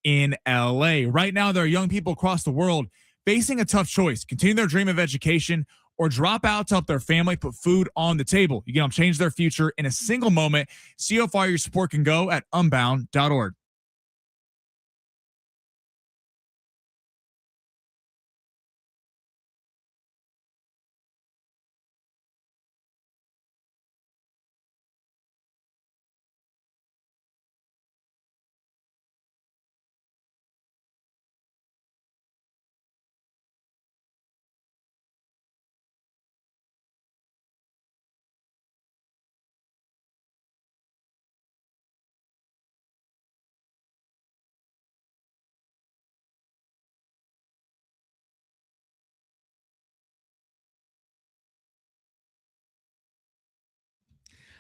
in LA. Right now, there are young people across the world facing a tough choice: continue their dream of education or drop out to help their family put food on the table. You can help change their future in a single moment. See how far your support can go at unbound.org.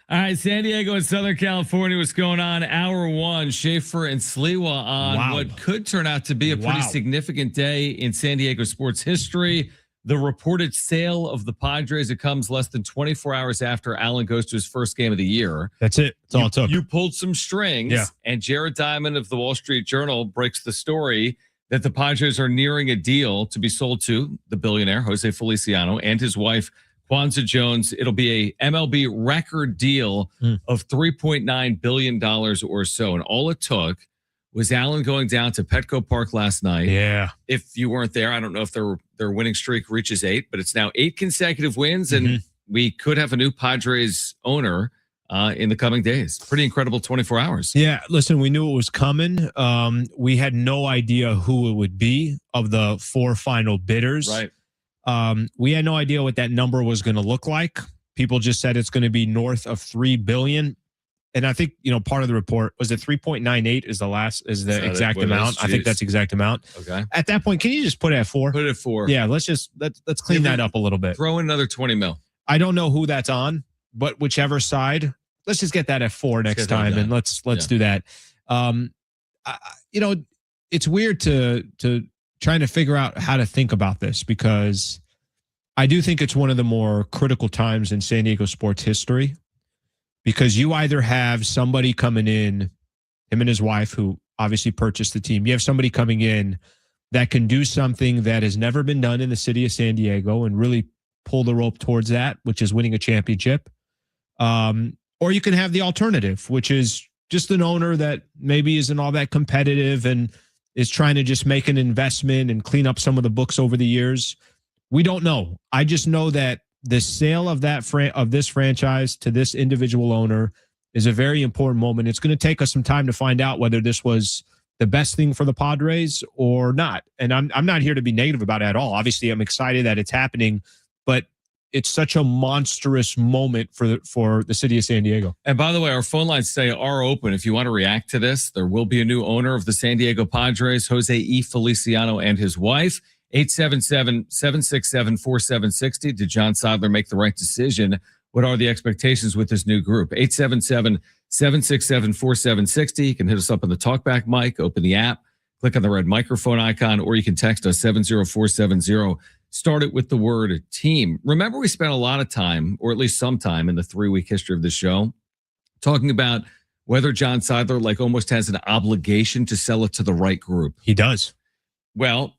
All right, San Diego and Southern California, what's going on? Hour one, Schaefer and Sliwa on what could turn out to be a pretty significant day in San Diego sports history. The reported sale of the Padres, it comes less than 24 hours after Allen goes to his first game of the year. That's it. That's all it took. You pulled some strings, and Jared Diamond of the Wall Street Journal breaks the story that the Padres are nearing a deal to be sold to the billionaire, José Feliciano, and his wife, Kwanza Jones. It'll be a MLB record deal of $3.9 billion or so. And all it took was Allen going down to Petco Park last night. Yeah. If you weren't there, I don't know if their winning streak reaches 8, but it's now 8 consecutive wins, and we could have a new Padres owner in the coming days. Pretty incredible 24 hours. Yeah, listen, we knew it was coming. We had no idea who it would be of the 4 final bidders. Right. We had no idea what that number was going to look like. People just said it's going to be north of $3 billion. And I think, part of the report was it 3.98 is the exact amount. I think that's the exact amount. Okay. At that point, can you just put it at 4? Put it at 4. Yeah, let's clean that up a little bit. Throw in another 20 mil. I don't know who that's on, but whichever side, let's just get that at 4 next time, and let's do that. It's weird to trying to figure out how to think about this, because I do think it's one of the more critical times in San Diego sports history, because you either have somebody coming in, him and his wife, who obviously purchased the team. You have somebody coming in that can do something that has never been done in the city of San Diego and really pull the rope towards that, which is winning a championship. Or you can have the alternative, which is just an owner that maybe isn't all that competitive and is trying to just make an investment and clean up some of the books over the years. We don't know. I just know that the sale of this franchise to this individual owner is a very important moment. It's going to take us some time to find out whether this was the best thing for the Padres or not. And I'm not here to be negative about it at all. Obviously, I'm excited that it's happening, but it's such a monstrous moment for the city of San Diego. And by the way, our phone lines today are open. If you want to react to this, there will be a new owner of the San Diego Padres, José E. Feliciano, and his wife. 877-767-4760. Did John Seidler make the right decision? What are the expectations with this new group? 877-767-4760. You can hit us up on the talkback mic, open the app, click on the red microphone icon, or you can text us 70470. Start it with the word team. Remember, we spent a lot of time, or at least some time in the 3-week history of the show, talking about whether John Seidler almost has an obligation to sell it to the right group. He does. Well,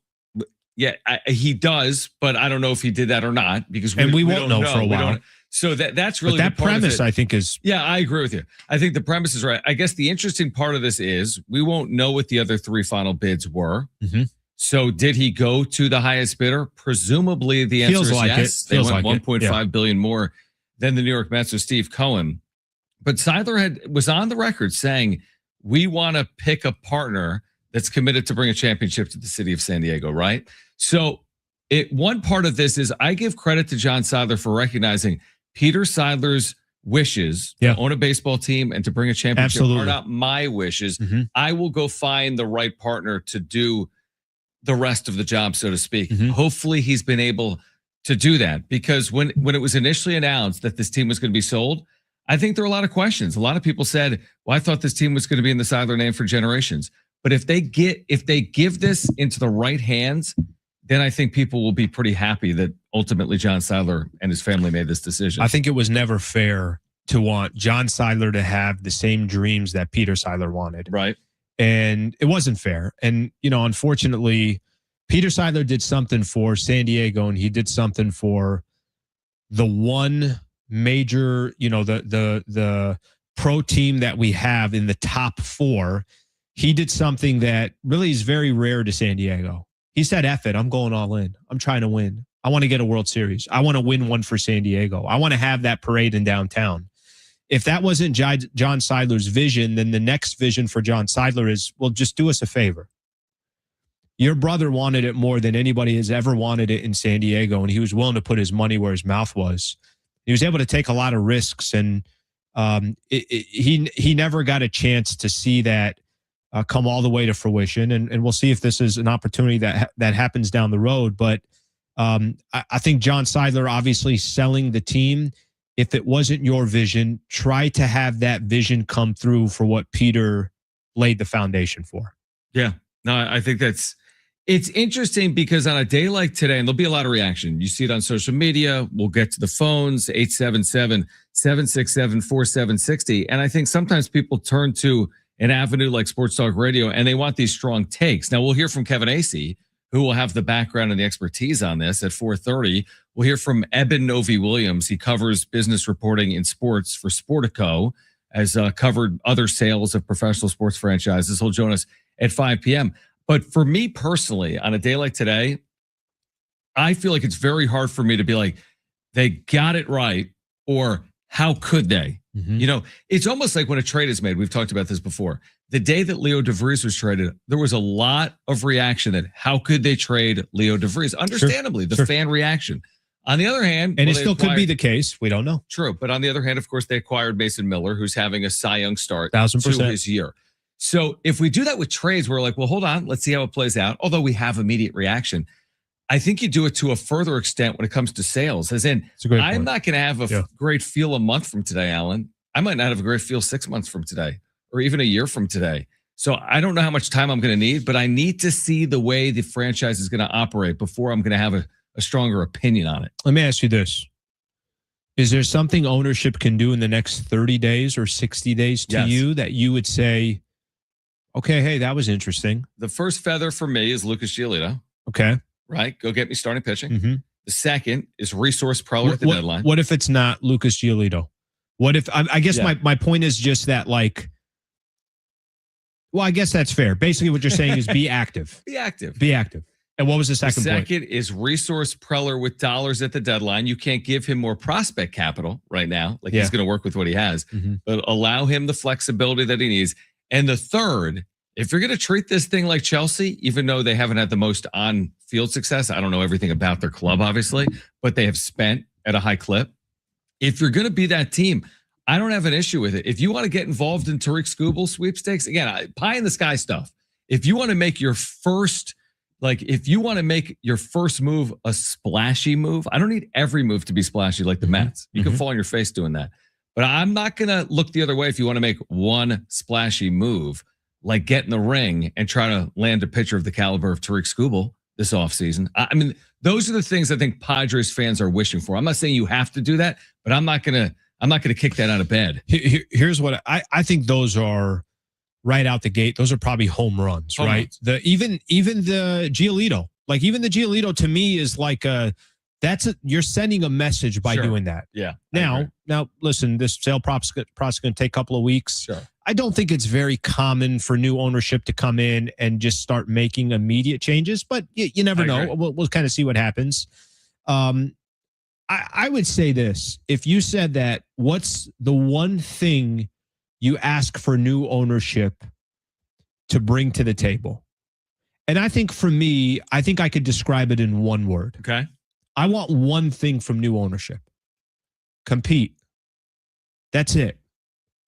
yeah, he does, but I don't know if he did that or not, because we won't know for a while. So that's really that premise, I think, is. Yeah, I agree with you. I think the premise is right. I guess the interesting part of this is we won't know what the other 3 final bids were. So did he go to the highest bidder? Presumably the answer is yes. They went $1.5 billion more than the New York Mets with Steve Cohen. But Seidler was on the record saying, we want to pick a partner that's committed to bring a championship to the city of San Diego, right? So one part of this is I give credit to John Seidler for recognizing Peter Seidler's wishes to own a baseball team and to bring a championship are not my wishes. I will go find the right partner to do the rest of the job, so to speak. Hopefully he's been able to do that, because when it was initially announced that this team was going to be sold, I think there were a lot of questions. A lot of people said, well, I thought this team was going to be in the Seidler name for generations. But if they give this into the right hands, then I think people will be pretty happy that ultimately John Seidler and his family made this decision. I think it was never fair to want John Seidler to have the same dreams that Peter Seidler wanted. Right. And it wasn't fair. And, unfortunately, Peter Seidler did something for San Diego, and he did something for the one major, the pro team that we have in the top 4. He did something that really is very rare to San Diego. He said, F it, I'm going all in. I'm trying to win. I want to get a World Series. I want to win one for San Diego. I want to have that parade in downtown. If that wasn't John Seidler's vision, then the next vision for John Seidler is, well, just do us a favor. Your brother wanted it more than anybody has ever wanted it in San Diego, and he was willing to put his money where his mouth was. He was able to take a lot of risks, and he never got a chance to see that come all the way to fruition. And we'll see if this is an opportunity that happens down the road. But I think John Seidler obviously selling the team. If it wasn't your vision, try to have that vision come through for what Peter laid the foundation for. Yeah, no, I think it's interesting because on a day like today, and there'll be a lot of reaction. You see it on social media. We'll get to the phones, 877-767-4760. And I think sometimes people turn to an avenue like Sports Talk Radio, and they want these strong takes. Now, we'll hear from Kevin Acee, who will have the background and the expertise on this at 4:30. We'll hear from Eben Novy-Williams. He covers business reporting in sports for Sportico, has covered other sales of professional sports franchises. He'll join us at 5 p.m. But for me personally, on a day like today, I feel like it's very hard for me to be like, they got it right, or how could they? Mm-hmm. It's almost like when a trade is made. We've talked about this before. The day that Leo DeVries was traded, there was a lot of reaction that how could they trade Leo DeVries? Understandably, the fan reaction. On the other hand, and it still could be the case. We don't know. True. But on the other hand, of course, they acquired Mason Miller, who's having a Cy Young start 1,000% to his year. So if we do that with trades, we're like, well, hold on, let's see how it plays out. Although we have immediate reaction. I think you do it to a further extent when it comes to sales. As in, I'm not going to have a great feel a month from today, Alan. I might not have a great feel 6 months from today, or even a year from today. So I don't know how much time I'm going to need, but I need to see the way the franchise is going to operate before I'm going to have a stronger opinion on it. Let me ask you this. Is there something ownership can do in the next 30 days or 60 days to you that you would say, okay, hey, that was interesting? The first feather for me is Lucas Giolito. Okay. Right? Go get me starting pitching. Mm-hmm. The second is Resource Preller at the deadline. What if it's not Lucas Giolito? What if, I guess my point is just that, like, well, I guess that's fair. Basically what you're saying is be active. Be active. Be active. And what was the second point? The second is Resource Preller with dollars at the deadline. You can't give him more prospect capital right now. Like he's going to work with what he has, but allow him the flexibility that he needs. And the third, if you're going to treat this thing like Chelsea, even though they haven't had the most on-field success, I don't know everything about their club, obviously, but they have spent at a high clip. If you're going to be that team, I don't have an issue with it. If you want to get involved in Tariq Skubal sweepstakes, again, pie in the sky stuff. If you want to make your first, if you want to make your first move a splashy move, I don't need every move to be splashy like the Mets. You can fall on your face doing that. But I'm not going to look the other way if you want to make one splashy move, like get in the ring and try to land a pitcher of the caliber of Tariq Skubal this offseason. I mean, those are the things I think Padres fans are wishing for. I'm not saying you have to do that, but I'm not going to kick that out of bed. Here's what I think those are right out the gate. Those are probably home runs, right? Even the Giolito, even the Giolito to me is like you're sending a message by doing that. Yeah. Now listen, this sale process is going to take a couple of weeks. Sure. I don't think it's very common for new ownership to come in and just start making immediate changes, but you never know. We'll kind of see what happens. I would say this. If you said that, what's the one thing you ask for new ownership to bring to the table? And I think for me, I think I could describe it in one word. Okay. I want one thing from new ownership. Compete. That's it.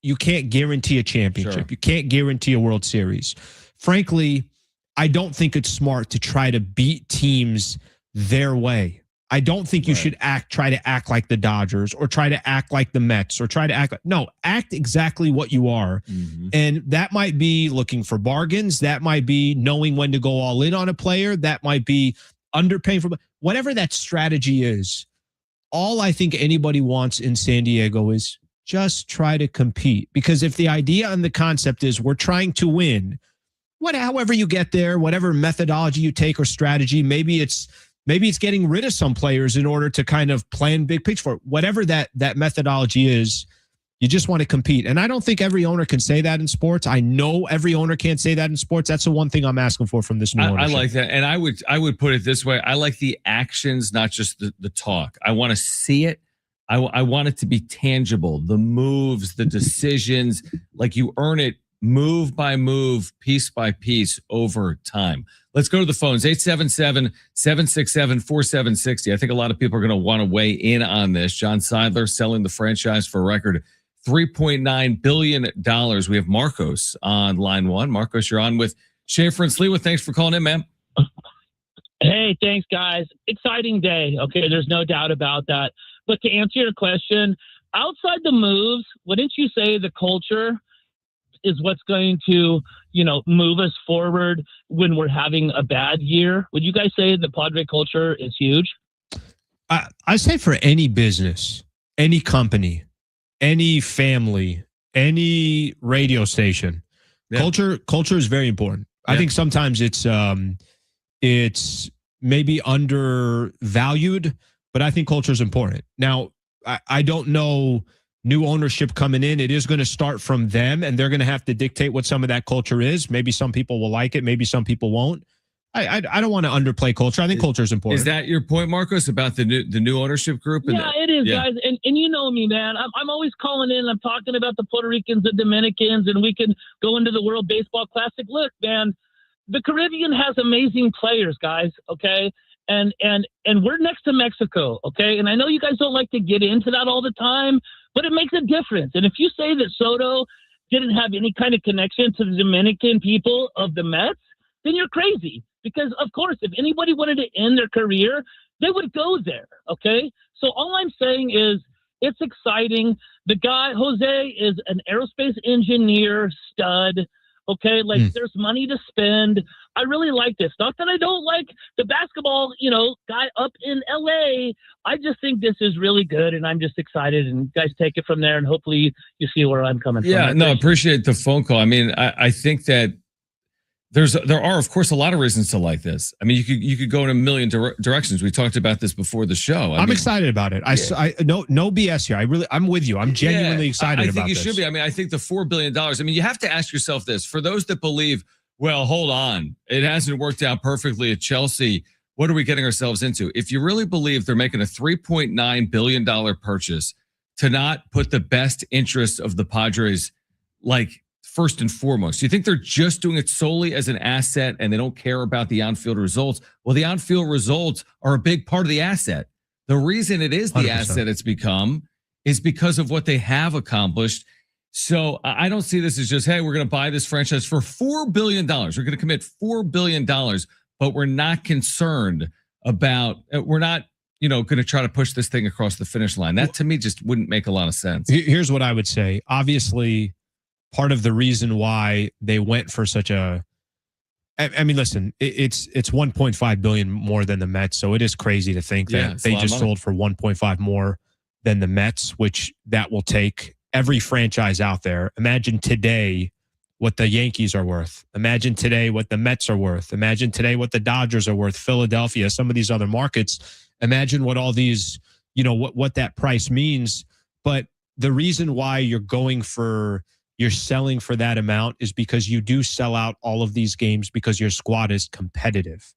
You can't guarantee a championship. Sure. You can't guarantee a World Series. Frankly, I don't think it's smart to try to beat teams their way. I don't think you should try to act like the Dodgers or try to act like the Mets or try to act exactly what you are. Mm-hmm. And that might be looking for bargains. That might be knowing when to go all in on a player. That might be underpaying for whatever that strategy is. All I think anybody wants in San Diego is just try to compete. Because if the idea and the concept is we're trying to win, however you get there, whatever methodology you take or strategy, maybe it's getting rid of some players in order to kind of plan big picture for it. Whatever that methodology is, you just want to compete. And I don't think every owner can say that in sports. I know every owner can't say that in sports. That's the one thing I'm asking for from this new ownership. I like that. And I would put it this way. I like the actions, not just the talk. I want to see it. I want it to be tangible. The moves, the decisions, like you earn it move by move, piece by piece over time. Let's go to the phones. 877-767-4760. I think a lot of people are going to want to weigh in on this. John Seidler selling the franchise for a record $3.9 billion. We have Marcos on line one. Marcos, you're on with Schaefer and Sliwa. Thanks for calling in, man. Hey, thanks, guys. Exciting day. Okay, there's no doubt about that. But to answer your question, outside the moves, wouldn't you say the culture is what's going to, move us forward when we're having a bad year? Would you guys say the Padre culture is huge? I say for any business, any company, any family, any radio station, culture is very important. Yeah. I think sometimes it's maybe undervalued, but I think culture is important. Now, I don't know new ownership coming in. It is going to start from them, and they're going to have to dictate what some of that culture is. Maybe some people will like it. Maybe some people won't. I don't want to underplay culture. I think culture is important. Is that your point, Marcos, about the new ownership group? Yeah, it is, guys. And you know me, man. I'm always calling in. I'm talking about the Puerto Ricans, the Dominicans, and we can go into the World Baseball Classic. Look, man, the Caribbean has amazing players, guys, okay? And we're next to Mexico, okay? And I know you guys don't like to get into that all the time, but it makes a difference. And if you say that Soto didn't have any kind of connection to the Dominican people of the Mets, then you're crazy. Because, of course, if anybody wanted to end their career, they would go there, okay? So all I'm saying is it's exciting. The guy, Jose, is an aerospace engineer stud, okay? Like, there's money to spend. I really like this. Not that I don't like the basketball, guy up in L.A. I just think this is really good, and I'm just excited. And guys, take it from there, and hopefully you see where I'm coming from. Yeah, no, appreciate the phone call. I mean, I think that there are, of course, a lot of reasons to like this. I mean, you could go in a million directions. We talked about this before the show. I'm excited about it. No BS here. I'm with you. I'm genuinely excited about this. I think you should be. I mean, I think the $4 billion. I mean, you have to ask yourself this. For those that believe, well, hold on, it hasn't worked out perfectly at Chelsea. What are we getting ourselves into? If you really believe they're making a $3.9 billion purchase to not put the best interests of the Padres, like, first and foremost, you think they're just doing it solely as an asset and they don't care about the on-field results? Well, the on-field results are a big part of the asset. The reason it is the 100%. Asset it's become is because of what they have accomplished. So I don't see this as just, hey, we're going to buy this franchise for $4 billion. We're going to commit $4 billion, but we're not concerned about, we're not, going to try to push this thing across the finish line. That to me just wouldn't make a lot of sense. Here's what I would say. Obviously, part of the reason why they went for such a, I mean, listen, it's 1.5 billion more than the Mets, so it is crazy to think that they just sold for 1.5 more than the Mets, which that will take every franchise out there. Imagine today what the Yankees are worth. Imagine today what the Mets are worth. Imagine today what the Dodgers are worth. Philadelphia, some of these other markets. Imagine what all these, what that price means. But the reason why you're selling for that amount is because you do sell out all of these games because your squad is competitive.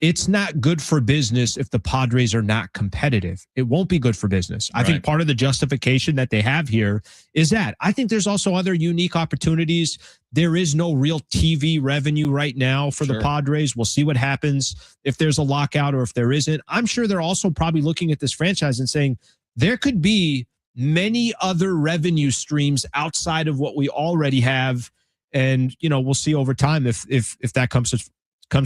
It's not good for business if the Padres are not competitive. It won't be good for business. I think part of the justification that they have here is that. I think there's also other unique opportunities. There is no real TV revenue right now for the Padres. We'll see what happens if there's a lockout or if there isn't. I'm sure they're also probably looking at this franchise and saying there could be many other revenue streams outside of what we already have. And, we'll see over time if that comes to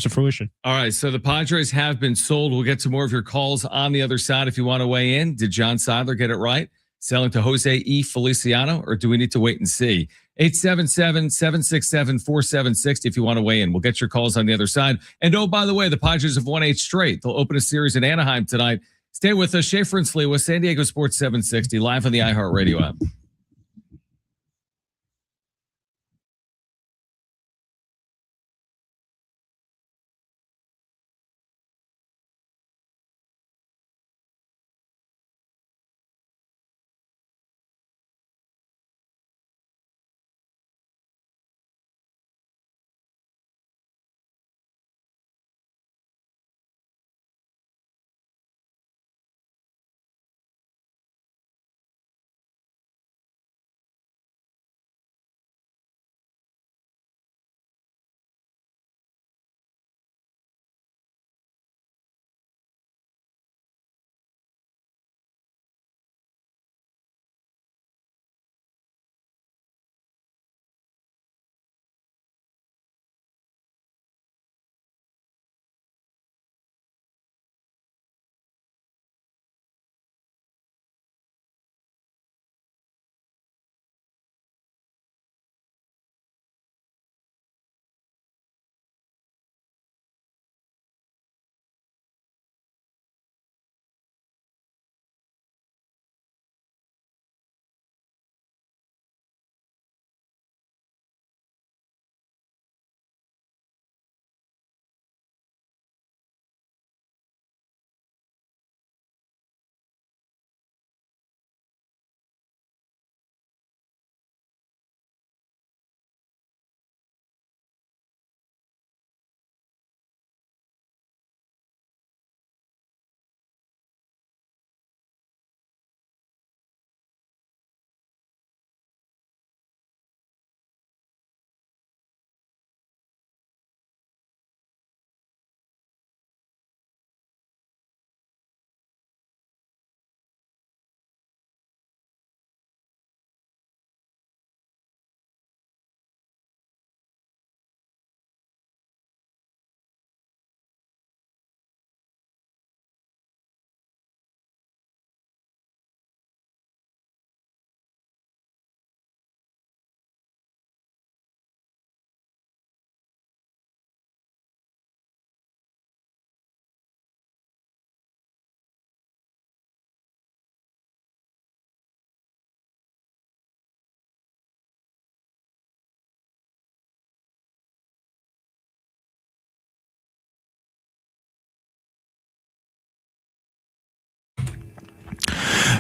fruition. All right. So the Padres have been sold. We'll get to more of your calls on the other side if you want to weigh in. Did John Seidler get it right? Selling to Jose E. Feliciano, or do we need to wait and see? 877-767-4760 if you want to weigh in. We'll get your calls on the other side. And oh, by the way, the Padres have won 8 straight. They'll open a series in Anaheim tonight. Stay with us. Schaefer and Sliwa, San Diego Sports 760, live on the iHeartRadio app.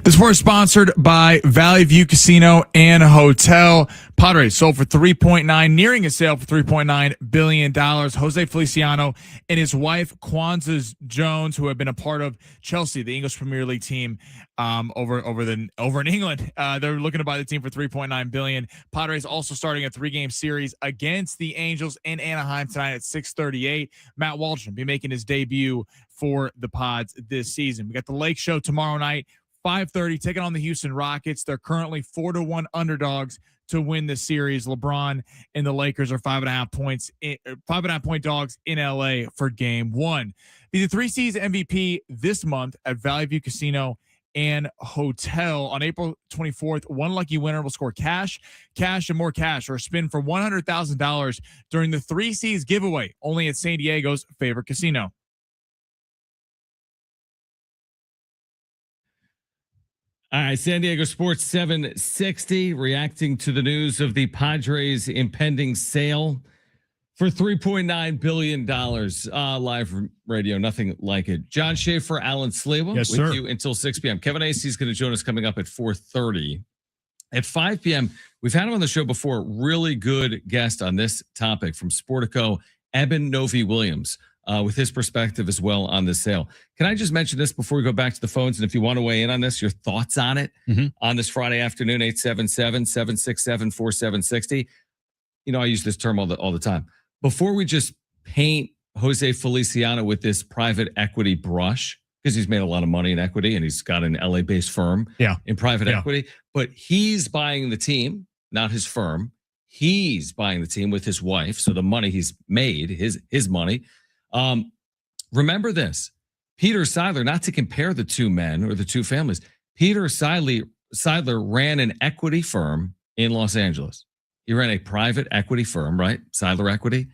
This report is sponsored by Valley View Casino and Hotel. Padres sold for $3.9, nearing a sale for $3.9 billion. Jose Feliciano and his wife, Kwanza Jones, who have been a part of Chelsea, the English Premier League team, over in England. They're looking to buy the team for $3.9 billion. Padres also starting a 3-game series against the Angels in Anaheim tonight at 6:38. Matt Waldron be making his debut for the Pods this season. We got the Lake Show tomorrow night, 5:30, taking on the Houston Rockets. They're currently 4-1 underdogs to win the series. LeBron and the Lakers are 5.5 point dogs in LA for game 1. Be the 3 C's MVP this month at Valley View Casino and Hotel. On April 24th, one lucky winner will score cash, and more cash, or a spin for $100,000 during the 3 C's giveaway, only at San Diego's favorite casino. All right, San Diego Sports 760 reacting to the news of the Padres' impending sale for $3.9 billion. Live radio, nothing like it. John Schaefer, Alan Slewa, yes, with sir. you until 6 p.m. Kevin Acey is going to join us coming up at 4:30. At 5 p.m., we've had him on the show before. Really good guest on this topic from Sportico, Eben Novi-Williams. With his perspective as well on this sale. Can I just mention this before we go back to the phones? And if you want to weigh in on this, your thoughts on it on this Friday afternoon, 877-767-4760. You know, I use this term all the time. Before we just paint Jose Feliciano with this private equity brush, because he's made a lot of money in equity and he's got an LA-based firm in private equity, but he's buying the team, not his firm. He's buying the team with his wife. So the money he's made, his money. Remember this, Peter Seidler, not to compare the two men or the two families, Peter Seidler ran an equity firm in Los Angeles. He ran a private equity firm, right? Seidler Equity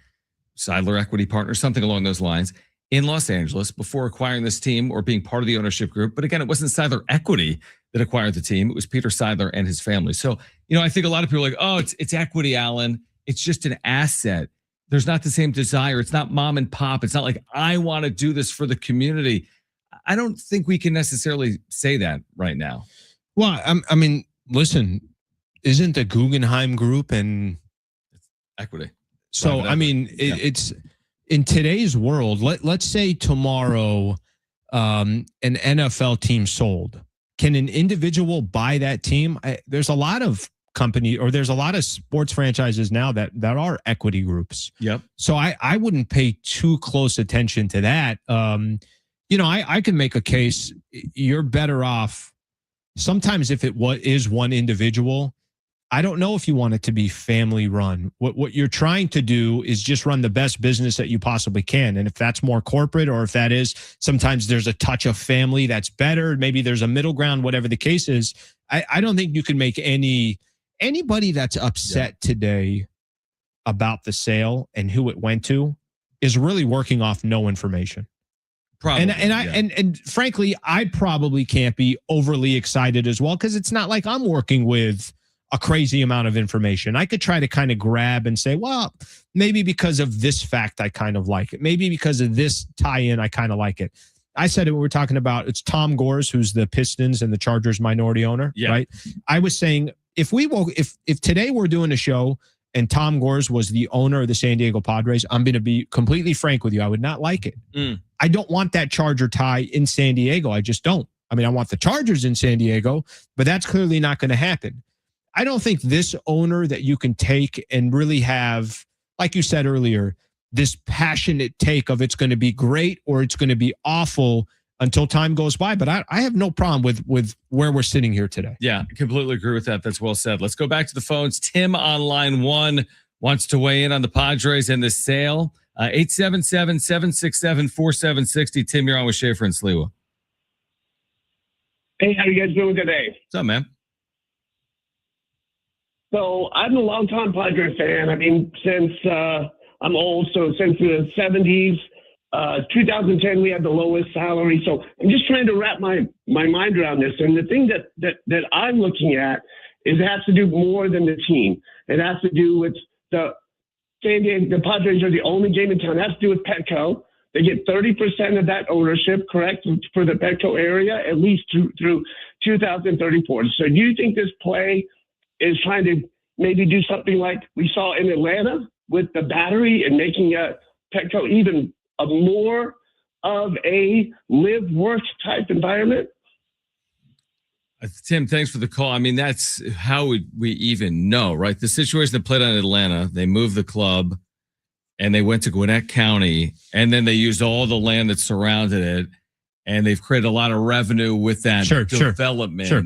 Partners, something along those lines in Los Angeles before acquiring this team or being part of the ownership group. But again, it wasn't Seidler Equity that acquired the team. It was Peter Seidler and his family. So, you know, I think a lot of people are like, oh, it's equity, Alan. It's just an asset. There's not the same desire. It's not mom and pop. It's not like I want to do this for the community. I don't think we can necessarily say that right now. Well, I mean, listen, isn't the Guggenheim Group and equity? So, I mean, it's in today's world. Let's say tomorrow, an NFL team sold. Can an individual buy that team? There's a lot of company, or there's a lot of sports franchises now that are equity groups. Yep. So I wouldn't pay too close attention to that. You know, I can make a case. You're better off sometimes if it is one individual. I don't know if you want it to be family run. What you're trying to do is just run the best business that you possibly can. And if that's more corporate, or if that is, sometimes there's a touch of family that's better. Maybe there's a middle ground, whatever the case is. I don't think you can make anybody that's upset today about the sale and who it went to is really working off no information. Probably, and frankly, I probably can't be overly excited as well, because it's not like I'm working with a crazy amount of information. I could try to kind of grab and say, well, maybe because of this fact, I kind of like it. Maybe because of this tie-in, I kind of like it. I said it when we were talking about, it's Tom Gores, who's the Pistons and the Chargers minority owner, right? I was saying, if today we're doing a show and Tom Gores was the owner of the San Diego Padres, I'm going to be completely frank with you. I would not like it. I don't want that Charger tie in San Diego. I just don't. I mean, I want the Chargers in San Diego, but that's clearly not going to happen. I don't think this owner that you can take and really have, like you said earlier, this passionate take of it's going to be great or it's going to be awful until time goes by. But I have no problem with where we're sitting here today. Yeah, completely agree with that. That's well said. Let's go back to the phones. Tim on line 1 wants to weigh in on the Padres and the sale. 877-767-4760. Tim, you're on with Schaefer and Slewa. Hey, how you guys doing today? What's up, man? So I'm a longtime Padre fan. I mean, since I'm old, so since the 70s, 2010 we had the lowest salary. So I'm just trying to wrap my mind around this. And the thing that I'm looking at is it has to do more than the team. It has to do with the San Diego. The Padres are the only game in town. It has to do with Petco. They get 30% of that ownership, correct, for the Petco area, at least through 2034. So do you think this play is trying to maybe do something like we saw in Atlanta with the Battery and making Petco even a more of a live-work type environment? Tim, thanks for the call. I mean, that's how would we even know, right? The situation that played out in Atlanta, they moved the club and they went to Gwinnett County, and then they used all the land that surrounded it, and they've created a lot of revenue with that development. Sure.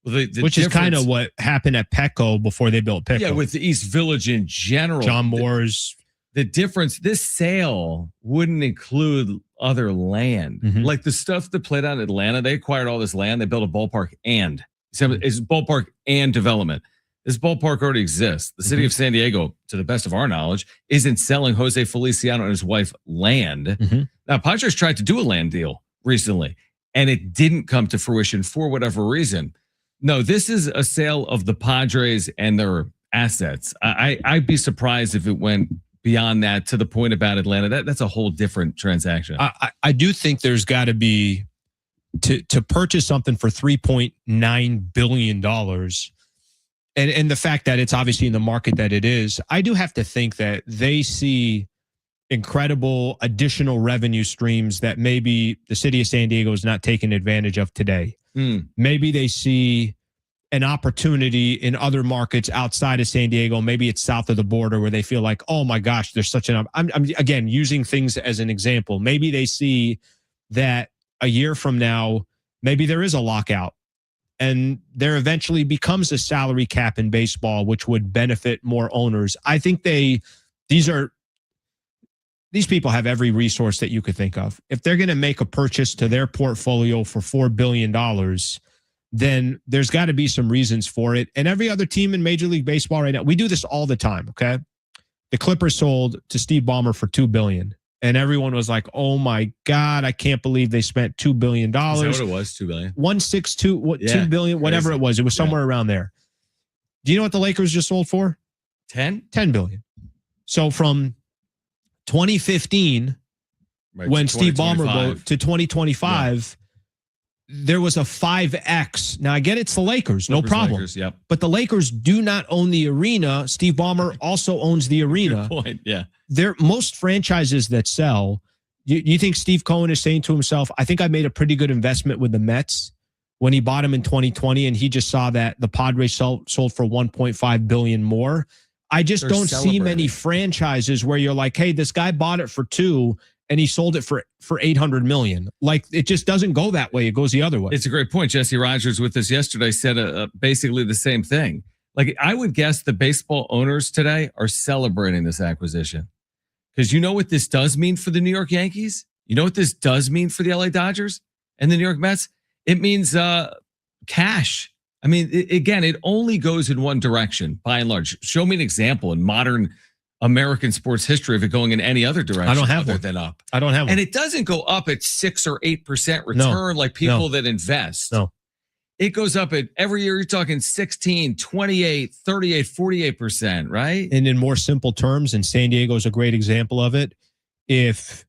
Well, which is kind of what happened at Petco before they built Petco. Yeah, with the East Village in general. John Moore's. The difference, this sale wouldn't include other land. Mhm. Like the stuff that played out in Atlanta, they acquired all this land, they built a ballpark and it's ballpark and development. This ballpark already exists. The city of San Diego, to the best of our knowledge, isn't selling Jose Feliciano and his wife land. Now, Padres tried to do a land deal recently, and it didn't come to fruition for whatever reason. No, this is a sale of the Padres and their assets. I'd be surprised if it went beyond that to the point about Atlanta. That's a whole different transaction. I do think there's got to be to purchase something for $3.9 billion. And the fact that it's obviously in the market that it is, I do have to think that they see incredible additional revenue streams that maybe the city of San Diego is not taking advantage of today. Maybe they see an opportunity in other markets outside of San Diego. Maybe it's south of the border where they feel like, oh my gosh, there's such an, I'm again, using things as an example. Maybe they see that a year from now, maybe there is a lockout and there eventually becomes a salary cap in baseball, which would benefit more owners. I think these people have every resource that you could think of. If they're going to make a purchase to their portfolio for $4 billion, then there's got to be some reasons for it. And every other team in Major League Baseball right now, we do this all the time, okay? The Clippers sold to Steve Ballmer for $2 billion. And everyone was like, oh my God, I can't believe they spent $2 billion. Is that what it was? $2 billion? 162, $2 billion, whatever it was. It was somewhere around there. Do you know what the Lakers just sold for? 10 billion. So from 2015, when Steve Ballmer wrote, to 2025, there was a 5X. Now, I get it's the Lakers, no problem. Lakers, yep. But the Lakers do not own the arena. Steve Ballmer also owns the arena. Good point, yeah. Most franchises that sell, you think Steve Cohen is saying to himself, I think I made a pretty good investment with the Mets when he bought him in 2020, and he just saw that the Padres sold for $1.5 billion more. I just don't see many franchises where you're like, hey, this guy bought it for $2 billion and he sold it for $800 million. Like, it just doesn't go that way. It goes the other way. It's a great point. Jesse Rogers with us yesterday said basically the same thing. Like, I would guess the baseball owners today are celebrating this acquisition. Because you know what this does mean for the New York Yankees? You know what this does mean for the LA Dodgers and the New York Mets? It means cash. I mean, again, it only goes in one direction, by and large. Show me an example in modern American sports history of it going in any other direction. I don't have one. Than up. I don't have one. And it doesn't go up at 6 or 8% return like people that invest. No. It goes up at every year, you're talking 16, 28, 38, 48%, right? And in more simple terms, and San Diego is a great example of it, if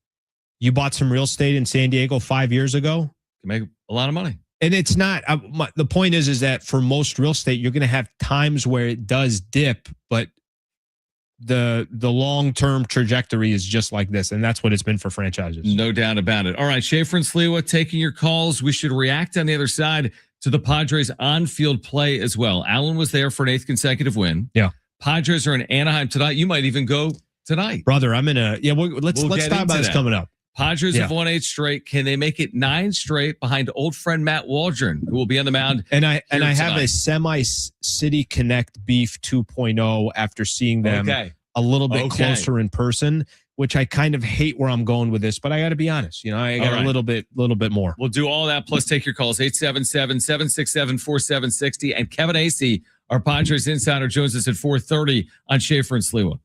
you bought some real estate in San Diego 5 years ago, You can make a lot of money. and it's not, the point is that for most real estate, you're going to have times where it does dip, but the long-term trajectory is just like this, and that's what it's been for franchises. No doubt about it. All right, Schaefer and Sliwa taking your calls. We should react on the other side to the Padres on-field play as well. Allen was there for an 8th consecutive win. Yeah. Padres are in Anaheim tonight. You might even go tonight. Brother, I'm in a, let's talk about this coming up. Padres have won 8 straight. Can they make it 9 straight behind old friend Matt Waldron, who will be on the mound? And I have a semi-City Connect beef 2.0 after seeing them a little bit closer in person, which I kind of hate where I'm going with this, but I got to be honest. I got a little bit more. We'll do all that. Plus, take your calls 877-767-4760. And Kevin Acee, our Padres insider, joins us at 4:30 on Schaefer and Sliwa.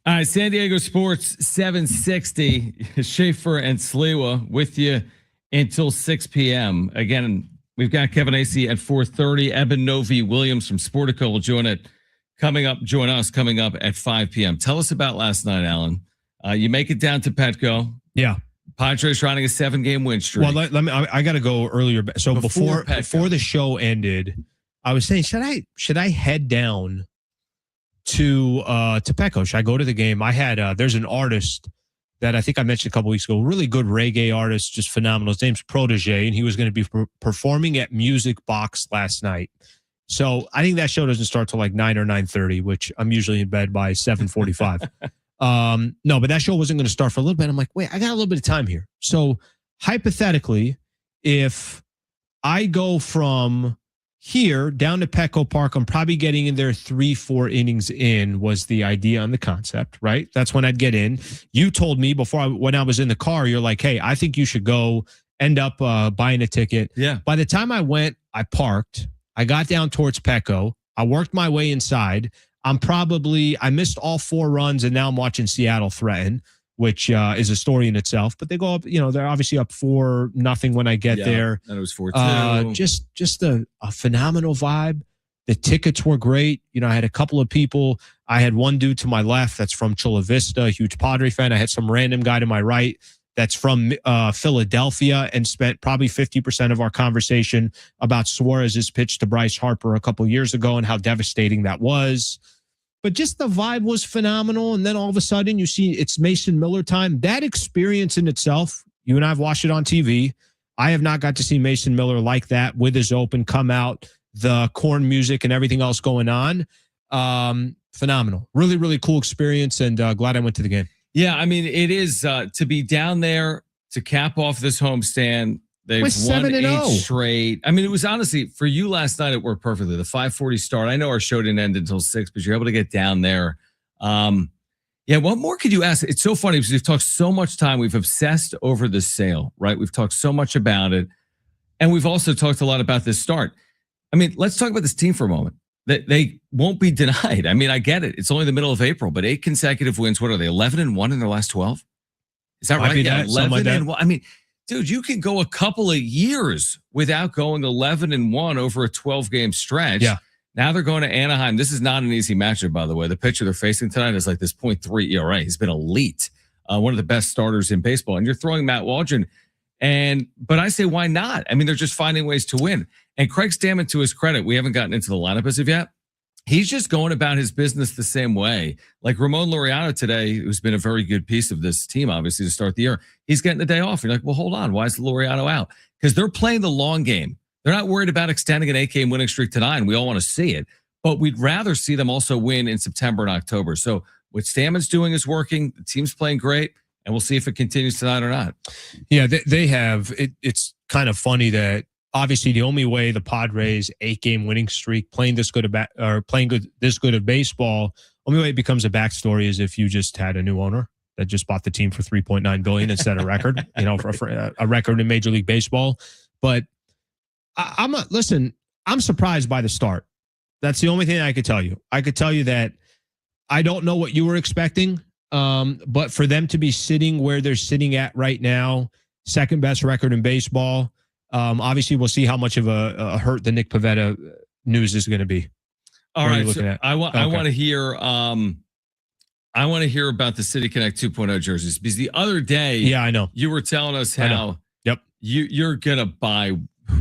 All right, San Diego Sports 760. Schaefer and Sliwa with you until 6 p.m. Again, we've got Kevin Acey at 4:30. Eben Novi Williams from Sportico will join us coming up at 5 p.m. Tell us about last night, Alan. You make it down to Petco. Yeah. Padres running a 7-game win streak. Well, let me. I got to go earlier. So before the show ended, I was saying, should I head down to Petco? Should I go to the game? I had there's an artist that I think I mentioned a couple weeks ago, really good reggae artist, just phenomenal. His name's Protege, and he was going to be performing at Music Box last night. So I think that show doesn't start till like 9 or 9:30, which I'm usually in bed by 7:45. No, but that show wasn't going to start for a little bit. I'm like, wait, I got a little bit of time here. So hypothetically, if I go from here down to Petco Park, I'm probably getting in there 3-4 innings in was the idea on the concept, right? That's when I'd get in. You told me when I was in the car, you're like, hey, I think you should go end up buying a ticket. Yeah. By the time I went, I parked. I got down towards Petco. I worked my way inside. I missed all 4 runs, and now I'm watching Seattle threaten, which is a story in itself. But they go up, they're obviously up 4-0 when I get there. And it was 4-2. Just a phenomenal vibe. The tickets were great. I had a couple of people. I had one dude to my left that's from Chula Vista, a huge Padre fan. I had some random guy to my right that's from Philadelphia, and spent probably 50% of our conversation about Suarez's pitch to Bryce Harper a couple years ago and how devastating that was. But just the vibe was phenomenal. And then all of a sudden you see it's Mason Miller time. That experience in itself, you and I have watched it on TV. I have not got to see Mason Miller like that with his open come out, the corn music and everything else going on. Phenomenal. Really, really cool experience, and glad I went to the game. Yeah, I mean, it is to be down there to cap off this homestand. They've won 8 straight. I mean, it was honestly, for you last night, it worked perfectly. The 5:40 start. I know our show didn't end until 6, but you're able to get down there. Yeah, what more could you ask? It's so funny because we've talked so much time. We've obsessed over the sale, right? We've talked so much about it. And we've also talked a lot about this start. I mean, let's talk about this team for a moment. They won't be denied. I mean, I get it. It's only the middle of April, but 8 consecutive wins. What are they, 11-1 in their last 12? Is that right? Yeah, 11-1. I mean, dude, you can go a couple of years without going 11-1 over a 12-game stretch. Yeah. Now they're going to Anaheim. This is not an easy matchup, by the way. The pitcher they're facing tonight is like this .3 ERA. He's been elite, one of the best starters in baseball. And you're throwing Matt Waldron. But I say, why not? I mean, they're just finding ways to win. And Craig Stammen, to his credit, we haven't gotten into the lineup as of yet. He's just going about his business the same way. Like Ramon Laureano today, who's been a very good piece of this team, obviously, to start the year. He's getting the day off. You're like, well, hold on. Why is Laureano out? Because they're playing the long game. They're not worried about extending an 8-game winning streak to 9. We all want to see it. But we'd rather see them also win in September and October. So what Stammen's doing is working. The team's playing great. And we'll see if it continues tonight or not. Yeah, they have. It's kind of funny that obviously the only way the Padres 8-game winning streak, playing this good of baseball, only way it becomes a backstory is if you just had a new owner that just bought the team for $3.9 billion instead of record, for a record in Major League Baseball. But I'm surprised by the start. That's the only thing I could tell you. I could tell you that I don't know what you were expecting. But for them to be sitting where they're sitting at right now, second best record in baseball, obviously we'll see how much of a hurt the Nick Pivetta news is going to be. All right, so I want to hear about the City Connect 2.0 jerseys, because the other day, I know you were telling us how you're gonna buy.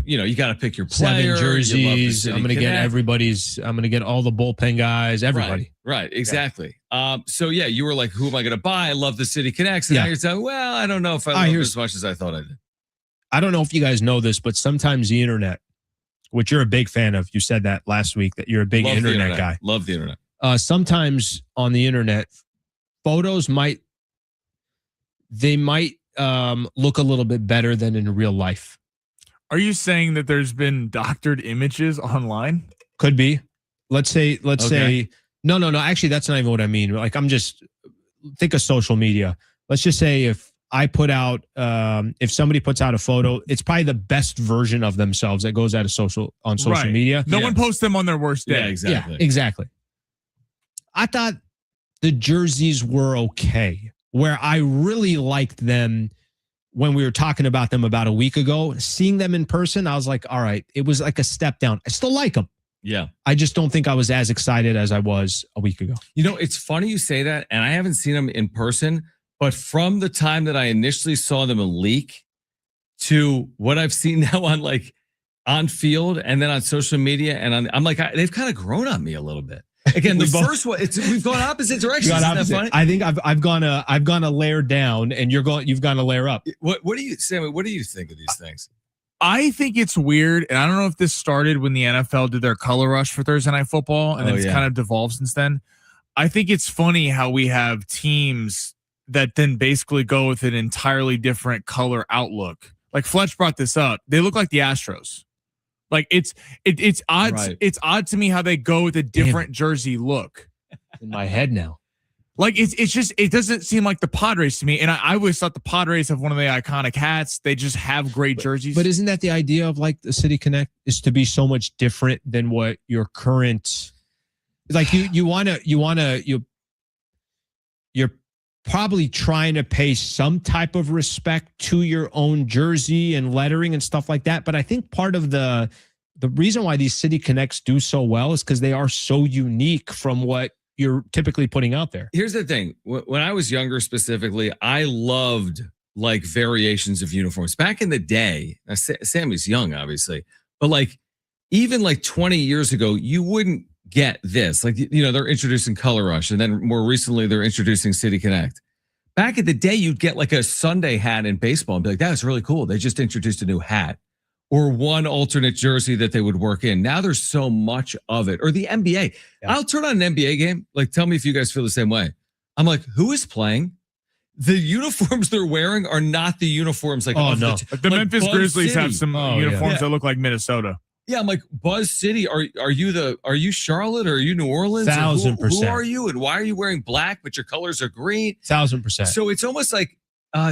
You got to pick your player. 7 jerseys. I'm going to get everybody's. I'm going to get all the bullpen guys. Everybody. Right. Exactly. Yeah. So you were like, "Who am I going to buy?" I love the City Connects. And now you're saying, "Well, I don't know if I love it as much as I thought I did." I don't know if you guys know this, but sometimes the internet, which you're a big fan of, you said that last week that you're a big internet guy. Love the internet. Sometimes on the internet, photos might look a little bit better than in real life. Are you saying that there's been doctored images online? Could be. Let's say, no. Actually, that's not even what I mean. Like, think of social media. Let's just say if I put out, if somebody puts out a photo, it's probably the best version of themselves that goes out of social media. No one posts them on their worst day. Yeah, exactly. Yeah, exactly. I thought the jerseys were okay. Where I really liked them when we were talking about them about a week ago, seeing them in person, I was like, all right, it was like a step down. I still like them. Yeah. I just don't think I was as excited as I was a week ago. You know, it's funny you say that, and I haven't seen them in person, but from the time that I initially saw them leak to what I've seen now on field and then on social media, and I'm like, they've kind of grown on me a little bit. Again, the first one, we've gone opposite directions. Isn't that funny? I think I've gone a layer down, and you've gone a layer up. What do you, Sammy? What do you think of these things? I think it's weird, and I don't know if this started when the NFL did their color rush for Thursday Night Football, and it's kind of devolved since then. I think it's funny how we have teams that then basically go with an entirely different color outlook. Like Fletch brought this up. They look like the Astros. Like it's odd. Right. It's odd to me how they go with a different jersey look. In my head now. Like it's just, it doesn't seem like the Padres to me. And I always thought the Padres have one of the iconic hats. They just have great jerseys. But isn't that the idea of like the City Connect is to be so much different than what your current, like you're probably trying to pay some type of respect to your own jersey and lettering and stuff like that. But I think part of the reason why these City Connects do so well is because they are so unique from what you're typically putting out there. Here's the thing. When I was younger specifically, I loved like variations of uniforms. Back in the day, now Sammy's young, obviously, but like even like 20 years ago, you wouldn't get this. Like, you know, they're introducing Color Rush, and then more recently they're introducing City Connect. Back in the day, you'd get like a Sunday hat in baseball and be like, that's really cool. They just introduced a new hat. Or one alternate jersey that they would work in. Now there's so much of it. Or the NBA. Yeah. I'll turn on an NBA game. Like, tell me if you guys feel the same way. I'm like, who is playing? The uniforms they're wearing are not the uniforms. Like, the Memphis Buzz Grizzlies City. have some uniforms that look like Minnesota. Yeah, I'm like, Buzz City. Are you Charlotte or are you New Orleans? 1,000%. Who are you? And why are you wearing black but your colors are green? 1,000%. So it's almost like.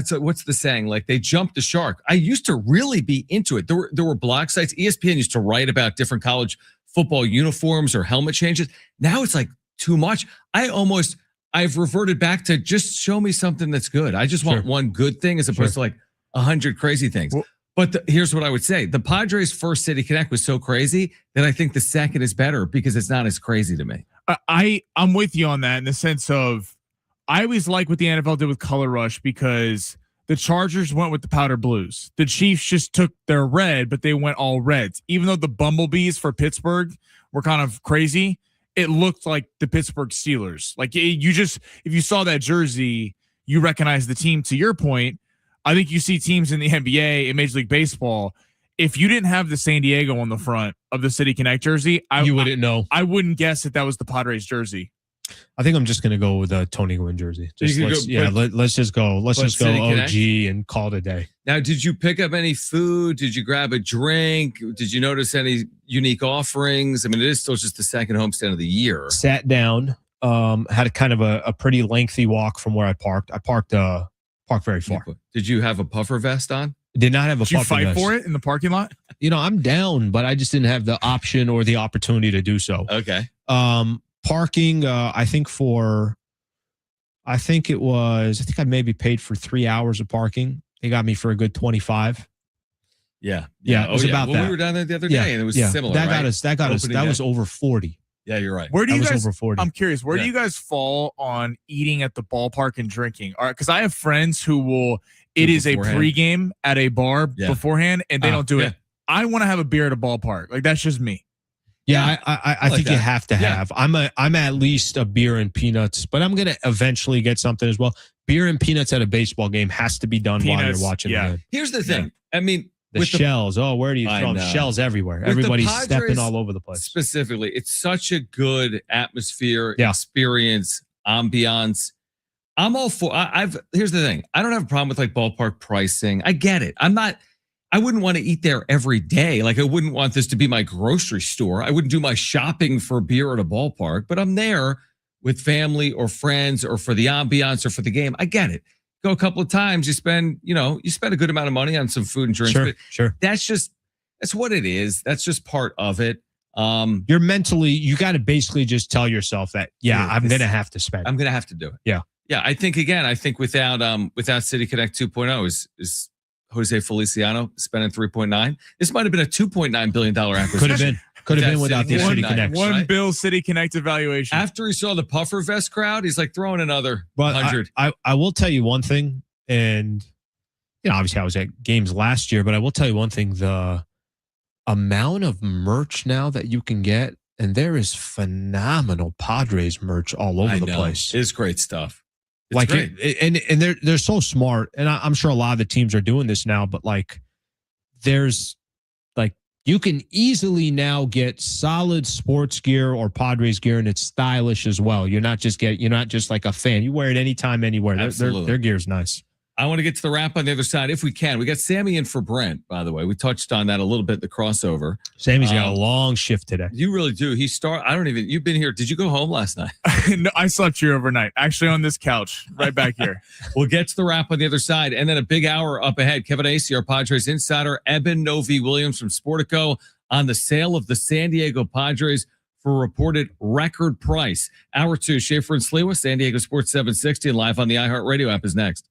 So what's the saying? Like they jumped the shark. I used to really be into it. There were blog sites. ESPN used to write about different college football uniforms or helmet changes. Now it's like too much. I've reverted back to just show me something that's good. I just want one good thing as opposed to like 100 crazy things. Well, but here's what I would say. The Padres' first City Connect was so crazy that I think the second is better because it's not as crazy to me. I'm with you on that in the sense of, I always like what the NFL did with Color Rush because the Chargers went with the powder blues. The Chiefs just took their red, but they went all reds. Even though the Bumblebees for Pittsburgh were kind of crazy, it looked like the Pittsburgh Steelers. Like if you saw that jersey, you recognize the team. To your point, I think you see teams in the NBA and Major League Baseball. If you didn't have the San Diego on the front of the City Connect jersey, you wouldn't know. I wouldn't guess that was the Padres jersey. I think I'm just gonna go with a Tony Gwynn jersey. Let's just go. Let's just go OG and call it a day. Now, did you pick up any food? Did you grab a drink? Did you notice any unique offerings? I mean, it is still just the second homestand of the year. Sat down. Had a kind of a pretty lengthy walk from where I parked. I parked very far. Did you have a puffer vest on? Did not have a puffer vest. Did you fight for it in the parking lot? You know, I'm down, but I just didn't have the option or the opportunity to do so. Okay. Parking, I think I maybe paid for 3 hours of parking. They got me for a good 25. Yeah. It was about that. We were down there the other day and it was similar. That was over 40. Yeah, you're right. Where do you guys, over 40. I'm curious, where do you guys fall on eating at the ballpark and drinking? All right, because I have friends who it is a pregame at a bar beforehand and they don't do it. I want to have a beer at a ballpark. Like that's just me. Yeah, I think you have to have. I'm at least a beer and peanuts, but I'm gonna eventually get something as well. Beer and peanuts at a baseball game has to be done while you're watching the game. Here's the thing. I mean, the shells. Where do you throw them? Shells everywhere. Everybody's stepping all over the place. Specifically, it's such a good atmosphere, experience, ambiance. I'm all for. Here's the thing. I don't have a problem with like ballpark pricing. I get it. I wouldn't want to eat there every day. Like I wouldn't want this to be my grocery store. I wouldn't do my shopping for beer at a ballpark, but I'm there with family or friends or for the ambiance or for the game. I get it. Go a couple of times, you spend a good amount of money on some food and drinks. Sure. That's what it is. That's just part of it. You're mentally, you got to basically just tell yourself that, I'm going to have to spend. I'm going to have to do it. Yeah. Yeah. I think without City Connect 2.0 is Jose Feliciano spending 3.9. This might have been a $2.9 billion acquisition. Could have been without the City Connect. One bill City Connect evaluation. After he saw the puffer vest crowd, he's like throwing another 100. I will tell you one thing, and obviously I was at games last year, but I will tell you one thing: the amount of merch now that you can get, and there is phenomenal Padres merch all over the place. It's great stuff. It's great. And they're so smart, and I'm sure a lot of the teams are doing this now. But there's you can easily now get solid sports gear or Padres gear, and it's stylish as well. You're not just like a fan. You wear it anytime, anywhere. Their gear's nice. I want to get to the wrap on the other side if we can. We got Sammy in for Brent, by the way. We touched on that a little bit, the crossover. Sammy's got a long shift today. You really do. You've been here. Did you go home last night? No, I slept here overnight, actually on this couch right back here. We'll get to the wrap on the other side. And then a big hour up ahead. Kevin Acey, our Padres insider, Eben Novi-Williams from Sportico on the sale of the San Diego Padres for a reported record price. Hour 2, Schaefer and Sliwa, San Diego Sports 760, and live on the iHeartRadio app is next.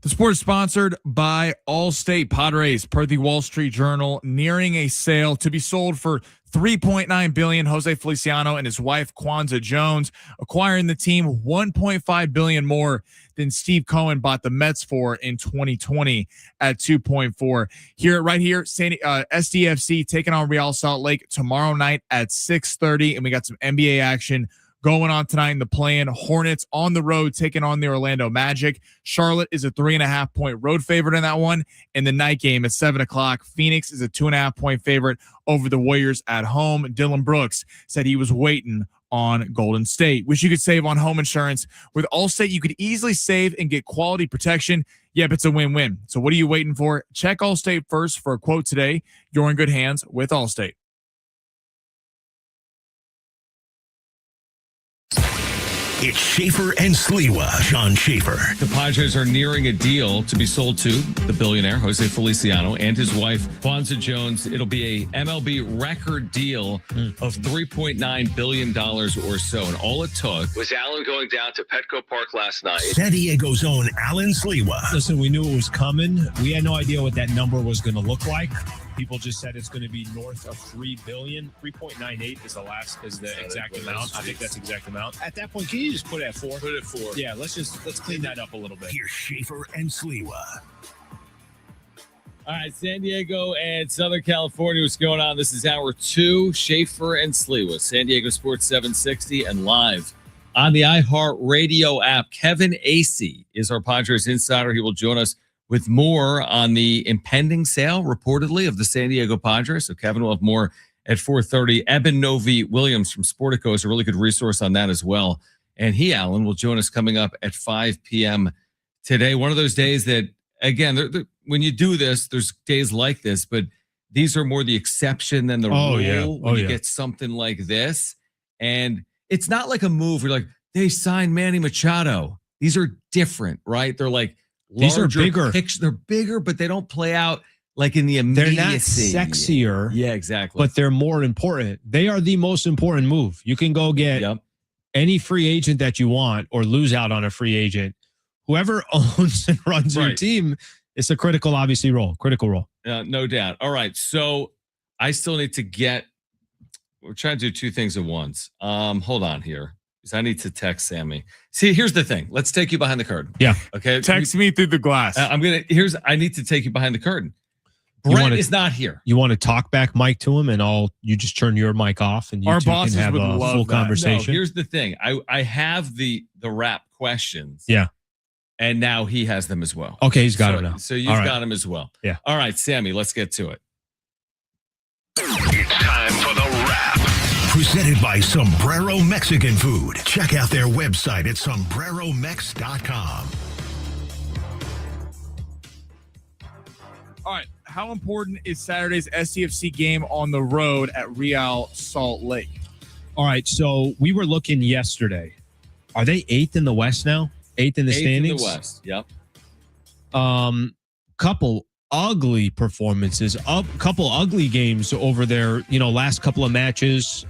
The sport is sponsored by Allstate. Padres, per the Wall Street Journal, nearing a sale to be sold for $3.9 billion. José Feliciano and his wife Kwanza Jones acquiring the team $1.5 billion more than Steve Cohen bought the Mets for in 2020 at 2.4. Right here, SDFC taking on Real Salt Lake tomorrow night at 6:30, and we got some NBA action going on tonight in the play-in. Hornets on the road taking on the Orlando Magic. Charlotte is a 3.5-point road favorite in that one. In the night game at 7:00, Phoenix is a 2.5-point favorite over the Warriors at home. Dylan Brooks said he was waiting on Golden State. Wish you could save on home insurance. With Allstate, you could easily save and get quality protection. Yep, it's a win-win. So what are you waiting for? Check Allstate first for a quote today. You're in good hands with Allstate. It's Schaefer and Sliwa. Sean Schaefer. The Padres are nearing a deal to be sold to the billionaire José Feliciano and his wife Kwanza Jones. It'll be a MLB record deal of $3.9 billion or so. And all it took was Allen going down to Petco Park last night. San Diego's own Alan Sliwa. Listen, we knew it was coming. We had no idea what that number was going to look like. People just said it's going to be north of $3 billion. 3.98 is the exact amount. I think that's the exact amount. At that point, can you just put it at 4? Put it at 4. Yeah, let's clean that up a little bit. Here's Schaefer and Sliwa. All right, San Diego and Southern California, what's going on? This is hour 2, Schaefer and Sliwa, San Diego Sports 760, and live on the iHeartRadio app. Kevin Acee is our Padres insider. He will join us with more on the impending sale, reportedly, of the San Diego Padres. So Kevin will have more at 4:30. Eben Novy-Williams from Sportico is a really good resource on that as well. And he, Alan, will join us coming up at 5 p.m. today. One of those days that, again, when you do this, there's days like this, but these are more the exception than the rule when you get something like this. And it's not like a move where like, they signed Manny Machado. These are different, right? They're like, these are bigger. They're bigger, but they don't play out like in the immediacy. They're not sexier. Yeah, exactly. But they're more important. They are the most important move. You can go get any free agent that you want or lose out on a free agent. Whoever owns and runs your team, it's a critical role. No doubt. All right. So I still need to we're trying to do two things at once. Hold on here. I need to text Sammy. See, here's the thing. Let's take you behind the curtain. Yeah. Okay. Text me through the glass. I need to take you behind the curtain. Brett is not here. You want to talk back mic to him, and you just turn your mic off, and you our two bosses can have would a love full that. conversation. No, here's the thing. I have the rap questions. Yeah. And now he has them as well. Okay, he's got them now. So you've got them as well. Yeah. All right, Sammy, let's get to it. It's time for the wrap. Presented by Sombrero Mexican Food. Check out their website at sombreromex.com. All right. How important is Saturday's SCFC game on the road at Real Salt Lake? All right. So we were looking yesterday. Are they 8th in the West now? 8th in the standings? 8th in the West. Yep. Couple ugly performances, couple ugly games over their, last couple of matches.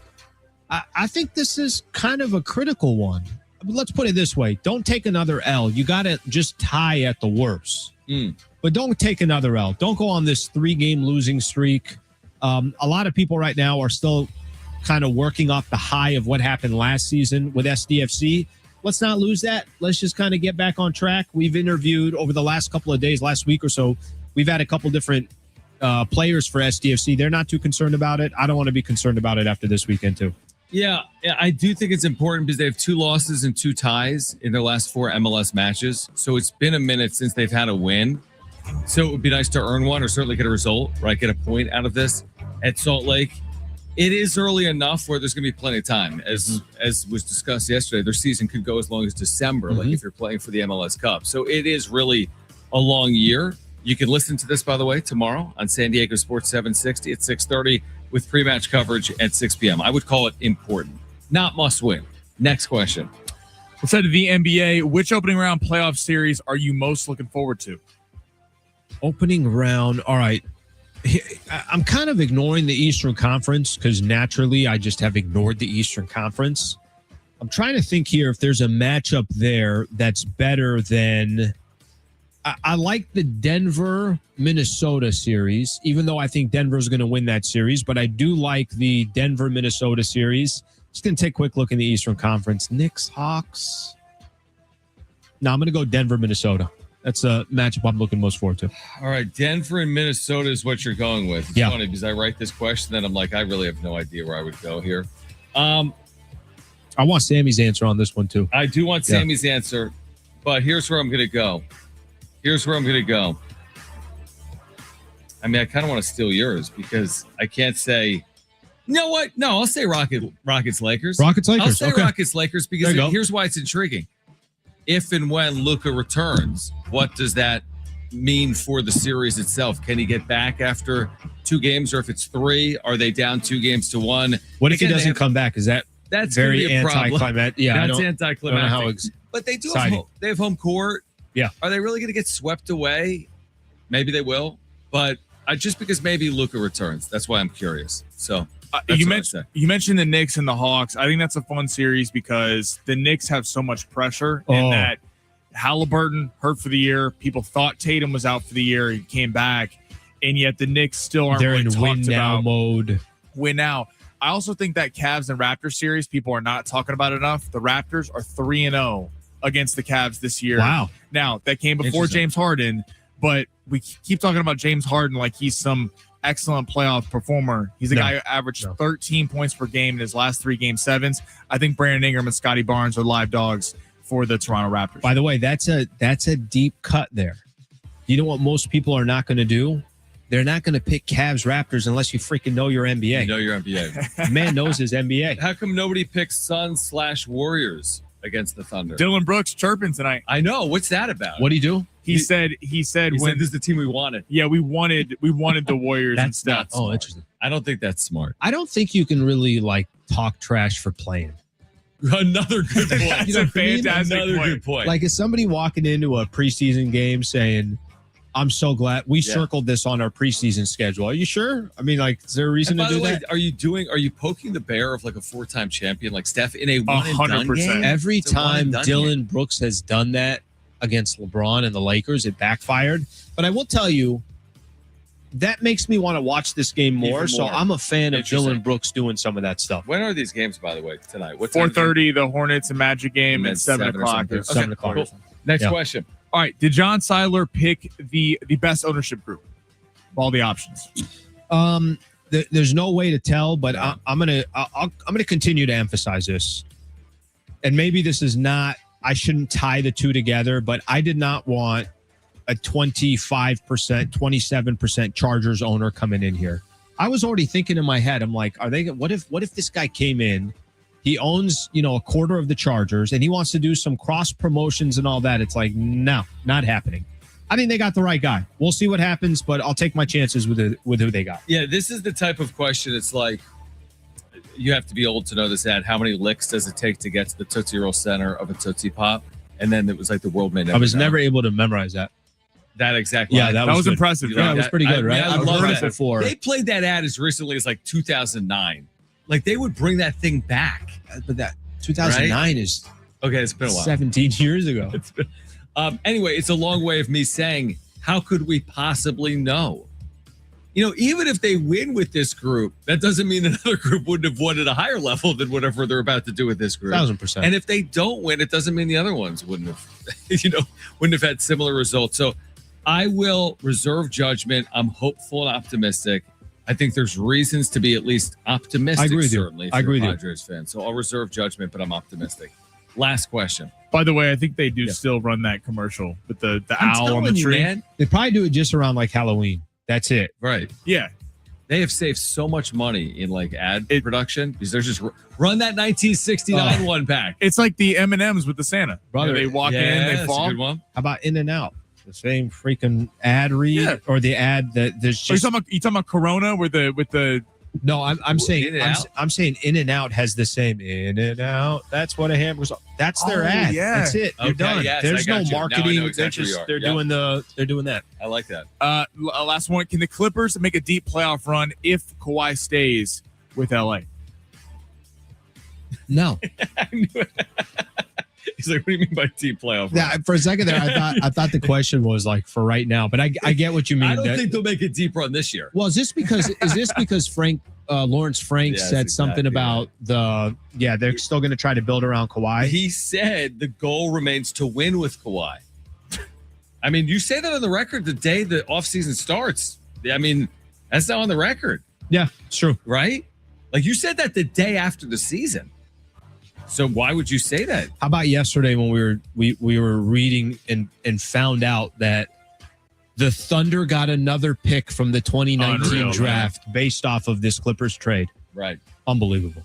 I think this is kind of a critical one. Let's put it this way. Don't take another L. You got to just tie at the worst. But don't take another L. Don't go on this 3-game losing streak. A lot of people right now are still kind of working off the high of what happened last season with SDFC. Let's not lose that. Let's just kind of get back on track. We've interviewed over the last couple of days, last week or so, we've had a couple different players for SDFC. They're not too concerned about it. I don't want to be concerned about it after this weekend too. Yeah, I do think it's important because they have 2 losses and 2 ties in their last 4 MLS matches. So it's been a minute since they've had a win. So it would be nice to earn one or certainly get a result, right? Get a point out of this at Salt Lake. It is early enough where there's going to be plenty of time. As was discussed yesterday, their season could go as long as December, like if you're playing for the MLS Cup. So it is really a long year. You can listen to this, by the way, tomorrow on San Diego Sports 760 at 6:30 with pre-match coverage at 6 p.m. I would call it important, not must win. Next question. Let's head to the NBA. Which opening round playoff series are you most looking forward to? Opening round. All right. I'm kind of ignoring the Eastern Conference because naturally I just have ignored the Eastern Conference. I'm trying to think here if there's a matchup there that's better than I like the Denver-Minnesota series, even though I think Denver's going to win that series. But I do like the Denver-Minnesota series. Just going to take a quick look in the Eastern Conference. Knicks, Hawks. No, I'm going to go Denver-Minnesota. That's a matchup I'm looking most forward to. All right, Denver and Minnesota is what you're going with. It's funny because I write this question, then I'm like, I really have no idea where I would go here. I want Sammy's answer on this one, too. I do want Sammy's answer, but here's where I'm going to go. I mean, I kind of want to steal yours because I can't say, you know what? No, I'll say Rockets, Lakers. I'll say Rockets, Lakers because here's why it's intriguing. If and when Luka returns, what does that mean for the series itself? Can he get back after 2 games, or if it's 3, are they down 2-1? What if he doesn't come back? Is that that's very anticlimactic? Yeah, that's anticlimactic. But they do have home court. Yeah. Are they really going to get swept away? Maybe they will, but just because maybe Luka returns, that's why I'm curious. So you mentioned the Knicks and the Hawks. I think that's a fun series because the Knicks have so much pressure in that Halliburton hurt for the year. People thought Tatum was out for the year. He came back, and yet the Knicks still aren't really talked win now about. Mode. Win now. I also think that Cavs and Raptors series, people are not talking about it enough. The Raptors are 3-0 against the Cavs this year. Wow. Now, that came before James Harden, but we keep talking about James Harden like he's some excellent playoff performer. He's a guy who averaged 13 points per game in his last 3 Game 7s. I think Brandon Ingram and Scotty Barnes are live dogs for the Toronto Raptors. By the way, that's a deep cut there. You know what most people are not going to do? They're not going to pick Cavs Raptors unless you freaking know your NBA. You know your NBA. Man knows his NBA. How come nobody picks Suns/Warriors against the Thunder? Dylan Brooks chirping tonight. I know. What's that about? What do you do? He said when this is the team we wanted. Yeah, we wanted the Warriors instead. Oh, interesting. I don't think that's smart. I don't think you can really talk trash for playing. Another good point. That's a fantastic good point. Like, is somebody walking into a preseason game saying, I'm so glad we circled this on our preseason schedule. Are you sure? I mean, is there a reason to do that? Are you poking the bear of a 4-time champion like Steph in a 1-and-done game? Every time Dylan Brooks has done that against LeBron and the Lakers, it backfired. But I will tell you, that makes me want to watch this game more. So I'm a fan of Dylan Brooks doing some of that stuff. When are these games, by the way, tonight? 4:30, the Hornets and Magic game, and 7 o'clock. 7 o'clock. Cool. Next question. All right. Did John Seiler pick the best ownership group? All the options. There's no way to tell, but I'm gonna continue to emphasize this. And maybe this is not. I shouldn't tie the two together, but I did not want a 25%, 27% Chargers owner coming in here. I was already thinking in my head, I'm like, what if this guy came in, he owns, a quarter of the Chargers and he wants to do some cross promotions and all that. It's like, no, not happening. I think they got the right guy. We'll see what happens, but I'll take my chances with who they got. Yeah, this is the type of question. It's like, you have to be old to know this ad. How many licks does it take to get to the Tootsie Roll center of a Tootsie Pop? And then it was like the world may never I was know. never able to memorize that. That exactly. Yeah, that was impressive. Yeah, it was pretty good, right? I've heard it before. They played that ad as recently as 2009. They would bring that thing back. But that 2009 is okay. It's been a while. 17 years ago. Anyway, it's a long way of me saying, how could we possibly know? Even if they win with this group, that doesn't mean another group wouldn't have won at a higher level than whatever they're about to do with this group. 1,000%. And if they don't win, it doesn't mean the other ones wouldn't have had similar results. So I will reserve judgment. I'm hopeful and optimistic. I think there's reasons to be at least optimistic. I agree with you. Certainly, I agree if with you're a Padres fan. So I'll reserve judgment, but I'm optimistic. Last question. By the way, I think they do still run that commercial with the owl on the tree. Man, they probably do it just around Halloween. That's it. Right. Yeah. They have saved so much money in ad production because they're just run that 1969 one back. It's like the M&Ms with the Santa. Brother, they walk in, they fall. A good one. How about In-N-Out? The same freaking ad read or the ad that there's just. You talking about Corona with the. No, I'm saying In-N-Out? I'm saying In-N-Out has the same In-N-Out. That's what a hamburger's. That's their ad. Yeah. That's it. You're done. Yes, There's no I got you. marketing. Now I know exactly They're doing that. I like that. Last one. Can the Clippers make a deep playoff run if Kawhi stays with LA? No. He's like, what do you mean by deep playoff run? Yeah, for a second there, I thought the question was like for right now, but I get what you mean. I don't think they'll make a deep run this year. Well, is this because Lawrence Frank said something about they're still going to try to build around Kawhi? He said the goal remains to win with Kawhi. I mean, you say that on the record the day the offseason starts. I mean, that's not on the record. Yeah, it's true. Right? Like you said that the day after the season. So why would you say that? How about yesterday when we were reading and found out that the Thunder got another pick from the 2019 draft based off of this Clippers trade? Right. Unbelievable.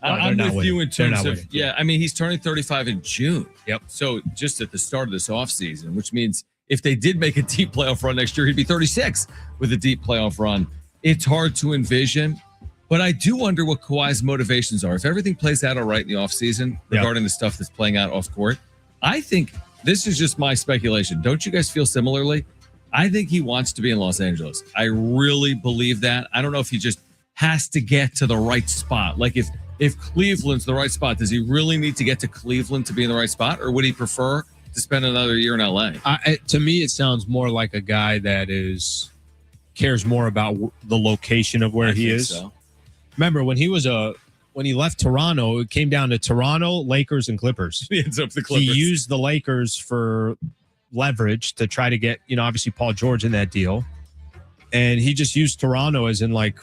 I'm with you in terms of, I mean, he's turning 35 in June. Yep. So just at the start of this offseason, which means if they did make a deep playoff run next year, he'd be 36 with a deep playoff run. It's hard to envision, but I do wonder what Kawhi's motivations are. If everything plays out all right in the offseason regarding the stuff that's playing out off court, I think this is just my speculation. Don't you guys feel similarly? I think he wants to be in Los Angeles. I really believe that. I don't know if he just has to get to the right spot. Like if Cleveland's the right spot, does he really need to get to Cleveland to be in the right spot? Or would he prefer to spend another year in LA? To me, it sounds more like a guy that cares more about the location of where he is. So. Remember when he left Toronto, it came down to Toronto, Lakers, and Clippers. He ends up the Clippers. He used the Lakers for leverage to try to get, obviously Paul George in that deal. And he just used Toronto as in like,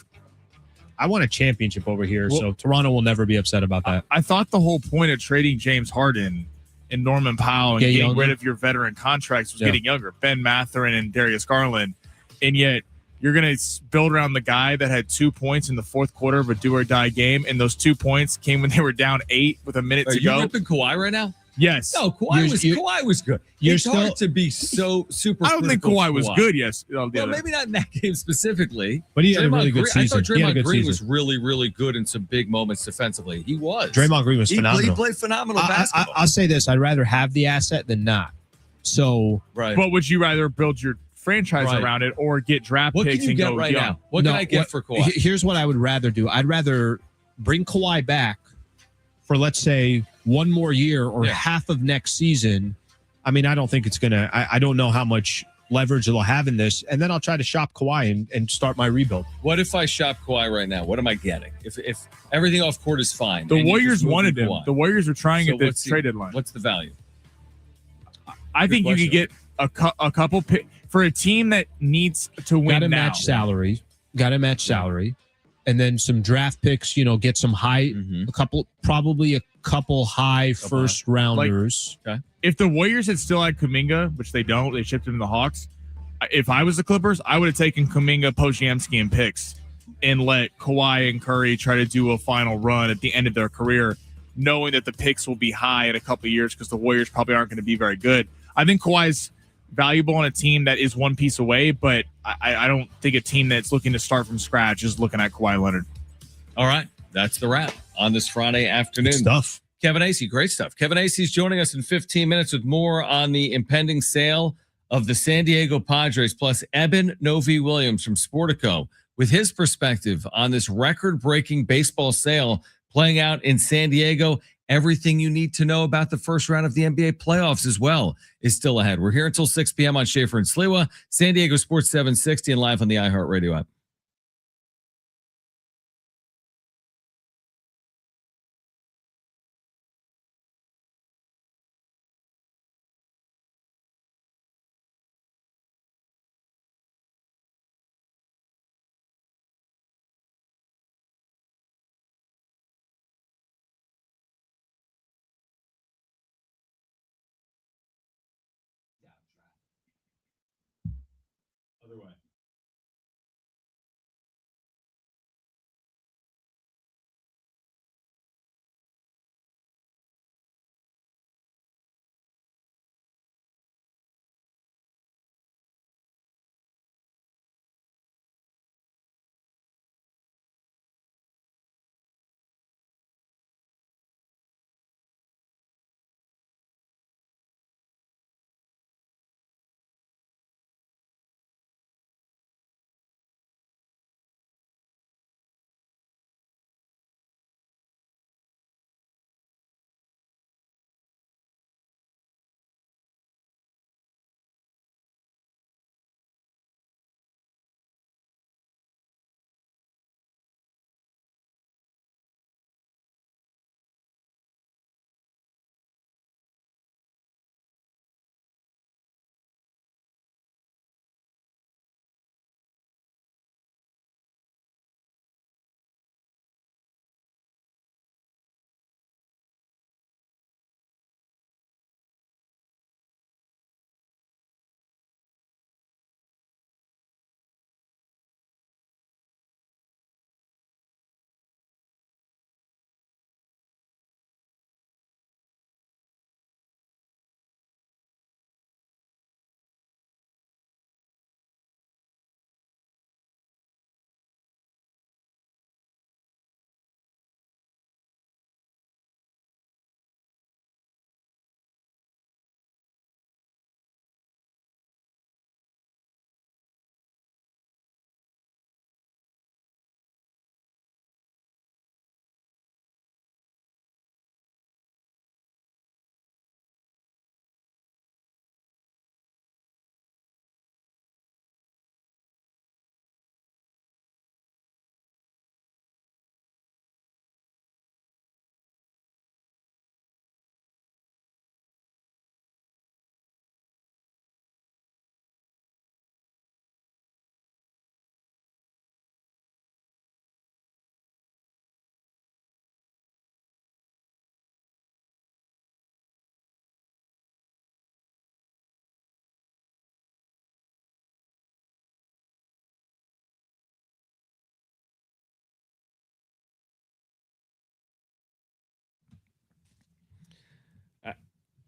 I want a championship over here. Well, so Toronto will never be upset about that. I thought the whole point of trading James Harden and Norman Powell and getting rid of your veteran contracts was getting younger. Ben Mathurin and Darius Garland. And yet you're going to build around the guy that had 2 points in the fourth quarter of a do-or-die game. And those 2 points came when they were down 8 with a minute to go. Are you ripping Kawhi right now? Yes. No, Kawhi was good. It's hard to be so super. I don't think Kawhi was good. Yes. Well, maybe not in that game specifically. But he had a really good season. I thought Draymond Green was really, really good in some big moments defensively. He was. Draymond Green was phenomenal. He played phenomenal basketball. I'll say this. I'd rather have the asset than not. So. Right. But would you rather build your franchise around it or get draft picks and go right young? now? What can I get for Kawhi? Here's what I would rather do. I'd rather bring Kawhi back for, let's say, one more year or half of next season. I mean, I don't think it's going to, I don't know how much leverage it'll have in this. And then I'll try to shop Kawhi and start my rebuild. What if I shop Kawhi right now? What am I getting? If everything off court is fine. The Warriors wanted him. The Warriors were trying at the trade deadline. What's the value? I think you could get a couple for a team that needs to win. Got to match salary. And then some draft picks, get some high, probably a couple high first rounders. Like, if the Warriors had still had Kuminga, which they don't, they shipped him to the Hawks. If I was the Clippers, I would have taken Kuminga, Podziemski, and picks and let Kawhi and Curry try to do a final run at the end of their career, knowing that the picks will be high in a couple of years because the Warriors probably aren't going to be very good. I think Kawhi's valuable on a team that is one piece away, but I don't think a team that's looking to start from scratch is looking at Kawhi Leonard. All right. That's the wrap on this Friday afternoon. Good stuff. Kevin Acee, great stuff. Kevin Acee is joining us in 15 minutes with more on the impending sale of the San Diego Padres, plus Eben Novy-Williams from Sportico with his perspective on this record-breaking baseball sale playing out in San Diego. Everything you need to know about the first round of the NBA playoffs as well is still ahead. We're here until 6 p.m. on Schaefer and Sliwa, San Diego Sports 760, and live on the iHeartRadio app.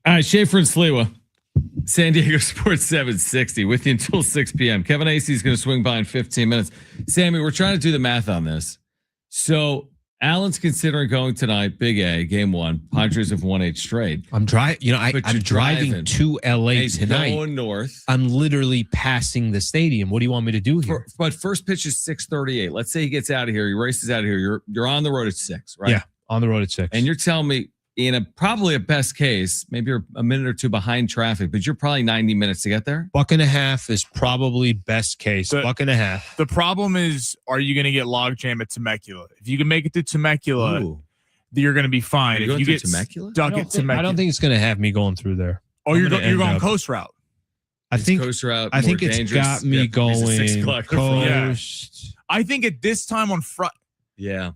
All right, Schaefer and Sliwa, San Diego Sports 760 with you until 6 p.m. Kevin Acey is going to swing by in 15 minutes. Sammy, we're trying to do the math on this. So Allen's considering going tonight. Big A, game 1. Padres have won 8 straight. I'm driving. I'm driving to LA tonight. Going north. I'm literally passing the stadium. What do you want me to do here? But first pitch is 6:38. Let's say he gets out of here. He races out of here. You're on the road at 6, right? Yeah, on the road at 6. And you're telling me in probably a best case, maybe you're a minute or two behind traffic, but you're probably 90 minutes to get there. $1.50 is probably best case. $1.50. The problem is, are you going to get logjam at Temecula? If you can make it to Temecula, you're going to be fine. If you get Temecula, stuck at Temecula, I don't think it's going to have me going through there. Oh, you're going coast route. I think coast route. I think it's got me going coast. I think at this time on Friday,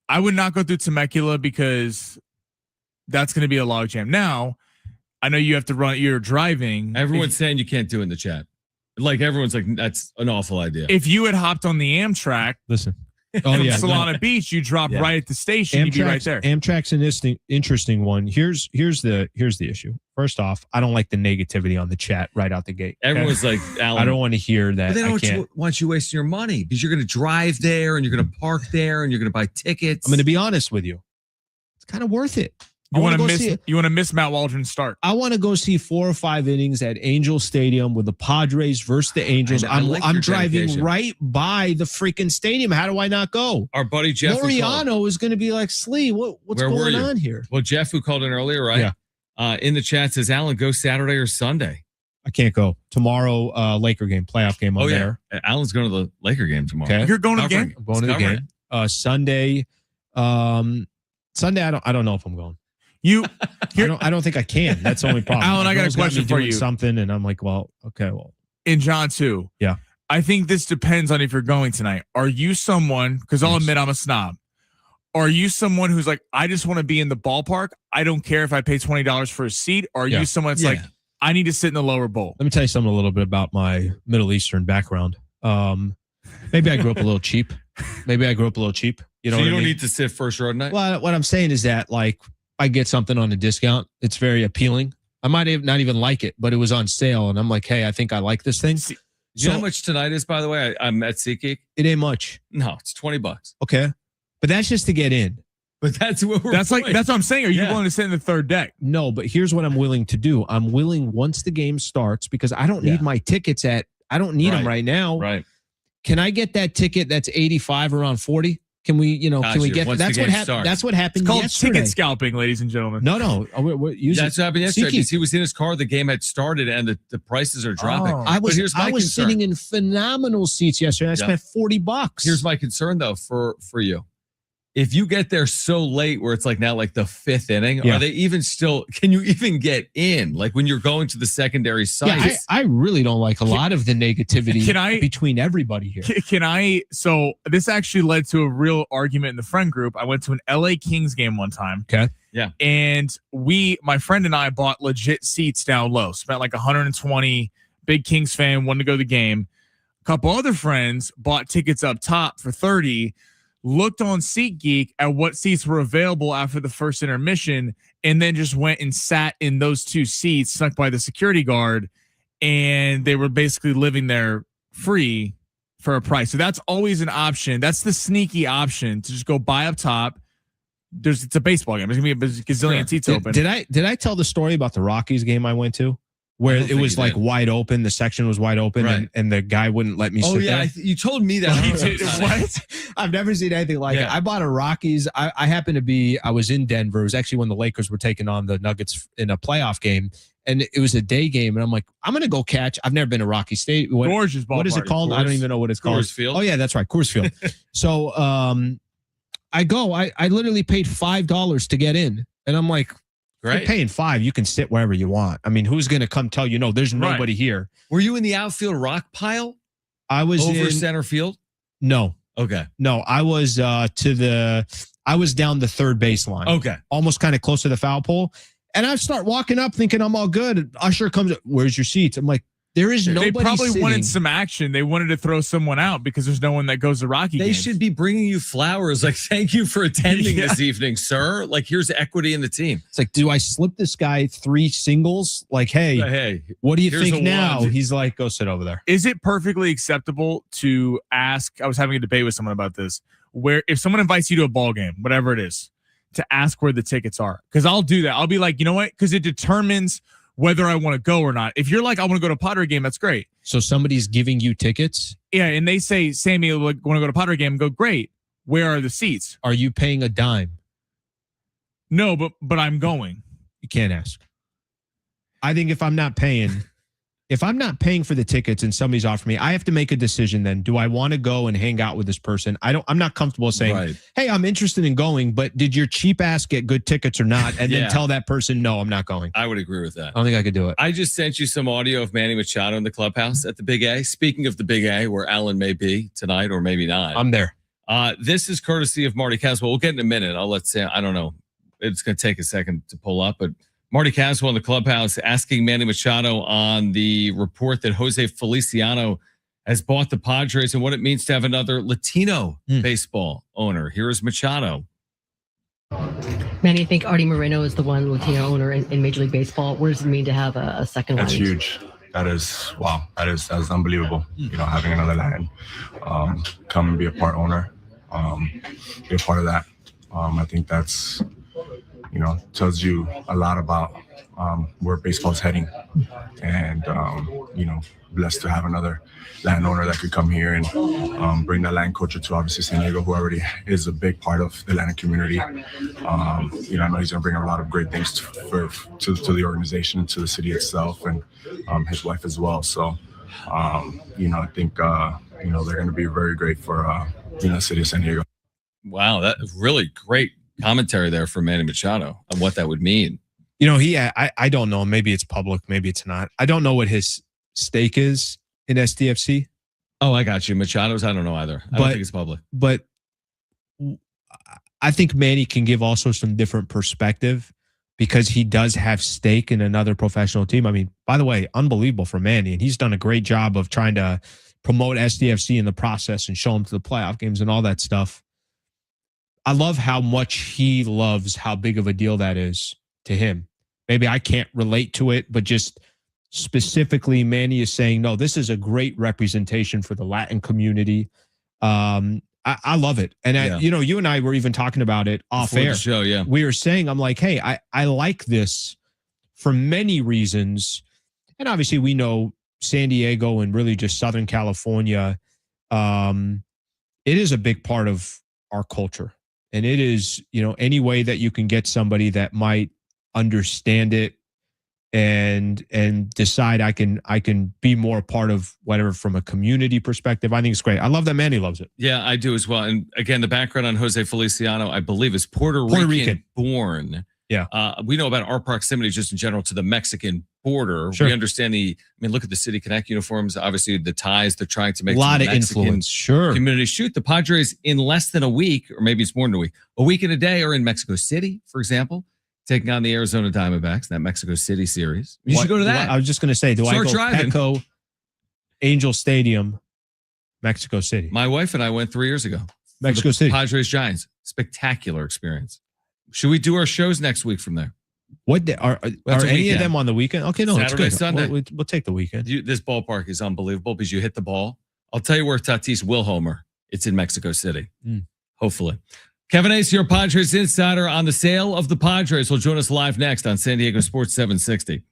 I would not go through Temecula because that's going to be a logjam. Now, I know you have to run. You're driving. Everyone's saying you can't do it in the chat. Like everyone's like, that's an awful idea. If you had hopped on the Amtrak, listen. From Solana Beach, you drop right at the station. You'd be right there. Amtrak's an interesting one. Here's the issue. First off, I don't like the negativity on the chat right out the gate. Okay? Everyone's like, Alan, I don't want to hear that. But they don't want you wasting your money because you're going to drive there and you're going to park there and you're going to buy tickets. I'm going to be honest with you. It's kind of worth it. You want to miss Matt Waldron's start. I want to go see 4 or 5 innings at Angel Stadium with the Padres versus the Angels. I'm driving right by the freaking stadium. How do I not go? Our buddy Jeff Loriano is going to be like, Slee, what's going on here? Well, Jeff, who called in earlier, right? Yeah. In the chat says, Alan, go Saturday or Sunday. I can't go. Tomorrow, Laker game, playoff game on there. Alan's going to the Laker game tomorrow. Okay. You're going to the game? I'm going to the game. Sunday, I don't know if I'm going. I don't think I can. That's the only problem. Alan, I got a question for you. Something, and I'm like, in John too. Yeah. I think this depends on if you're going tonight. Are you someone? Because I'll admit I'm a snob. Are you someone who's like, I just want to be in the ballpark? I don't care if I pay $20 for a seat. Or are you someone that's like, I need to sit in the lower bowl? Let me tell you something a little bit about my Middle Eastern background. Maybe I grew up a little cheap. You know, so you don't need to sit first row tonight. Well, what I'm saying is that like, I get something on a discount. It's very appealing. I might not even like it, but it was on sale. And I'm like, hey, I think I like this thing. You know how much tonight is, by the way? I'm at SeatGeek. It ain't much. No, it's $20. Okay. But that's just to get in. But that's what that's what I'm saying. Are you willing to sit in the third deck? No, but here's what I'm willing to do. I'm willing once the game starts because I don't need my tickets I don't need them right now. Right. Can I get that ticket that's 85 around 40? Can we get that's what happened? That's what happened. It's called yesterday. Ticket scalping, ladies and gentlemen. No. That's what happened yesterday. Because he was in his car, the game had started, and the prices are dropping. I was sitting in phenomenal seats yesterday. I spent $40. Here's my concern though for you. If you get there so late where it's like now like the 5th inning, are they even still, can you even get in? Like when you're going to the secondary sites? I really don't like a lot of the negativity between everybody here. So this actually led to a real argument in the friend group. I went to an LA Kings game one time. Okay. Yeah. And my friend and I bought legit seats down low, spent like 120, big Kings fan, wanted to go to the game. A couple other friends bought tickets up top for 30, looked on SeatGeek at what seats were available after the first intermission, and then just went and sat in those 2 seats snuck by the security guard, and they were basically living there free for a price. So that's always an option. That's the sneaky option to just go buy up top. It's a baseball game. There's gonna be a gazillion seats open. Did I tell the story about the Rockies game I went to? Where it was like wide open, the section was wide open, and the guy wouldn't let me sit there. You told me that. What? I've never seen anything like it. I bought a Rockies. I was in Denver. It was actually when the Lakers were taking on the Nuggets in a playoff game, and it was a day game. And I'm like, I'm going to go catch. I've never been to Rocky State. Gorgeous ballpark. What is it called? I don't even know what it's called. Coors Field. Oh, yeah, that's right. Coors Field. So I go. I literally paid $5 to get in. And I'm like, Great. You're paying $5. You can sit wherever you want. I mean, who's going to come tell you, no, there's nobody here. Were you in the outfield rock pile? I was over center field. No. Okay. No, I was I was down the third baseline. Okay. Almost kind of close to the foul pole. And I start walking up thinking I'm all good. Usher comes up, where's your seats? I'm like, There is They nobody probably sitting. wanted some action. They wanted to throw someone out because there's no one that goes to Rocky They games. should be bringing you flowers. Like, thank you for attending this evening, sir. Like, here's equity in the team. It's like, do I slip this guy 3 singles? Like, hey, what do you think now? one. He's like, go sit over there. Is it perfectly acceptable to ask? I was having a debate with someone about this, where if someone invites you to a ball game, whatever it is, to ask where the tickets are. Because I'll do that. I'll be like, you know what? Because it determines whether I want to go or not. If you're like, I want to go to a Padre game, that's great. So somebody's giving you tickets? Yeah, and they say, Sammy, like, want to go to a Padre game? Go, great. Where are the seats? Are you paying a dime? No, but I'm going. You can't ask. I think if I'm not paying for the tickets and somebody's offering me, I have to make a decision then. Do I want to go and hang out with this person? I'm not comfortable saying, hey, I'm interested in going, but did your cheap ass get good tickets or not? And then tell that person, no, I'm not going. I would agree with that. I don't think I could do it. I just sent you some audio of Manny Machado in the clubhouse at the Big A. Speaking of the Big A, where Alan may be tonight or maybe not. I'm there. This is courtesy of Marty Caswell. We'll get in a minute. I'll let Sam, I don't know. It's going to take a second to pull up, but Marty Caswell in the clubhouse asking Manny Machado on the report that Jose Feliciano has bought the Padres and what it means to have another Latino baseball owner. Here is Machado. Manny, I think Artie Moreno is the one Latino owner in Major League Baseball. What does it mean to have a second one? That's huge. That is, wow. That's unbelievable. You know, having another Latin come and be a part owner, be a part of that. I think that's, you know, tells you a lot about where baseball's heading. And, you know, blessed to have another Latin owner that could come here and bring that Latin culture to obviously San Diego, who already is a big part of the Latin community. You know, I know he's going to bring a lot of great things to the organization and to the city itself and his wife as well. So, you know, I think, you know, they're going to be very great for, you know, the city of San Diego. Wow, that really great commentary there from Manny Machado on what that would mean. You know, I don't know. Maybe it's public. Maybe it's not. I don't know what his stake is in SDFC. Oh, I got you. Machado's, I don't know either. I don't think it's public. But I think Manny can give also some different perspective because he does have stake in another professional team. I mean, by the way, unbelievable for Manny. And he's done a great job of trying to promote SDFC in the process and show him to the playoff games and all that stuff. I love how much he loves how big of a deal that is to him. Maybe I can't relate to it, but just specifically, Manny is saying, no, this is a great representation for the Latin community. I love it. And, you know, you and I were even talking about it off air. The show, yeah. We were saying, I'm like, hey, I like this for many reasons. And obviously we know San Diego and really just Southern California, it is a big part of our culture. And it is, you know, any way that you can get somebody that might understand it and decide I can be more a part of whatever from a community perspective. I think it's great. I love that Manny loves it. Yeah, I do as well. And again, the background on Jose Feliciano, I believe, is Puerto Rican born. Yeah. We know about our proximity just in general to the Mexican border. Sure. We understand look at the City Connect uniforms, obviously the ties they're trying to make. A lot of Mexican influence. Sure. Community. Shoot, the Padres in less than a week, or maybe it's more than a week and a day are in Mexico City, for example, taking on the Arizona Diamondbacks, that Mexico City series. You should go to that. I was just going to say, do Start I go driving. Petco, Angel Stadium, Mexico City? My wife and I went 3 years ago. Mexico City. Padres Giants. Spectacular experience. Should we do our shows next week from there? What are any of them on the weekend? Okay, no, Saturday, it's good. Sunday. We'll take the weekend. This ballpark is unbelievable because you hit the ball. I'll tell you where Tatis will homer. It's in Mexico City. Hopefully. Kevin Ace, your Padres insider on the sale of the Padres, will join us live next on San Diego Sports 760.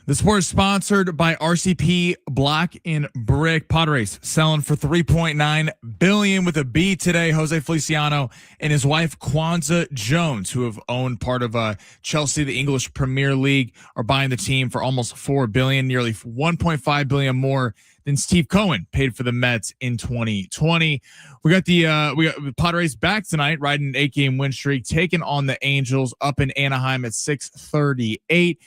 The sport is sponsored by RCP Block and Brick. Padres selling for $3.9 billion with a B today. José Feliciano and his wife Kwanza Jones, who have owned part of Chelsea, the English Premier League, are buying the team for almost $4 billion, nearly $1.5 billion more than Steve Cohen paid for the Mets in 2020. We got the Padres back tonight, riding an 8-game win streak, taking on the Angels up in Anaheim at 6:38.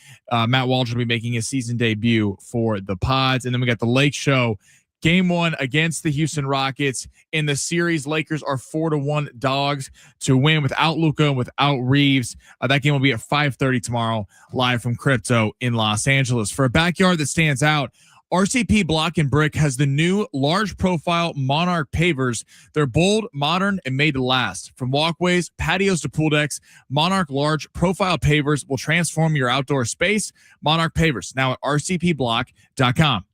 Matt Waldron will be making his season debut for the Pods, and then we got the Lake Show. Game 1 against the Houston Rockets in the series. Lakers are 4-1 dogs to win without Luka and without Reeves. That game will be at 5:30 tomorrow, live from Crypto in Los Angeles. For a backyard that stands out, RCP Block and Brick has the new large profile Monarch pavers. They're bold, modern, and made to last. From walkways, patios to pool decks, Monarch large profile pavers will transform your outdoor space. Monarch pavers, now at rcpblock.com.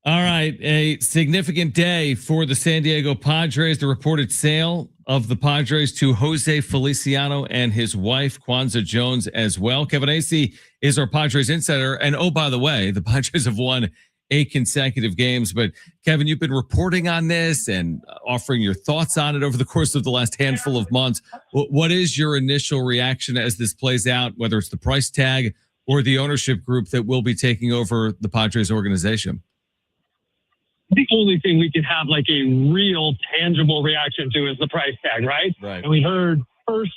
All right, a significant day for the San Diego Padres. The reported sale of the Padres to Jose Feliciano and his wife, Kwanza Jones, as well. Kevin Acey is our Padres insider. And oh, by the way, the Padres have won 8 consecutive games. But Kevin, you've been reporting on this and offering your thoughts on it over the course of the last handful of months. What is your initial reaction as this plays out, whether it's the price tag or the ownership group that will be taking over the Padres organization? The only thing we can have like a real tangible reaction to is the price tag, right? Right. And we heard first,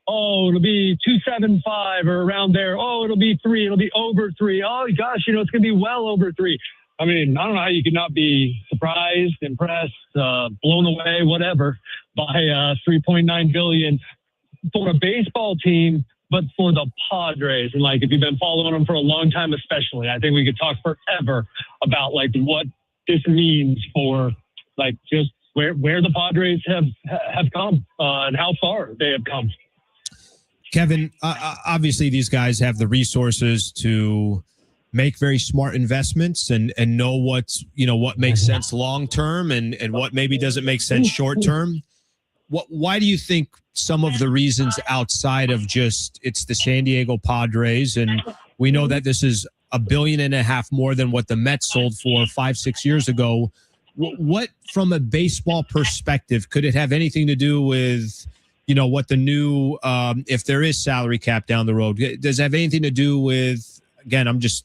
oh, it'll be 275 or around there. Oh, it'll be 3. It'll be over 3. Oh gosh, it's going to be well over 3. I mean, I don't know how you could not be surprised, impressed, blown away, whatever, by $3.9 billion for a baseball team, but for the Padres. And like, if you've been following them for a long time, especially, I think we could talk forever about like what this means for like just where the Padres have come and how far they have come. Kevin, obviously these guys have the resources to make very smart investments and know what makes sense long term and what maybe doesn't make sense short term. Why do you think some of the reasons outside of just it's the San Diego Padres, and we know that this is $1.5 billion more than what the Mets sold for 5-6 years ago? What, from a baseball perspective, could it have anything to do with, what the new, if there is salary cap down the road, does it have anything to do with, again, I'm just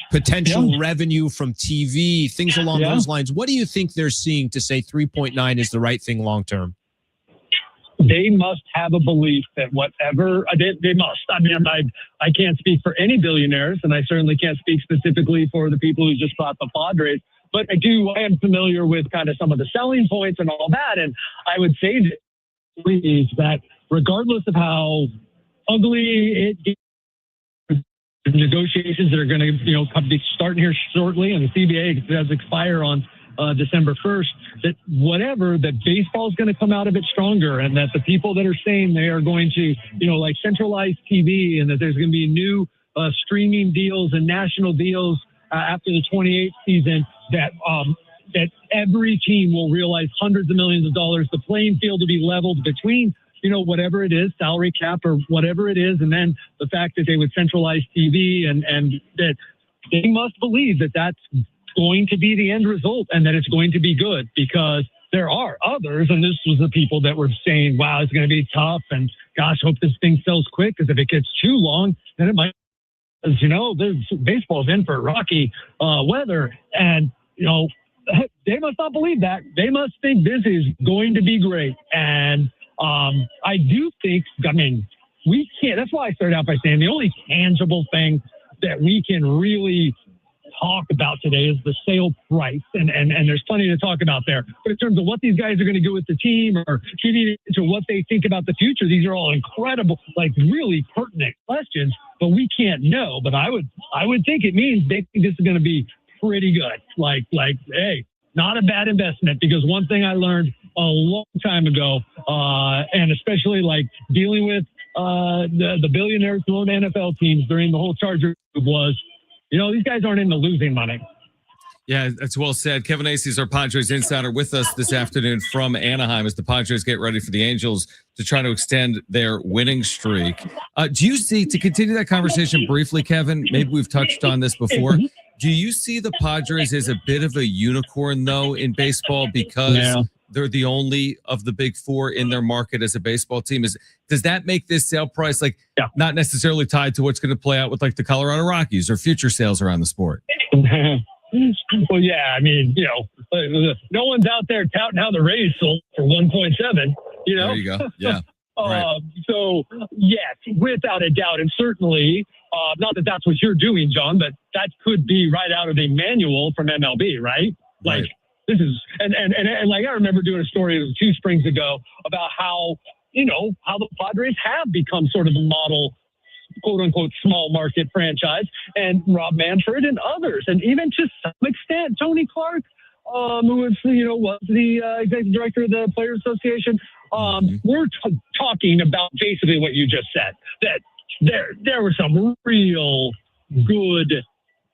potential revenue from TV, things along those lines? What do you think they're seeing to say 3.9 is the right thing long term? They must have a belief that whatever they must. I mean, I can't speak for any billionaires, and I certainly can't speak specifically for the people who just bought the Padres. But I am familiar with kind of some of the selling points and all that. And I would say that regardless of how ugly it gets, negotiations that are going to be starting here shortly, and the CBA does expire on December 1st, that whatever, that baseball is going to come out of it stronger, and that the people that are saying they are going to, like centralized TV, and that there's going to be new streaming deals and national deals after the 28th season, that every team will realize hundreds of millions of dollars, the playing field to be leveled between, whatever it is, salary cap or whatever it is, and then the fact that they would centralize TV and that they must believe that that's going to be the end result and that it's going to be good, because there are others, and this was the people that were saying, wow, it's going to be tough, and gosh, hope this thing sells quick, because if it gets too long, then it might, as baseball's in for rocky weather, and they must not believe that. They must think this is going to be great. And I do think, we can't, that's why I started out by saying the only tangible thing that we can really talk about today is the sale price, and there's plenty to talk about there. But in terms of what these guys are going to do with the team, or getting into what they think about the future, these are all incredible, like really pertinent questions. But we can't know. But I would think it means they think this is going to be pretty good. Like, hey, not a bad investment. Because one thing I learned a long time ago, and especially like dealing with the billionaires who own NFL teams during the whole Charger was, these guys aren't into losing money. Yeah, that's well said. Kevin Acee is our Padres insider with us this afternoon from Anaheim as the Padres get ready for the Angels to try to extend their winning streak. Do you see, to continue that conversation briefly, Kevin, maybe we've touched on this before, do you see the Padres as a bit of a unicorn, though, in baseball because they're the only of the big four in their market as a baseball team? Does that make this sale price not necessarily tied to what's going to play out with like the Colorado Rockies or future sales around the sport? Well, yeah, I mean, no one's out there touting how the Rays sold for 1.7. There you go. Yeah. Right. So, yes, without a doubt, and certainly, not that that's what you're doing, John, but that could be right out of a manual from MLB, right? Like, this is, and like I remember doing a story 2 springs ago about how the Padres have become sort of a model, quote unquote, small market franchise, and Rob Manfred and others, and even to some extent, Tony Clark, who was the executive director of the Players Association. We're talking about basically what you just said, that there were some real good,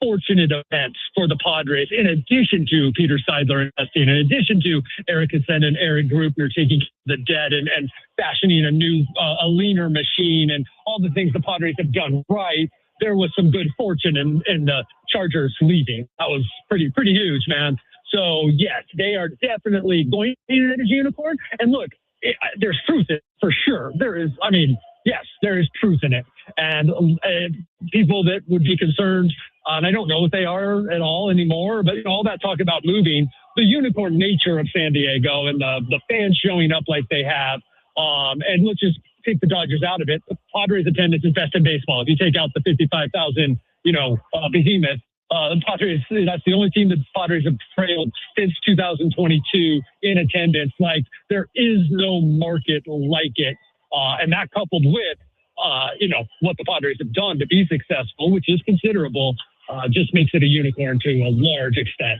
fortunate events for the Padres, in addition to Peter Seidler investing, in addition to Eric Hasen and Eric Grupner taking the debt and fashioning a leaner machine, and all the things the Padres have done right. There was some good fortune in the Chargers leaving. That was pretty huge, man. So yes, they are definitely going to be an energy unicorn. And look, there's truth in it for sure. There is. I mean, yes, there is truth in it. And people that would be concerned, and I don't know if they are at all anymore, but all that talk about moving, the unicorn nature of San Diego and the fans showing up like they have, and let's just take the Dodgers out of it. The Padres attendance is best in baseball. If you take out the 55,000, behemoth, the Padres, that's the only team that the Padres have trailed since 2022 in attendance. Like, there is no market like it. And that coupled with, what the Padres have done to be successful, which is considerable, just makes it a unicorn to a large extent.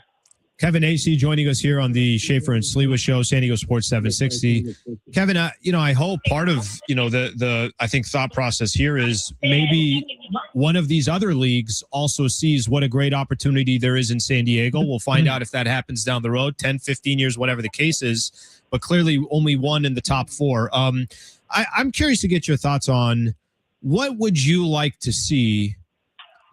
Kevin Acee joining us here on the Schaefer and Sliwa show, San Diego Sports 760. Kevin, I hope part of, the I think thought process here is maybe one of these other leagues also sees what a great opportunity there is in San Diego. We'll find out if that happens down the road, 10, 15 years, whatever the case is, but clearly only one in the top 4. I'm curious to get your thoughts on what would you like to see,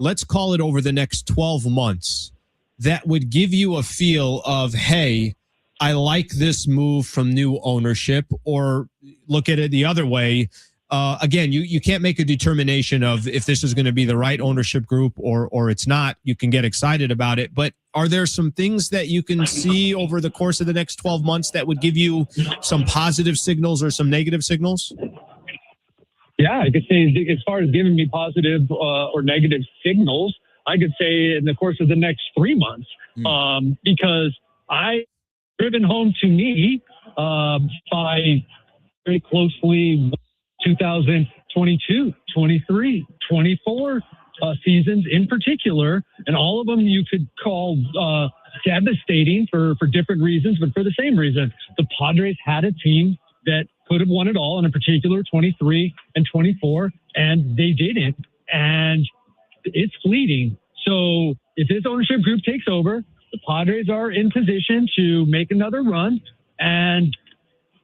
let's call it over the next 12 months, that would give you a feel of, hey, I like this move from new ownership, or look at it the other way. Again, you can't make a determination of if this is going to be the right ownership group or it's not. You can get excited about it, but are there some things that you can see over the course of the next 12 months that would give you some positive signals or some negative signals? Yeah, I could say as far as giving me positive or negative signals, I could say in the course of the next 3 months, because I driven home to me by very closely 2022, 23, 24 seasons in particular, and all of them you could call devastating for different reasons, but for the same reason. The Padres had a team that could have won it all in a particular 23 and 24, and they didn't. And it's fleeting. So if this ownership group takes over, the Padres are in position to make another run. And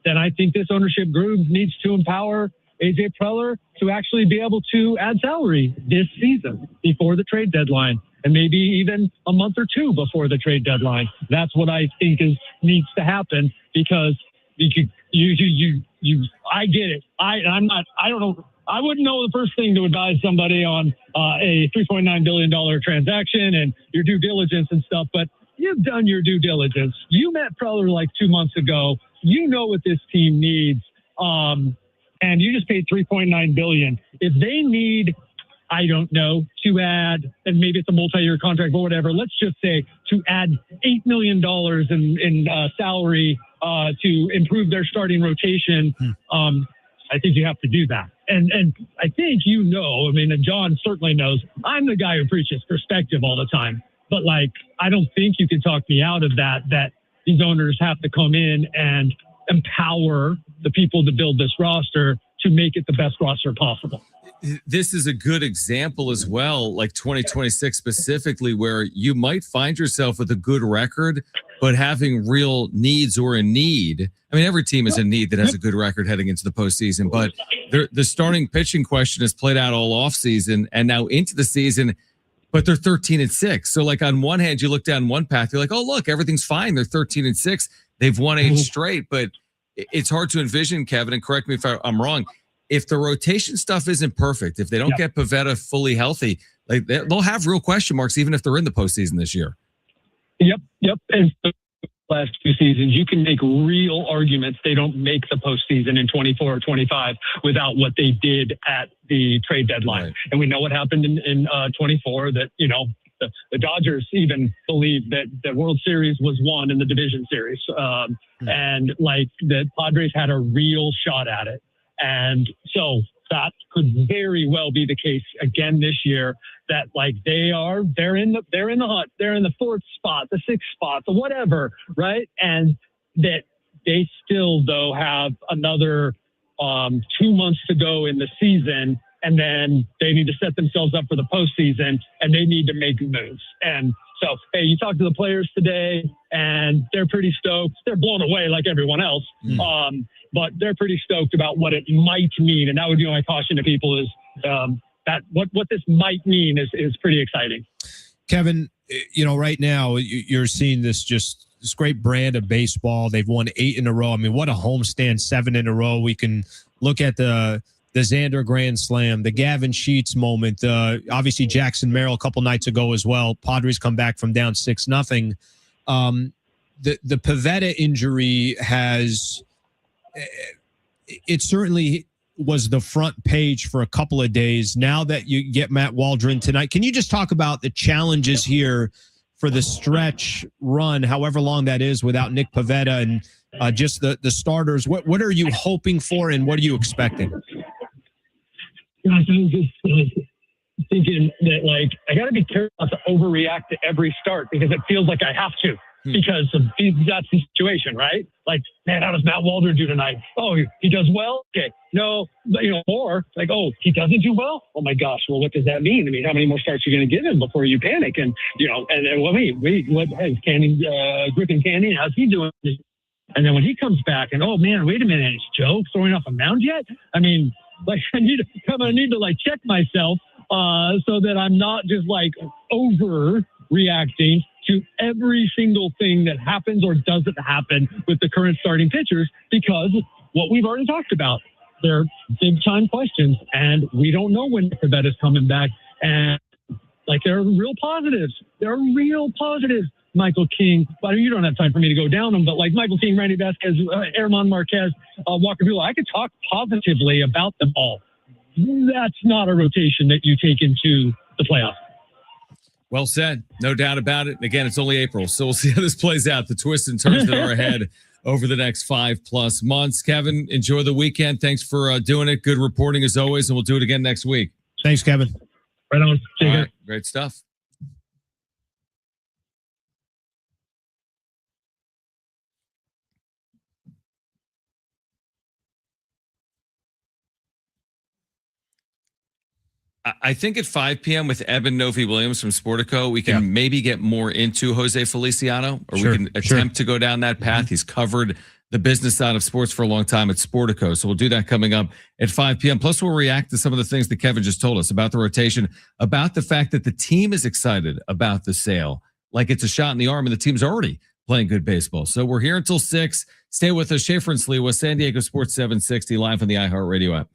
then I think this ownership group needs to empower AJ Preller to actually be able to add salary this season before the trade deadline, and maybe even a month or 2 before the trade deadline. That's what I think needs to happen, because I get it. I don't know. I wouldn't know the first thing to advise somebody on a $3.9 billion transaction and your due diligence and stuff, but you've done your due diligence. You met Preller like 2 months ago. You know what this team needs. And you just paid $3.9 billion. If they need, I don't know, to add, and maybe it's a multi-year contract or whatever, let's just say to add $8 million in salary to improve their starting rotation, I think you have to do that. And I think and John certainly knows, I'm the guy who preaches perspective all the time. But, I don't think you can talk me out of that these owners have to come in and empower the people to build this roster to make it the best roster possible. this is a good example as well, like 2026 specifically, where you might find yourself with a good record, but having real needs or a need. I mean, every team is in need that has a good record heading into the postseason, but the starting pitching question has played out all offseason and now into the season, but they're 13-6. So, like, on one hand, you look down one path, you're like, oh, look, everything's fine. They're 13-6. They've won 8 straight, but it's hard to envision, Kevin, and correct me if I'm wrong. If the rotation stuff isn't perfect, if they don't get Pivetta fully healthy, like they'll have real question marks even if they're in the postseason this year. Yep. And the last 2 seasons, you can make real arguments they don't make the postseason in 24 or 25 without what they did at the trade deadline. Right. And we know what happened in 24, that, the Dodgers even believed that the World Series was won in the division series. And like the Padres had a real shot at it. And so that could very well be the case again this year, that like they're in the hunt, they're in the 4th spot, the 6th spot, the whatever, right? And that they still though have another 2 months to go in the season, and then they need to set themselves up for the postseason, and they need to make moves. And so, hey, you talk to the players today, and they're pretty stoked. They're blown away like everyone else. But they're pretty stoked about what it might mean. And that would be my caution to people is that what this might mean is pretty exciting. Kevin, right now you're seeing this great brand of baseball. They've won 8 in a row. I mean, what a homestand, 7 in a row. We can look at the Xander Grand Slam, the Gavin Sheets moment, obviously Jackson Merrill a couple nights ago as well. Padres come back from down 6-0. The Pivetta injury it certainly was the front page for a couple of days. Now that you get Matt Waldron tonight, can you just talk about the challenges here for the stretch run, however long that is, without Nick Pivetta and just the starters? What are you hoping for, and what are you expecting? I'm just thinking that, like, I got to be careful not to overreact to every start because it feels like I have to. Because of that's the situation, right? Like, man, how does Matt Waldron do tonight? Oh, he does well? Okay. No, or like, oh, he doesn't do well? Oh my gosh. Well, what does that mean? I mean, how many more starts are you going to give him before you panic? And, Griffin Canning, how's he doing? And then when he comes back and, oh man, wait a minute, is Joe throwing off a mound yet? I mean, like, I need to like check myself so that I'm not just like overreacting to every single thing that happens or doesn't happen with the current starting pitchers, because what we've already talked about, they're big time questions, and we don't know when Pivetta's coming back. And like, there are real positives. Michael King, but you don't have time for me to go down them, but like Michael King, Randy Vasquez, Herman Marquez, Walker Buehler, I could talk positively about them all. That's not a rotation that you take into the playoffs. Well said. No doubt about it. Again, it's only April, so we'll see how this plays out. The twists and turns that are ahead over the next 5+ months. Kevin, enjoy the weekend. Thanks for doing it. Good reporting as always, and we'll do it again next week. Thanks, Kevin. Right on. All right. Great stuff. I think at 5 p.m. with Eben Novy-Williams from Sportico, we can maybe get more into Jose Feliciano, or we can attempt to go down that path. He's covered the business side of sports for a long time at Sportico. So we'll do that coming up at 5 p.m. Plus, we'll react to some of the things that Kevin just told us about the rotation, about the fact that the team is excited about the sale, like it's a shot in the arm, and the team's already playing good baseball. So we're here until 6. Stay with us. Schaefer and Sliwa, San Diego Sports 760, live on the iHeartRadio app.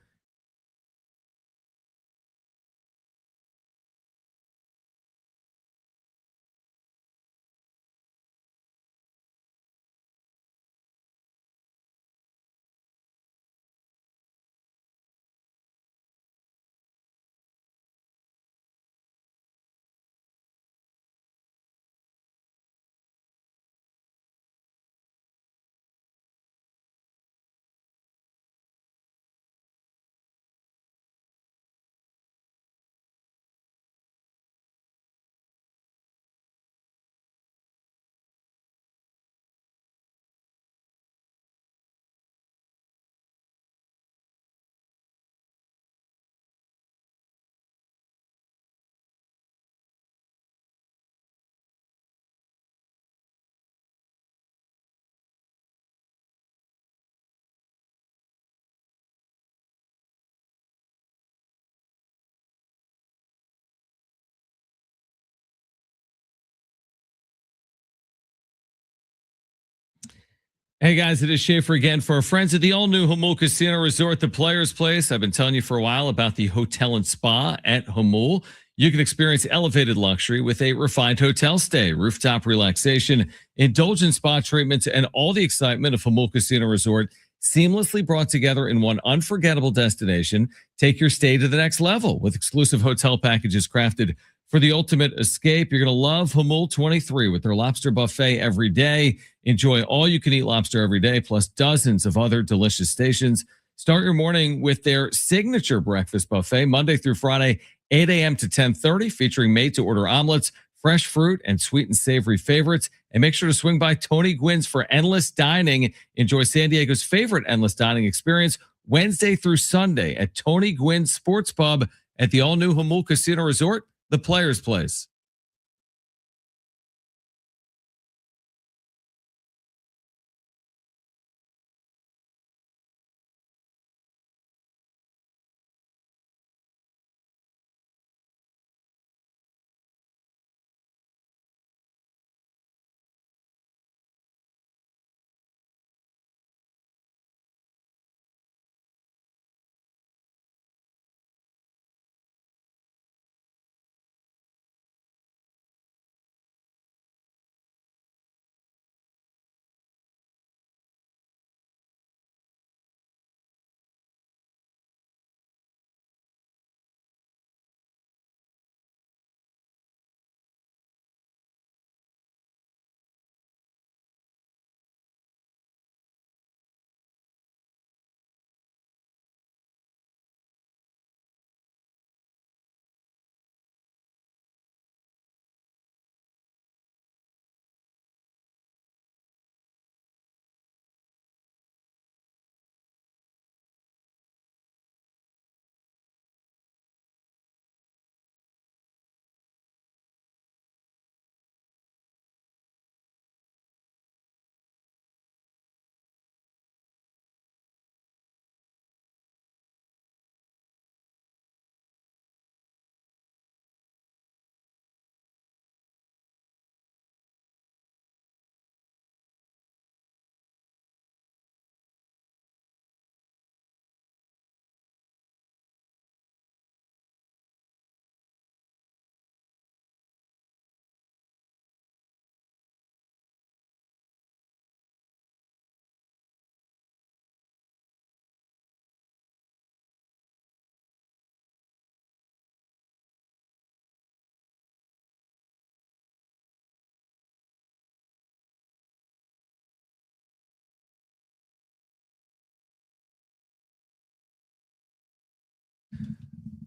Hey guys, it is Schaefer again for our friends at the all-new Hamul Casino Resort, the Players Place. I've been telling you for a while about the hotel and spa at Hamul. You can experience elevated luxury with a refined hotel stay, rooftop relaxation, indulgent spa treatments, and all the excitement of Hamul Casino Resort seamlessly brought together in one unforgettable destination. Take your stay to the next level with exclusive hotel packages crafted for the ultimate escape. You're going to love Hamul 23 with their lobster buffet every day. Enjoy all-you-can-eat lobster every day, plus dozens of other delicious stations. Start your morning with their signature breakfast buffet, Monday through Friday, 8 a.m. to 10:30, featuring made-to-order omelets, fresh fruit, and sweet and savory favorites. And make sure to swing by Tony Gwynn's for endless dining. Enjoy San Diego's favorite endless dining experience Wednesday through Sunday at Tony Gwynn's Sports Pub at the all-new Hamul Casino Resort, the Players Place.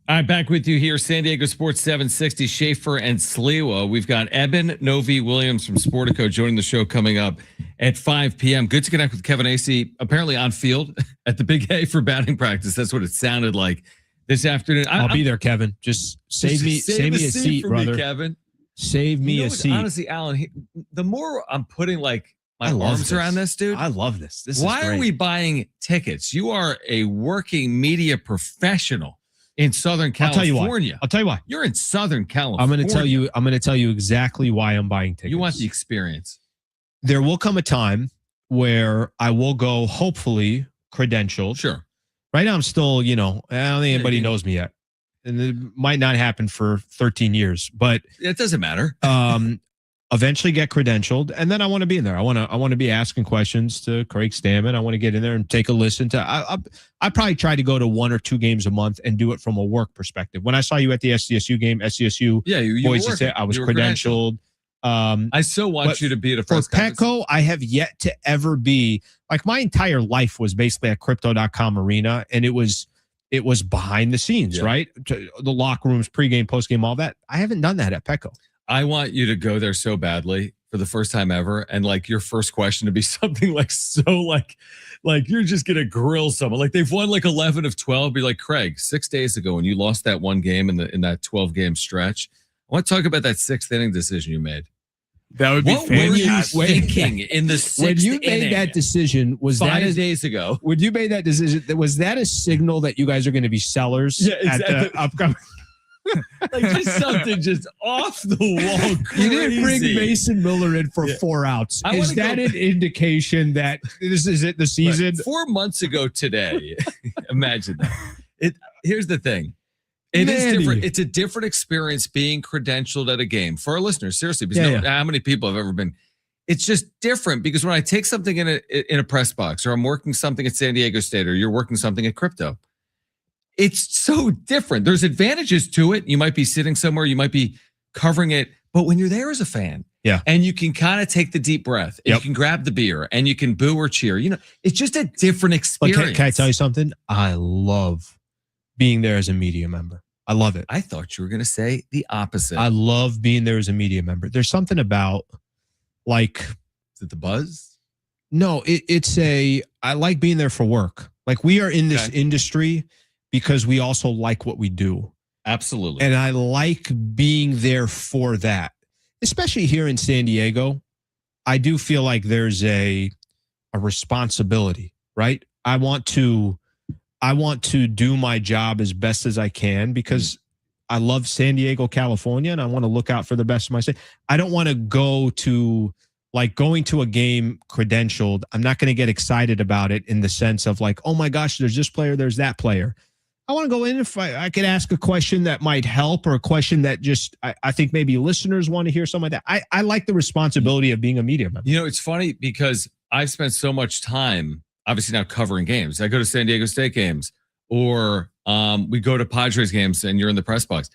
All right, back with you here, San Diego Sports 760, Schaefer and Sliwa. We've got Eben Novi-Williams from Sportico joining the show coming up at 5 p.m. Good to connect with Kevin Acee, apparently on field at the Big A for batting practice. That's what it sounded like this afternoon. I'll be there, Kevin. Just save me a seat, brother. Kevin. Save me a seat. Honestly, Alan, the more I'm putting like my arms around this, dude. I love this. Why are we buying tickets? You are a working media professional in Southern California. I'll tell you why. You're in Southern California. I'm going to tell you exactly why I'm buying tickets. You want the experience. There will come a time where I will go, hopefully credentialed. Sure. Right now I'm still, I don't think anybody knows me yet. And it might not happen for 13 years, but it doesn't matter. Eventually get credentialed, and then I want to be in there. I want to be asking questions to Craig Stammen. I want to get in there and take a listen to. I probably try to go to 1 or 2 games a month and do it from a work perspective. When I saw you at the SDSU game, SDSU, you boys, I was credentialed. I still want you to be at a press conference. For Petco, I have yet to ever be like, my entire life was basically at Crypto.com arena, and it was behind the scenes, right? The locker rooms, pregame, postgame, all that. I haven't done that at Petco. I want you to go there so badly for the first time ever, and like your first question to be something like you're just gonna grill someone. Like they've won like 11 of 12. Be like, Craig, 6 days ago when you lost that one game in that 12 game stretch, I want to talk about that 6th inning decision you made. That would be fantastic. What were you thinking in the 6th when you made that decision? Was 5 days ago? When you made that decision, was that a signal that you guys are going to be sellers at the upcoming? Like just something just off the wall. Crazy. You didn't bring Mason Miller in for 4 outs. Is that an indication that this is it the season? Right. 4 months ago today. Imagine that. Here's the thing. It is different. It's a different experience being credentialed at a game for our listeners. Seriously, because how many people have ever been? It's just different because when I take something in a press box, or I'm working something at San Diego State, or you're working something at crypto, it's so different. There's advantages to it. You might be sitting somewhere, you might be covering it, but when you're there as a fan, and you can kind of take the deep breath, and you can grab the beer, and you can boo or cheer. It's just a different experience. But can I tell you something? I love being there as a media member. I love it. I thought you were going to say the opposite. I love being there as a media member. There's something about is it the buzz? No, I like being there for work. Like we are in this industry because we also like what we do. Absolutely. And I like being there for that, especially here in San Diego. I do feel like there's a responsibility, right? I want to do my job as best as I can because I love San Diego, California, and I want to look out for the best of my state. I don't want to go to going to a game credentialed. I'm not going to get excited about it in the sense of oh my gosh, there's this player, there's that player. I want to go in if I could ask a question that might help, or a question that just I think maybe listeners want to hear, something like that. I like the responsibility of being a media member. It's funny because I've spent so much time, obviously now covering games. I go to San Diego State games, or we go to Padres games, and you're in the press box.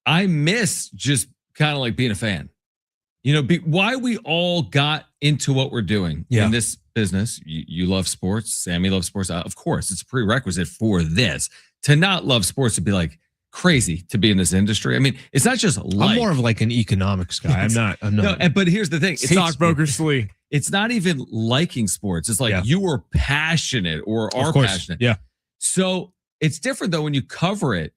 I miss just kind of being a fan. Why we all got into what we're doing in this business. You love sports. Sammy loves sports. Of course, it's a prerequisite for this. To not love sports would be crazy to be in this industry. I mean, it's not just I'm more of an economics guy. I'm not. No, but here's the thing. It's stockbroker Slee. It's not even liking sports. It's you are passionate or are passionate. Yeah. So it's different though when you cover it,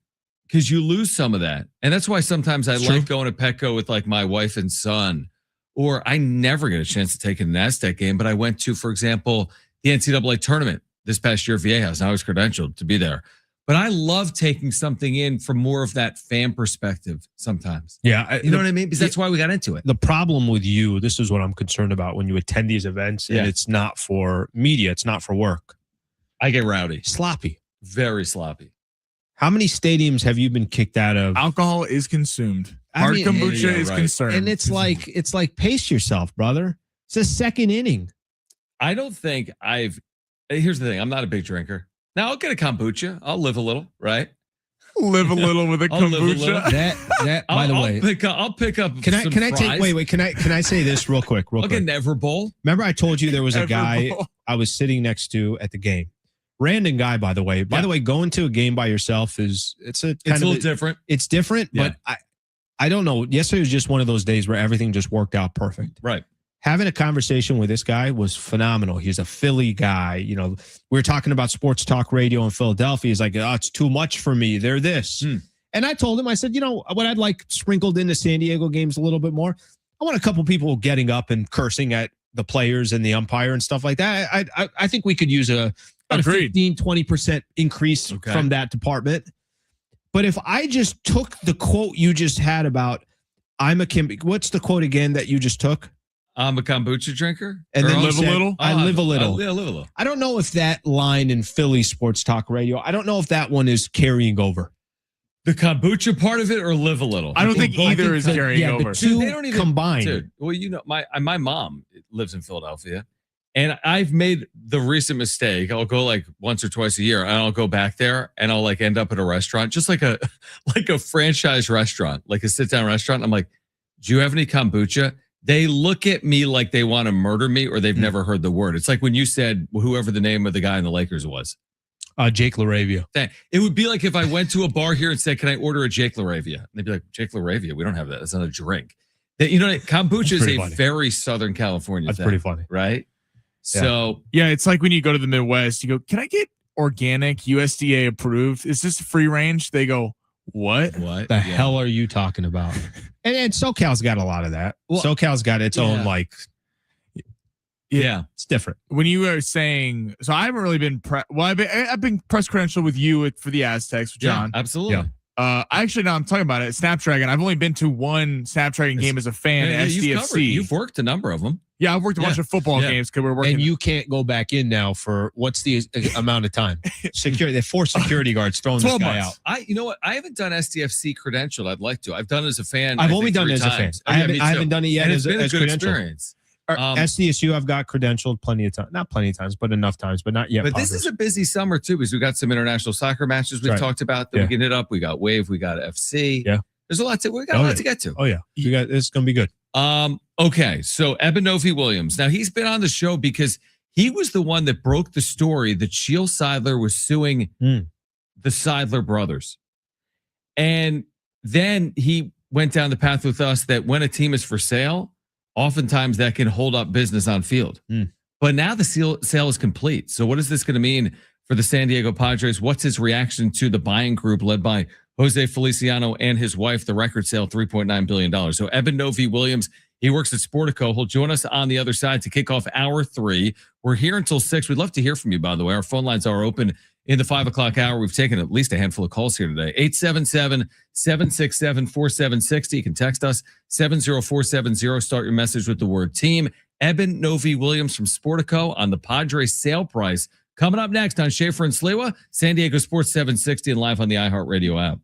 because you lose some of that. And that's why sometimes I like going to Petco with my wife and son, or I never get a chance to take a NASDAQ game, but I went to, for example, the NCAA tournament this past year at VA House, and I was credentialed to be there. But I love taking something in from more of that fan perspective sometimes. Yeah. You know what I mean? Because that's why we got into it. The problem with you, this is what I'm concerned about when you attend these events, and it's not for media, it's not for work. I get rowdy. Sloppy. Very sloppy. How many stadiums have you been kicked out of? Alcohol is consumed. Hard kombucha is concerned. And it's like pace yourself, brother. It's a second inning. I don't think here's the thing. I'm not a big drinker. Now I'll get a kombucha. I'll live a little, right? Live a little with a kombucha. That by the way, I'll pick up. Can I take? Wait. Can I say this real quick? I'll get an Everbowl. Remember, I told you there was a guy I was sitting next to at the game. Random guy, by the way. By the way, going to a game by yourself it's a little different. It's different, but I don't know. Yesterday was just one of those days where everything just worked out perfect. Right. Having a conversation with this guy was phenomenal. He's a Philly guy. We were talking about sports talk radio in Philadelphia. He's like, it's too much for me. They're this. And I told him, I said, what I'd like sprinkled into San Diego games a little bit more. I want a couple people getting up and cursing at the players and the umpire and stuff like that. I think we could use a 15-20% increase from that department. But if I just took the quote you just had about what's the quote again that you just took? I'm a kombucha drinker. And then live a little? I live a little. I live a little. I don't know if that line in Philly sports talk radio, I don't know if that one is carrying over. The kombucha part of it, or live a little? I don't think either is carrying over. The two they don't even combined. Dude, well, my mom lives in Philadelphia, and I've made the recent mistake. I'll go once or twice a year, and I'll go back there, and I'll end up at a restaurant, just like a franchise restaurant, like a sit down restaurant. I'm like, do you have any kombucha? They look at me like they want to murder me, or they've never heard the word. It's like when you said whoever the name of the guy in the Lakers was. Jake LaRavia. It would be like if I went to a bar here and said, can I order a Jake LaRavia? And they'd be like, Jake LaRavia? We don't have that. It's not a drink. Kombucha is a very Southern California That's thing. pretty funny. Right? Yeah. So, it's like when you go to the Midwest, you go, can I get organic, USDA approved? Is this free range? They go, what the hell are you talking about? and SoCal's got a lot of that. Well, SoCal's got its own it's different. When you are saying, so I haven't really been I've been press credentialed with you for the Aztecs with John. Absolutely. I'm talking about it. Snapdragon. I've only been to one Snapdragon game as a fan at SDFC. You've worked a number of them. Yeah, I've worked a bunch of football games because we're working. And you can't go back in now for what's the amount of time? Security. They have 4 security guards throwing this guy months. out. You know what? I haven't done SDFC credentialed. I'd like to. I've done it as a fan. I've only done it as a fan. I haven't done it yet as a good credentialed. experience. SDSU, I've got credentialed plenty of times. Not plenty of times, but enough times, but not yet. But this is a busy summer too, because we got some international soccer matches we've talked about that we can hit up. We got Wave, we got FC. Yeah. There's a lot to we got a lot to get to. Oh yeah. This is gonna be good. Okay. So Ebanovi Williams. Now he's been on the show because he was the one that broke the story that Sheil Seidler was suing the Seidler brothers. And then he went down the path with us that when a team is for sale, oftentimes that can hold up business on field. But now the sale is complete. So what is this going to mean for the San Diego Padres? What's his reaction to the buying group led by Jose Feliciano and his wife, the record sale, $3.9 billion. So Ebanovi Williams, he works at Sportico. He'll join us on the other side to kick off hour 3. We're here until 6. We'd love to hear from you, by the way. Our phone lines are open in the 5 o'clock hour. We've taken at least a handful of calls here today. 877-767-4760. You can text us 70470. Start your message with the word team. Ebanovi Williams from Sportico on the Padres sale price. Coming up next on Schaefer and Sliwa, San Diego Sports 760 and live on the iHeartRadio app.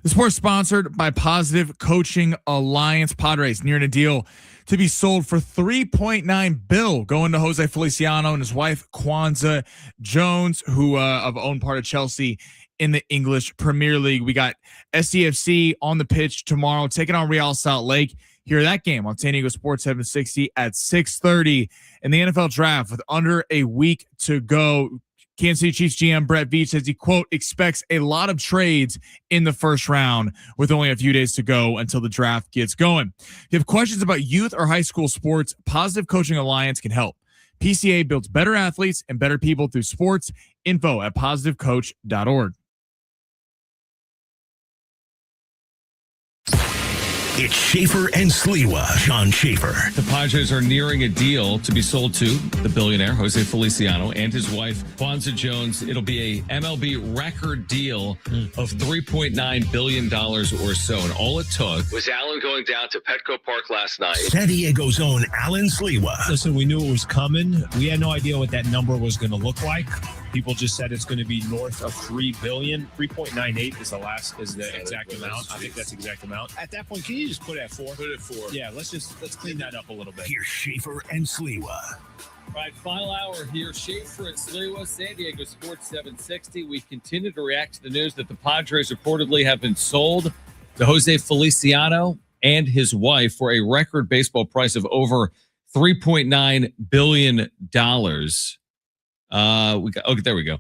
The sport's sponsored by Positive Coaching Alliance. Padres nearing a deal to be sold for $3.9 billion, going to Jose Feliciano and his wife Kwanza Jones, who have owned part of Chelsea in the English Premier League. We got SDFC on the pitch tomorrow, taking on Real Salt Lake. Hear that game on San Diego Sports 760 at 6:30. In the NFL draft, with under a week to go, Kansas City Chiefs GM Brett Veach says he, quote, expects a lot of trades in the first round with only a few days to go until the draft gets going. If you have questions about youth or high school sports, Positive Coaching Alliance can help. PCA builds better athletes and better people through sports. Info at positivecoach.org. It's Schaefer and Sliwa. Sean Schaefer. The Padres are nearing a deal to be sold to the billionaire Jose Feliciano and his wife Kwanza Jones. It'll be a MLB record deal of $3.9 billion or so. And all it took was Allen going down to Petco Park last night. San Diego's own Alan Sliwa. Listen, we knew it was coming. We had no idea what that number was going to look like. People just said it's going to be north of $3 billion. 3.98 is the exact amount. I think that's the exact amount. At that point, can you just put it at 4? Put it at 4. Yeah, let's clean that up a little bit. Here's Schaefer and Sliwa. All right, final hour here. Schaefer and Sliwa, San Diego Sports 760. We continue to react to the news that the Padres reportedly have been sold to Jose Feliciano and his wife for a record baseball price of over $3.9 billion. There we go.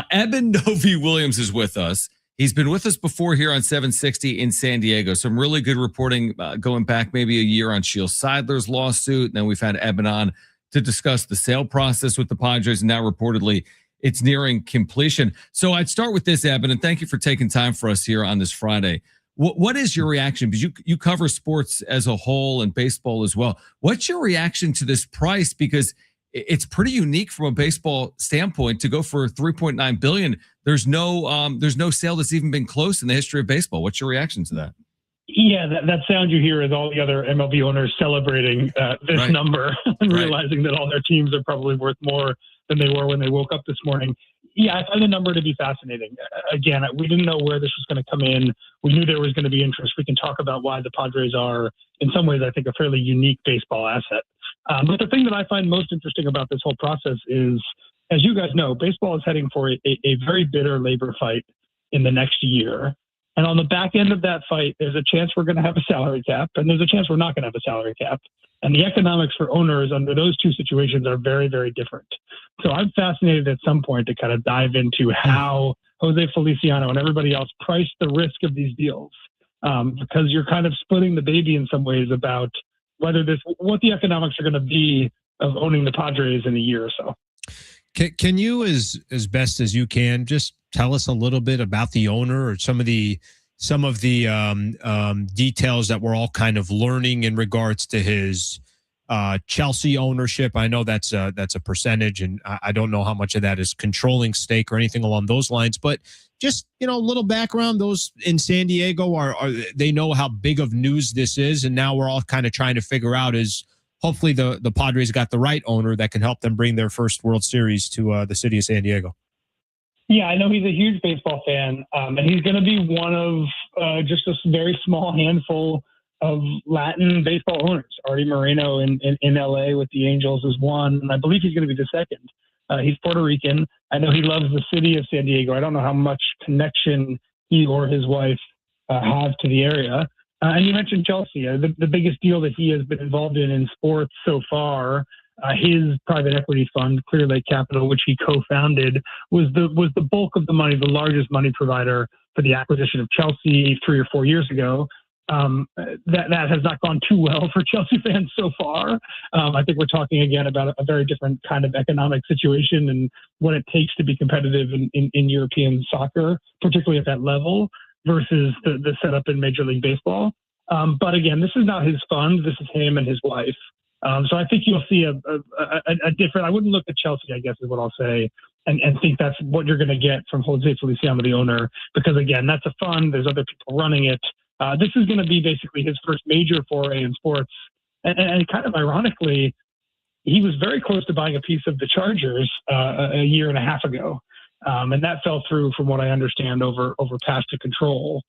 Eben Novi Williams is with us. He's been with us before here on 760 in San Diego. Some really good reporting going back maybe a year on Shiel Seidler's lawsuit. And then we've had Eben on to discuss the sale process with the Padres. And now reportedly it's nearing completion. So I'd start with this, Eben, and thank you for taking time for us here on this Friday. What is your reaction? Because you cover sports as a whole and baseball as well. What's your reaction to this price? Because it's pretty unique from a baseball standpoint to go for $3.9 billion. There's no sale that's even been close in the history of baseball. What's your reaction to that? Yeah, that sound you hear is all the other MLB owners celebrating this number and realizing that all their teams are probably worth more than they were when they woke up this morning. Yeah, I find the number to be fascinating. Again, we didn't know where this was going to come in. We knew there was going to be interest. We can talk about why the Padres are, in some ways, I think, a fairly unique baseball asset. But the thing that I find most interesting about this whole process is, as you guys know, baseball is heading for a very bitter labor fight in the next year. And on the back end of that fight, there's a chance we're going to have a salary cap, and there's a chance we're not going to have a salary cap. And the economics for owners under those two situations are very, very different. So I'm fascinated at some point to kind of dive into how Jose Feliciano and everybody else price the risk of these deals, because you're kind of splitting the baby in some ways about what the economics are going to be of owning the Padres in a year or so. Can you, as best as you can, just tell us a little bit about the owner or some of the details that we're all kind of learning in regards to his Chelsea ownership? I know that's a percentage, and I don't know how much of that is controlling stake or anything along those lines. But just a little background. Those in San Diego are they know how big of news this is, and now we're all kind of trying to figure out is. Hopefully the Padres got the right owner that can help them bring their first World Series to the city of San Diego. Yeah, I know he's a huge baseball fan, and he's going to be one of just a very small handful of Latin baseball owners. Artie Moreno in LA with the Angels is one, and I believe he's going to be the second. He's Puerto Rican. I know he loves the city of San Diego. I don't know how much connection he or his wife have to the area. And you mentioned Chelsea, the biggest deal that he has been involved in sports so far. His private equity fund, Clear Lake Capital, which he co-founded, was the bulk of the money, the largest money provider for the acquisition of Chelsea 3 or 4 years ago. That has not gone too well for Chelsea fans so far. I think we're talking again about a very different kind of economic situation and what it takes to be competitive in European soccer, particularly at that level, versus the setup in Major League Baseball. But again, this is not his fund. This is him and his wife. So I think you'll see a different, I wouldn't look at Chelsea, I guess is what I'll say, and think that's what you're going to get from Jose Feliciano, the owner, because again, that's a fund. There's other people running it. This is going to be basically his first major foray in sports. And kind of ironically, he was very close to buying a piece of the Chargers a year and a half ago. And that fell through, from what I understand, over pass to control.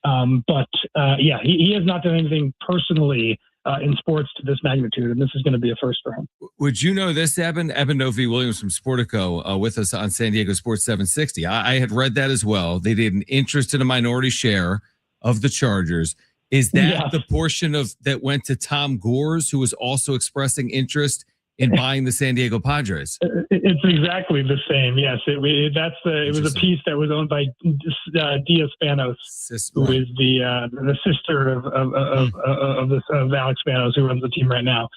Yeah, he has not done anything personally in sports to this magnitude, and this is going to be a first for him. Would you know this, Eben? Eben Novi Williams from Sportico with us on San Diego Sports 760. I had read that as well. They did an interest in a minority share of the Chargers. Is that the portion of that went to Tom Gores, who was also expressing interest in buying the San Diego Padres? It's exactly the same. Yes, it was a piece that was owned by Dia Spanos, who is the sister of Alex Spanos, who runs the team right now.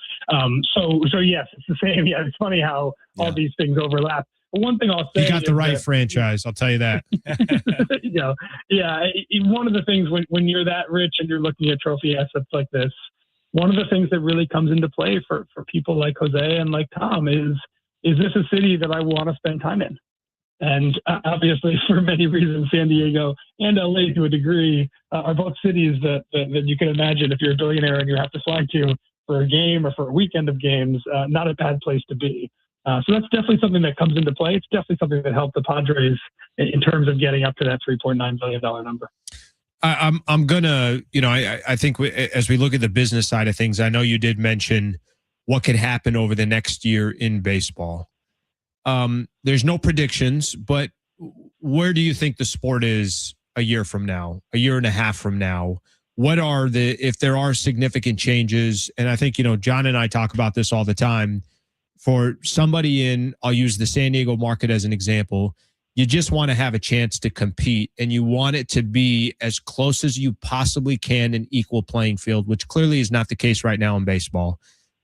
So yes, it's the same. Yeah, it's funny how all these things overlap. But one thing I'll say, you got the right franchise. I'll tell you that. One of the things when you're that rich and you're looking at trophy assets like this, one of the things that really comes into play for people like Jose and like Tom is this a city that I want to spend time in? And obviously, for many reasons, San Diego and LA to a degree are both cities that you can imagine if you're a billionaire and you have to fly to for a game or for a weekend of games, not a bad place to be. So that's definitely something that comes into play. It's definitely something that helped the Padres in terms of getting up to that $3.9 billion number. I'm gonna, I think as we look at the business side of things, I know you did mention what could happen over the next year in baseball. There's no predictions, but where do you think the sport is a year from now, a year and a half from now? What are if there are significant changes? And I think, John and I talk about this all the time. For somebody I'll use the San Diego market as an example, you just want to have a chance to compete, and you want it to be as close as you possibly can an equal playing field, which clearly is not the case right now in baseball.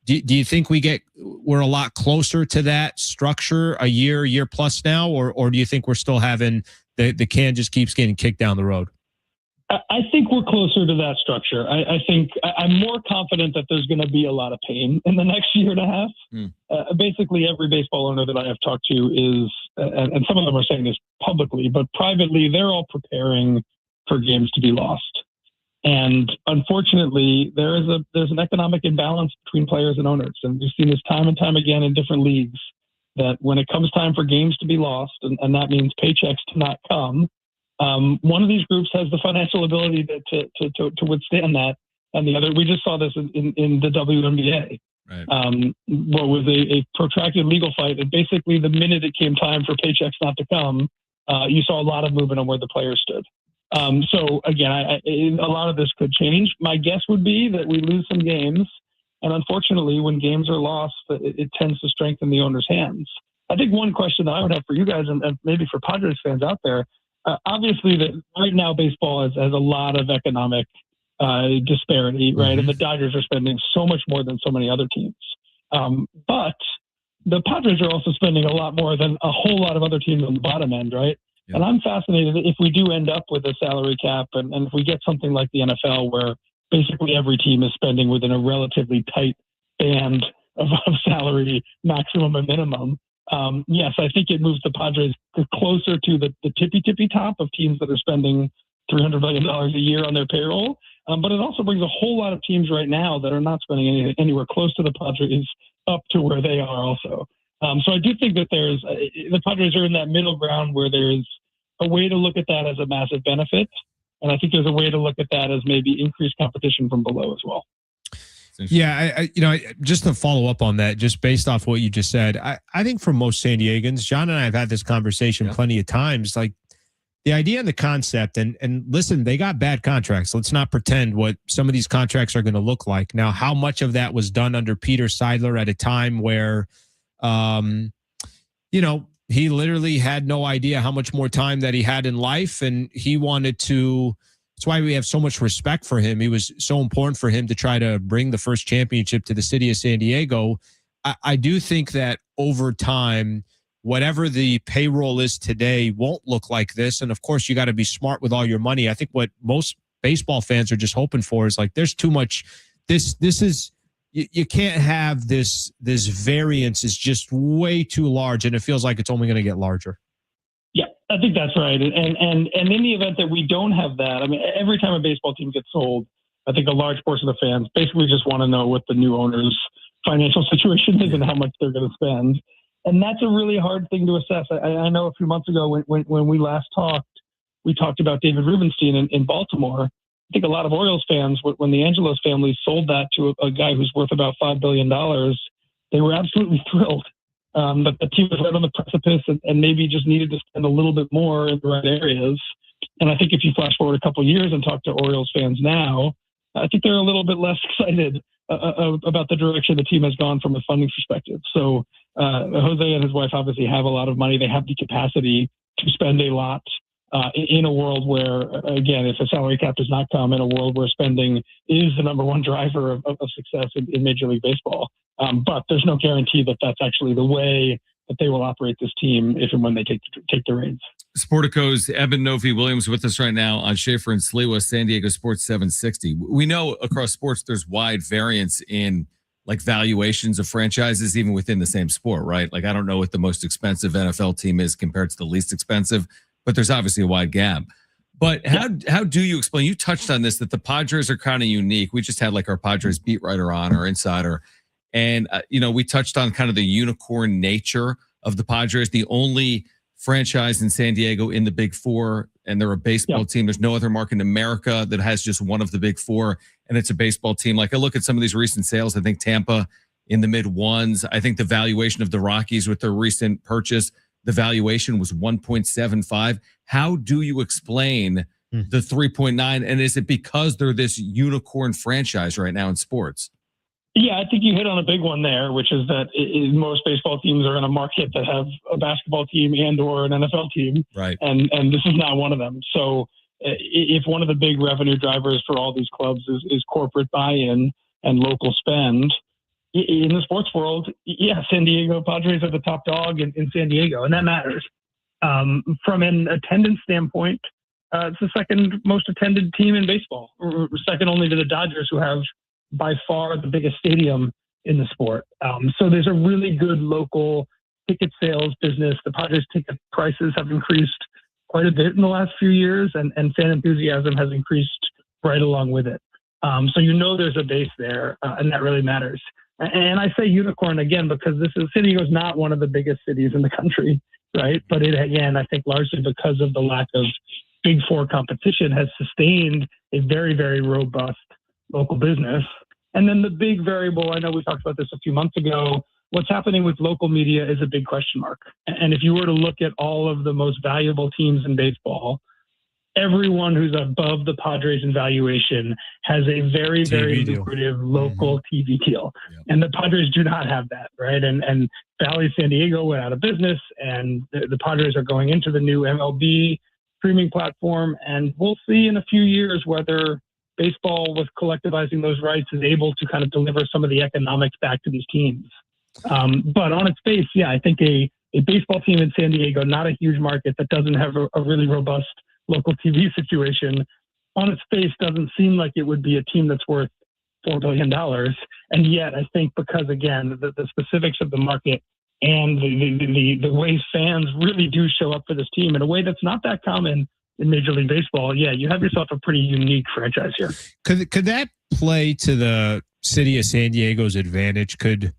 Do you think we're a lot closer to that structure a year plus now, or do you think we're still having the can just keeps getting kicked down the road? I think we're closer to that structure. I think I'm more confident that there's going to be a lot of pain in the next year and a half. Basically, every baseball owner that I have talked to is, and some of them are saying this publicly, but privately, they're all preparing for games to be lost. And unfortunately, there's an economic imbalance between players and owners. And we've seen this time and time again in different leagues, that when it comes time for games to be lost, and that means paychecks to not come, one of these groups has the financial ability to withstand that, and the other. We just saw this in the WNBA. Right. What was a protracted legal fight, and basically the minute it came time for paychecks not to come, you saw a lot of movement on where the players stood. So again, a lot of this could change. My guess would be that we lose some games, and unfortunately, when games are lost, it tends to strengthen the owner's hands. I think one question that I would have for you guys, and maybe for Padres fans out there. Obviously, that right now baseball has a lot of economic disparity, right? Mm-hmm. And the Dodgers are spending so much more than so many other teams. But the Padres are also spending a lot more than a whole lot of other teams on the bottom end, right? Yeah. And I'm fascinated if we do end up with a salary cap, and if we get something like the NFL where basically every team is spending within a relatively tight band of salary maximum and minimum. Yes, I think it moves the Padres closer to the tippy top of teams that are spending $300 million a year on their payroll. But it also brings a whole lot of teams right now that are not spending anywhere close to the Padres up to where they are also. So I do think that the Padres are in that middle ground where there's a way to look at that as a massive benefit. And I think there's a way to look at that as maybe increased competition from below as well. Yeah, just to follow up on that, just based off what you just said, I think for most San Diegans, John and I have had this conversation plenty of times, like the idea and the concept, and listen, they got bad contracts. Let's not pretend what some of these contracts are going to look like. Now, how much of that was done under Peter Seidler at a time where, he literally had no idea how much more time that he had in life, and he wanted to. That's why we have so much respect for him. It was so important for him to try to bring the first championship to the city of San Diego. I do think that over time, whatever the payroll is today won't look like this. And of course, you got to be smart with all your money. I think what most baseball fans are just hoping for is like, there's too much. This is, you can't have this variance is just way too large. And it feels like it's only going to get larger. Yeah, I think that's right. And in the event that we don't have that, I mean, every time a baseball team gets sold, I think a large portion of the fans basically just want to know what the new owner's financial situation is and how much they're going to spend. And that's a really hard thing to assess. I know a few months ago when we last talked, we talked about David Rubenstein in Baltimore. I think a lot of Orioles fans, when the Angelos family sold that to a guy who's worth about $5 billion, they were absolutely thrilled. But the team was right on the precipice and maybe just needed to spend a little bit more in the right areas. And I think if you flash forward a couple of years and talk to Orioles fans now, I think they're a little bit less excited about the direction the team has gone from a funding perspective. So Jose and his wife obviously have a lot of money. They have the capacity to spend a lot in a world where, again, if a salary cap does not come, in a world where spending is the number one driver of success in Major League Baseball. But there's no guarantee that that's actually the way that they will operate this team if and when they take the reins. Sportico's Eben Novy-Williams with us right now on Schaefer and Sliwa, San Diego Sports 760. We know across sports there's wide variance in like valuations of franchises, even within the same sport, right? Like I don't know what the most expensive NFL team is compared to the least expensive, but there's obviously a wide gap. But how do you explain? You touched on this, that the Padres are kind of unique. We just had like our Padres beat writer on, our insider. And, we touched on kind of the unicorn nature of the Padres, the only franchise in San Diego in the Big Four, and they're a baseball team. There's no other market in America that has just one of the Big Four, and it's a baseball team. Like I look at some of these recent sales, I think Tampa in the mid ones. I think the valuation of the Rockies with their recent purchase, the valuation was 1.75. How do you explain the 3.9? And is it because they're this unicorn franchise right now in sports? Yeah, I think you hit on a big one there, which is that most baseball teams are in a market that have a basketball team and or an NFL team. Right. And this is not one of them. So if one of the big revenue drivers for all these clubs is corporate buy-in and local spend, in the sports world, San Diego Padres are the top dog in San Diego, and that matters. From an attendance standpoint, it's the second most attended team in baseball, second only to the Dodgers, who have by far the biggest stadium in the sport. So there's a really good local ticket sales business. The Padres ticket prices have increased quite a bit in the last few years, and fan enthusiasm has increased right along with it. So there's a base there, and that really matters. And I say unicorn again because San Diego is not one of the biggest cities in the country, right? But I think largely because of the lack of Big Four competition has sustained a very, very robust local business. And then the big variable, I know we talked about this a few months ago, what's happening with local media is a big question mark. And if you were to look at all of the most valuable teams in baseball, everyone who's above the Padres in valuation has a very, very lucrative local TV deal. Yep. And the Padres do not have that, right? And Valley San Diego went out of business, and the Padres are going into the new MLB streaming platform. And we'll see in a few years whether baseball, with collectivizing those rights, is able to kind of deliver some of the economics back to these teams. But on its face, I think a baseball team in San Diego, not a huge market that doesn't have a really robust local TV situation, on its face doesn't seem like it would be a team that's worth $4 billion. And yet I think because, again, the specifics of the market and the way fans really do show up for this team in a way that's not that common in Major League Baseball, you have yourself a pretty unique franchise here. Could that play to the city of San Diego's advantage? Could,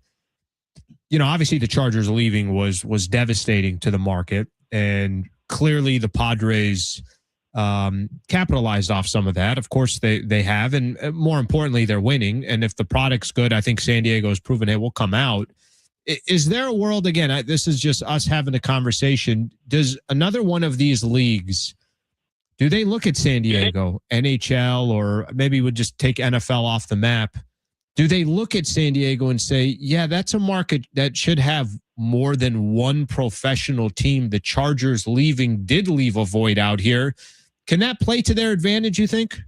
obviously the Chargers leaving was devastating to the market, and clearly the Padres capitalized off some of that. Of course they have, and more importantly, they're winning. And if the product's good, I think San Diego has proven it will come out. Is there a world, again, this is just us having a conversation, does another one of these leagues, do they look at San Diego, NHL, or maybe would just take NFL off the map? Do they look at San Diego and say, yeah, that's a market that should have more than one professional team? The Chargers leaving did leave a void out here. Can that play to their advantage, you think?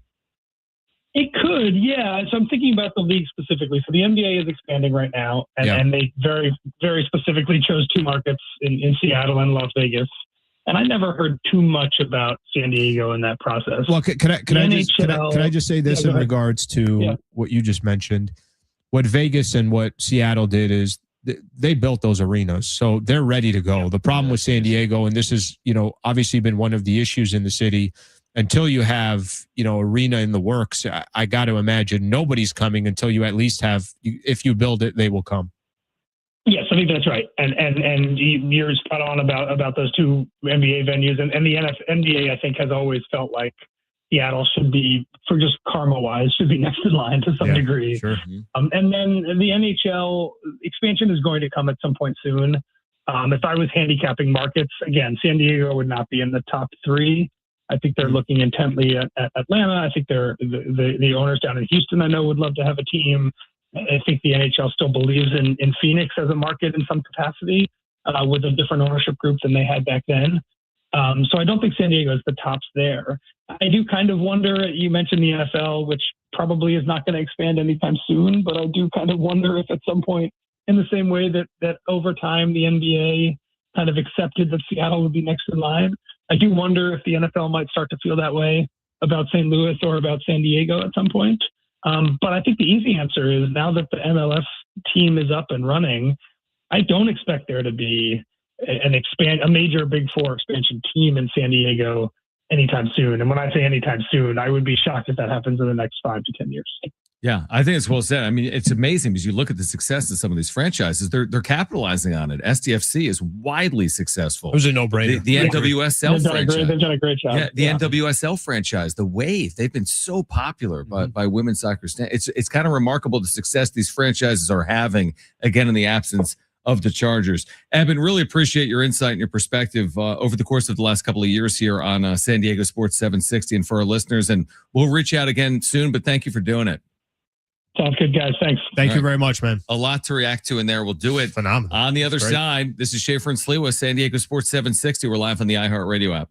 It could, yeah. So I'm thinking about the league specifically. So the NBA is expanding right now, and they very, very specifically chose two markets in Seattle and Las Vegas. And I never heard too much about San Diego in that process. Well, can I just say this in regards to what you just mentioned? What Vegas and what Seattle did is they built those arenas, so they're ready to go. The problem with San Diego, and this is, obviously been one of the issues in the city, until you have, arena in the works, I got to imagine nobody's coming until you at least have, if you build it, they will come. Yes, I think that's right, and you're spot on about those two NBA venues, and the NBA I think has always felt like Seattle should be, for just karma wise, should be next in line to some degree. Sure. And then the NHL expansion is going to come at some point soon. If I was handicapping markets, again, San Diego would not be in the top three. I think they're looking intently at Atlanta. I think the owners down in Houston, I know, would love to have a team. I think the NHL still believes in Phoenix as a market in some capacity with a different ownership group than they had back then. So I don't think San Diego is the tops there. I do kind of wonder, you mentioned the NFL, which probably is not going to expand anytime soon, but I do kind of wonder if at some point, in the same way that over time the NBA kind of accepted that Seattle would be next in line, I do wonder if the NFL might start to feel that way about St. Louis or about San Diego at some point. But I think the easy answer is, now that the MLS team is up and running, I don't expect there to be a major Big Four expansion team in San Diego anytime soon. And when I say anytime soon, I would be shocked if that happens in the next 5 to 10 years. Yeah, I think it's well said. I mean, it's amazing because you look at the success of some of these franchises; they're capitalizing on it. SDFC is widely successful. It was a no-brainer. The NWSL franchise, they've done a great job. Yeah, the NWSL franchise, the Wave, they've been so popular by women's soccer. It's kind of remarkable the success these franchises are having, again, in the absence of the Chargers. Eben, really appreciate your insight and your perspective over the course of the last couple of years here on San Diego Sports 760 and for our listeners. And we'll reach out again soon, but thank you for doing it. Sounds good, guys. Thanks. Thank you very much, man. A lot to react to in there. We'll do it. Phenomenal. On the other side, this is Schaefer and Sliwa, San Diego Sports 760. We're live on the iHeartRadio app.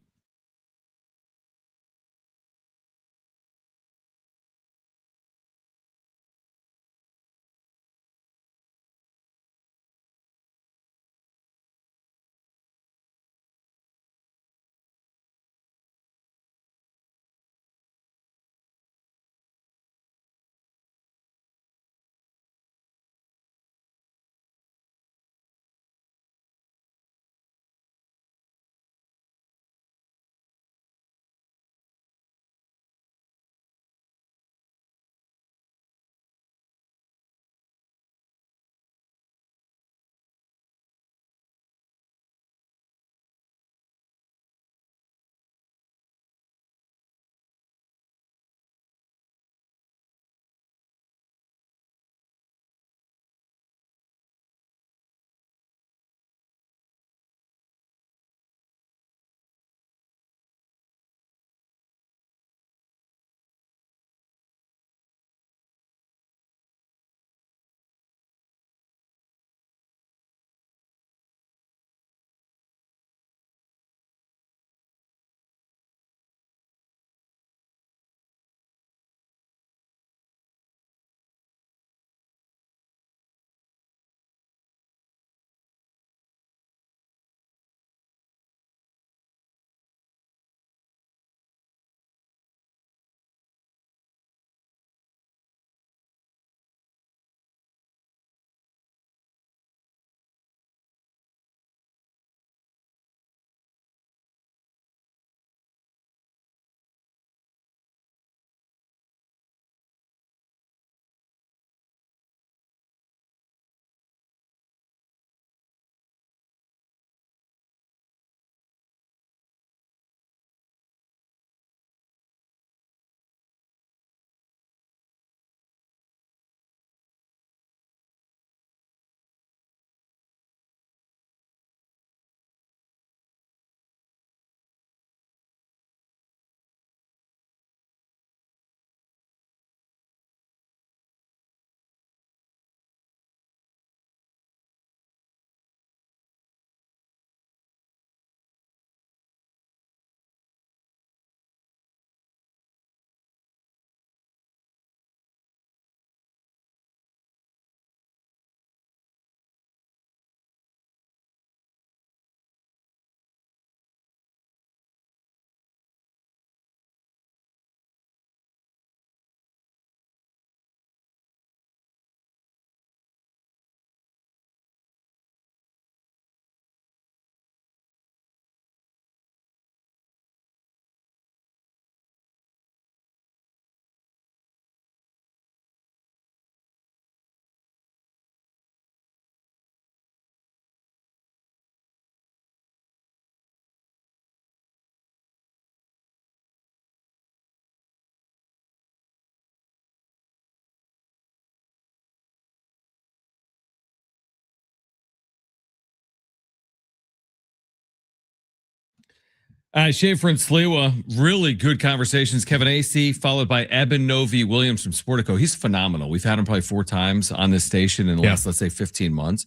Schaefer and Sliwa, really good conversations. Kevin AC, followed by Eben Novi Williams from Sportico. He's phenomenal. We've had him probably 4 times on this station in the last, let's say, 15 months.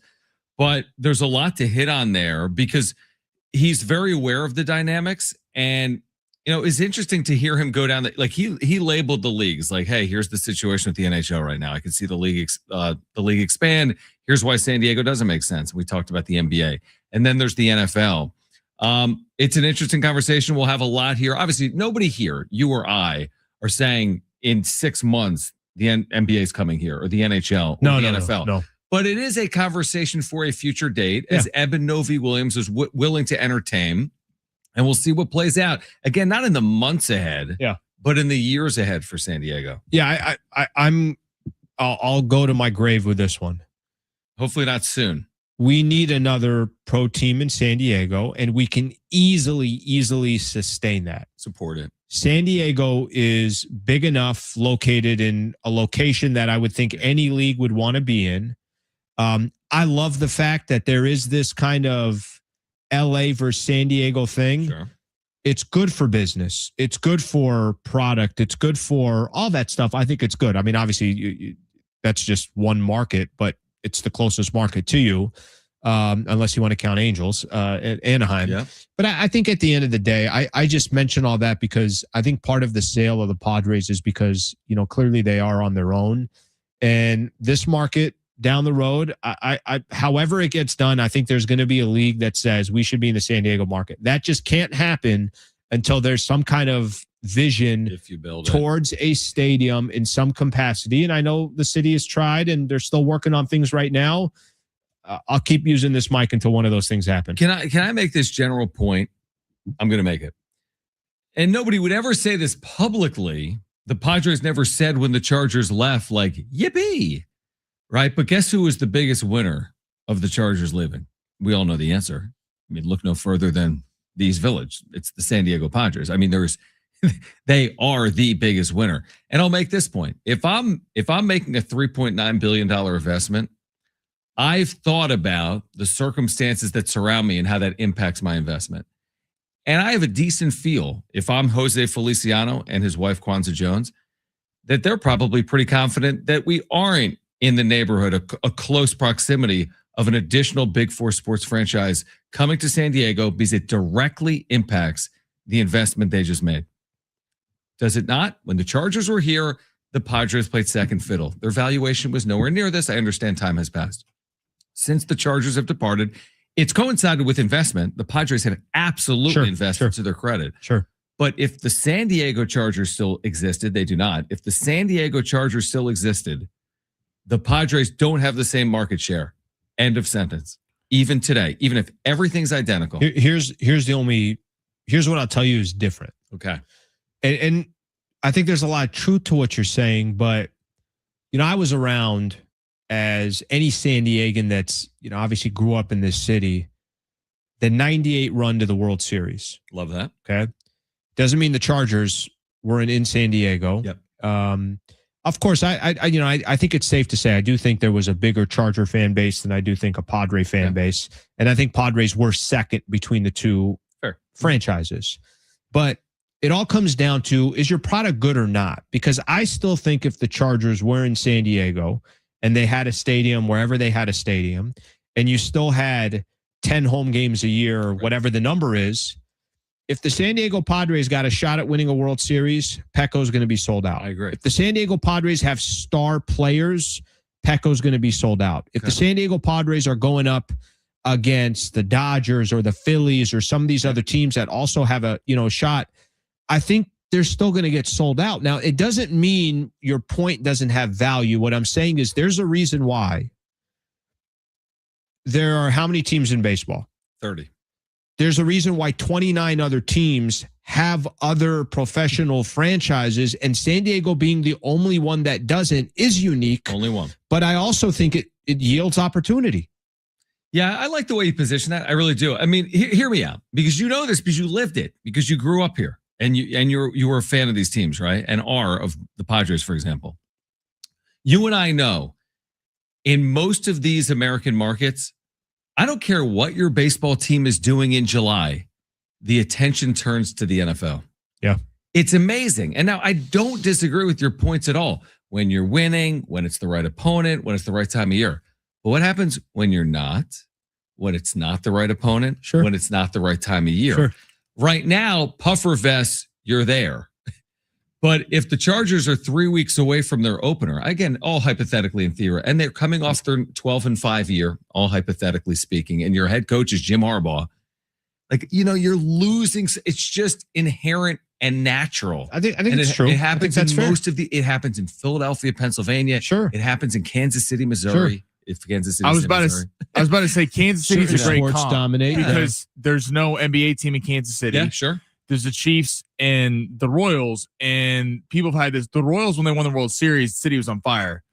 But there's a lot to hit on there because he's very aware of the dynamics. And, it's interesting to hear him go down like he labeled the leagues like, hey, here's the situation with the NHL right now. I can see the league expand. Here's why San Diego doesn't make sense. We talked about the NBA. And then there's the NFL. It's an interesting conversation. We'll have a lot here. Obviously, nobody here, you or I, are saying in 6 months the NBA is coming here or the NHL or the NFL. No. But it is a conversation for a future date, as Eben Novi Williams is willing to entertain. And we'll see what plays out. Again, not in the months ahead, but in the years ahead for San Diego. Yeah, I'll go to my grave with this one. Hopefully not soon. We need another pro team in San Diego, and we can easily sustain that. Support it. San Diego is big enough, located in a location that I would think any league would want to be in. I love the fact that there is this kind of LA versus San Diego thing. Sure. It's good for business. It's good for product. It's good for all that stuff. I think it's good. I mean, obviously, that's just one market, but it's the closest market to you, unless you want to count Angels, Anaheim. Yeah. But I think at the end of the day, I just mention all that because I think part of the sale of the Padres is because, clearly they are on their own. And this market down the road, however it gets done, I think there's going to be a league that says we should be in the San Diego market. That just can't happen until there's some kind of vision if you build towards a stadium in some capacity. And I know the city has tried and they're still working on things right now. I'll keep using this mic until one of those things happen. Can I make this general point? I'm going to make it. And nobody would ever say this publicly. The Padres never said when the Chargers left, like, yippee. Right? But guess who was the biggest winner of the Chargers leaving? We all know the answer. I mean, look no further than the East Village. It's the San Diego Padres. I mean, they are the biggest winner. And I'll make this point. If I'm making a $3.9 billion investment, I've thought about the circumstances that surround me and how that impacts my investment. And I have a decent feel, if I'm Jose Feliciano and his wife, Kwanza Jones, that they're probably pretty confident that we aren't in the neighborhood, a close proximity of an additional Big Four sports franchise coming to San Diego because it directly impacts the investment they just made. Does it not? When the Chargers were here, the Padres played second fiddle. Their valuation was nowhere near this. I understand time has passed. Since the Chargers have departed, it's coincided with investment. The Padres have absolutely invested to their credit. Sure. But if the San Diego Chargers still existed, they do not. If the San Diego Chargers still existed, the Padres don't have the same market share. End of sentence. Even today, even if everything's identical. Here's what I'll tell you is different. Okay. And I think there's a lot of truth to what you're saying, but I was around as any San Diegan that's, obviously grew up in this city, the 98 run to the World Series. Love that. Okay. Doesn't mean the Chargers weren't in San Diego. Yep. Of course, I think it's safe to say I do think there was a bigger Charger fan base than I do think a Padre fan base. And I think Padres were second between the two franchises. But it all comes down to, is your product good or not? Because I still think if the Chargers were in San Diego and they had a stadium wherever they had a stadium, and you still had 10 home games a year or whatever the number is, if the San Diego Padres got a shot at winning a World Series, Petco's going to be sold out. I agree. If the San Diego Padres have star players, Petco's going to be sold out. If the San Diego Padres are going up against the Dodgers or the Phillies or some of these other teams that also have a shot, I think they're still going to get sold out. Now, it doesn't mean your point doesn't have value. What I'm saying is there's a reason why. There are how many teams in baseball? 30. There's a reason why 29 other teams have other professional franchises, and San Diego being the only one that doesn't is unique. Only one. But I also think it yields opportunity. Yeah, I like the way you position that. I really do. I mean, hear me out, because you know this, because you lived it, because you grew up here, and you were a fan of these teams, right? And are of the Padres, for example. You and I know in most of these American markets, I don't care what your baseball team is doing in July. the attention turns to the NFL. Yeah. It's amazing. And now I don't disagree with your points at all. When you're winning, when it's the right opponent, when it's the right time of year. But what happens when you're not? When it's not the right opponent? Sure. When it's not the right time of year? Sure. Right now, puffer vests, you're there. But if the Chargers are 3 weeks away from their opener, again, all hypothetically in theory, and they're coming off their 12-5 year, all hypothetically speaking, and your head coach is Jim Harbaugh, like, you're losing. It's just inherent and natural. I think it's true. It happens that's in fair. it happens in Philadelphia, Pennsylvania. Sure. It happens in Kansas City, Missouri. Sure. If Kansas City, I was about to say Kansas City's a great Sports comp dominate because there's no NBA team in Kansas City. Yeah, sure. There's the Chiefs and the Royals, and people have had this. The Royals, when they won the World Series, the city was on fire,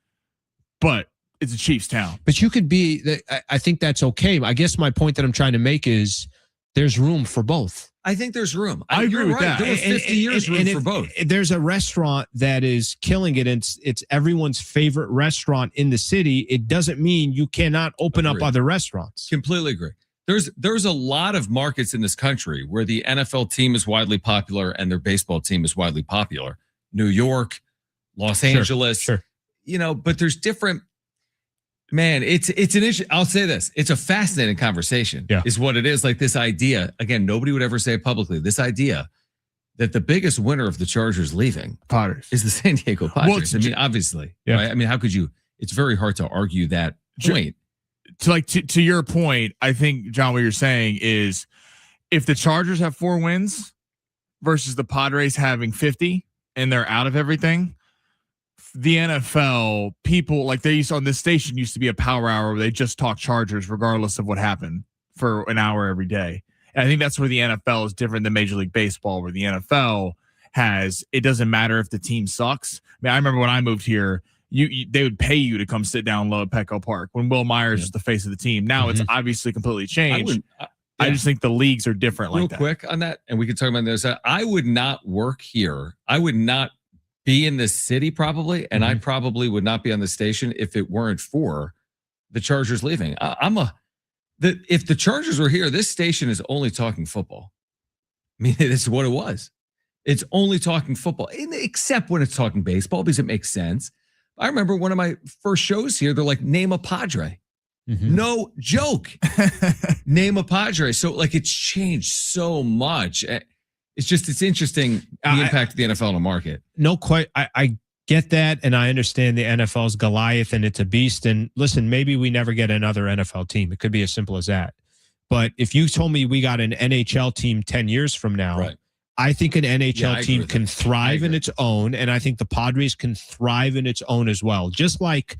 but it's a Chiefs town. But you could be. I think that's okay. I guess my point that I'm trying to make is there's room for both. I think there's room. I agree with right. that. There was 50 years room for both. There's a restaurant that is killing it. And it's everyone's favorite restaurant in the city. It doesn't mean you cannot open up other restaurants. Completely agree. There's a lot of markets in this country where the NFL team is widely popular and their baseball team is widely popular. New York, Los Angeles. Sure. But there's different. Man, it's an issue. I'll say this. It's a fascinating conversation, is what it is. Like this idea, again, nobody would ever say it publicly, this idea that the biggest winner of the Chargers leaving Padres is the San Diego Padres. Well, I mean, obviously. Yeah. Right? I mean, how could you? It's very hard to argue that point. To your point, I think, John, what you're saying is if the Chargers have 4 wins versus the Padres having 50 and they're out of everything, the NFL people like they used on this station used to be a power hour where they just talk Chargers regardless of what happened for an hour every day. And I think that's where the NFL is different than Major League Baseball, where the NFL has, it doesn't matter if the team sucks. I mean, I remember when I moved here, they would pay you to come sit down low at Petco Park when Will Myers is the face of the team. Now it's obviously completely changed. I just think the leagues are different Real like that. quick on that, and we can talk about this. I would not work here. I would not be in this city probably, and I probably would not be on the station if it weren't for the Chargers leaving. If the Chargers were here, this station is only talking football. I mean, this is what it was. It's only talking football, except when it's talking baseball because it makes sense. I remember one of my first shows here. They're like, name a Padre. No joke. Name a Padre. So like it's changed so much. It's interesting the impact of the NFL on the market. No, quite. I get that. And I understand the NFL's Goliath and it's a beast. And listen, maybe we never get another NFL team. It could be as simple as that. But if you told me we got an NHL team 10 years from now, right. I think an NHL team can thrive in its own. And I think the Padres can thrive in its own as well. Just like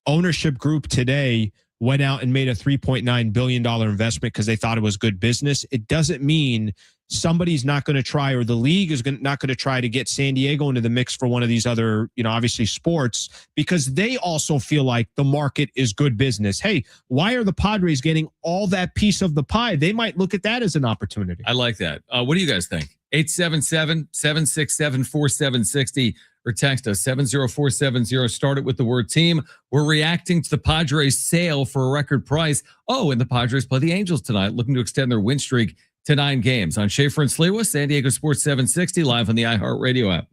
ownership group today went out and made a $3.9 billion investment because they thought it was good business. It doesn't mean somebody's not going to try, or the league is not going to try to get San Diego into the mix for one of these other, obviously sports, because they also feel like the market is good business. Hey, why are the Padres getting all that piece of the pie? They might look at that as an opportunity. I like that. What do you guys think? 877-767-4760 or text us 70470. Start it with the word team. We're reacting to the Padres sale for a record price. Oh, and the Padres play the Angels tonight, looking to extend their win streak to 9 games. On Schaefer and Sliwa, San Diego Sports 760, live on the iHeartRadio app.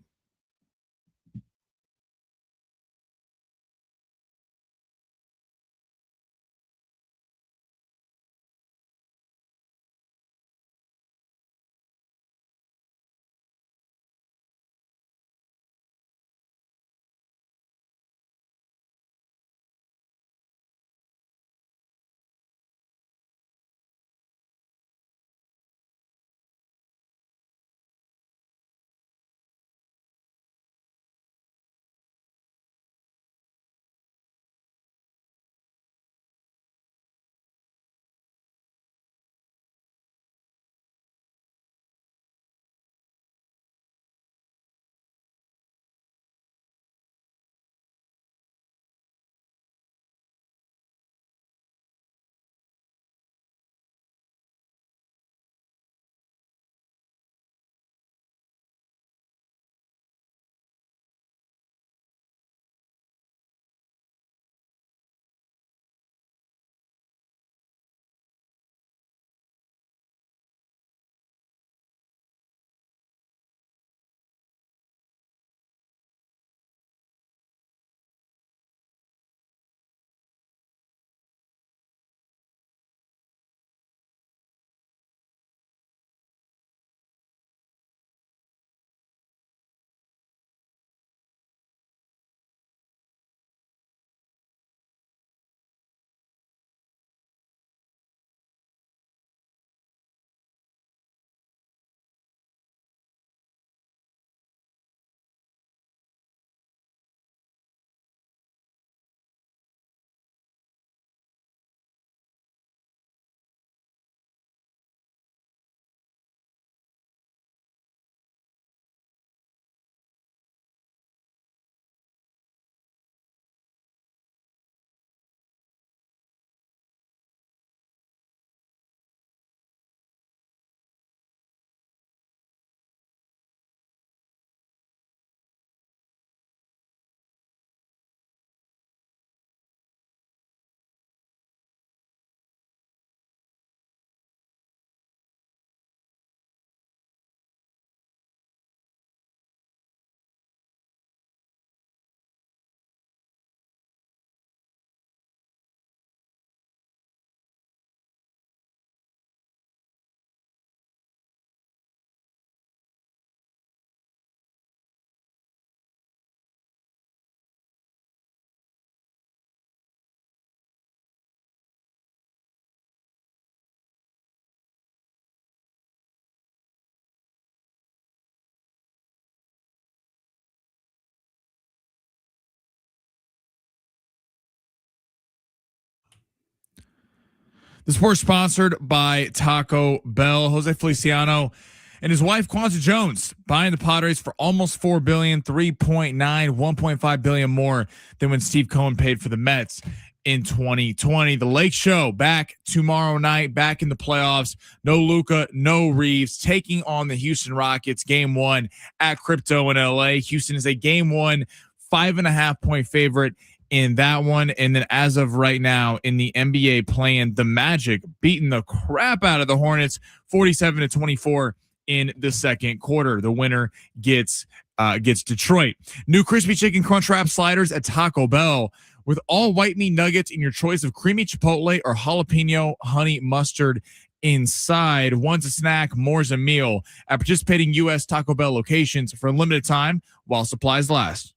The sport's sponsored by Taco Bell. Jose Feliciano and his wife Kwanza Jones buying the Padres for almost $4 billion, 3.9, 1.5 billion more than when Steve Cohen paid for the Mets in 2020. The Lake Show back tomorrow night, back in the playoffs. No Luka, no Reeves, taking on the Houston Rockets. Game 1 at Crypto in LA. Houston is a game 1, 5.5 point favorite in that one. And then as of right now in the NBA play-in, the Magic beating the crap out of the Hornets 47-24 in the second quarter. The winner gets Detroit. New crispy chicken crunch wrap sliders at Taco Bell with all white meat nuggets in your choice of creamy chipotle or jalapeno honey mustard inside. One's a snack, more's a meal at participating U.S. Taco Bell locations for a limited time while supplies last.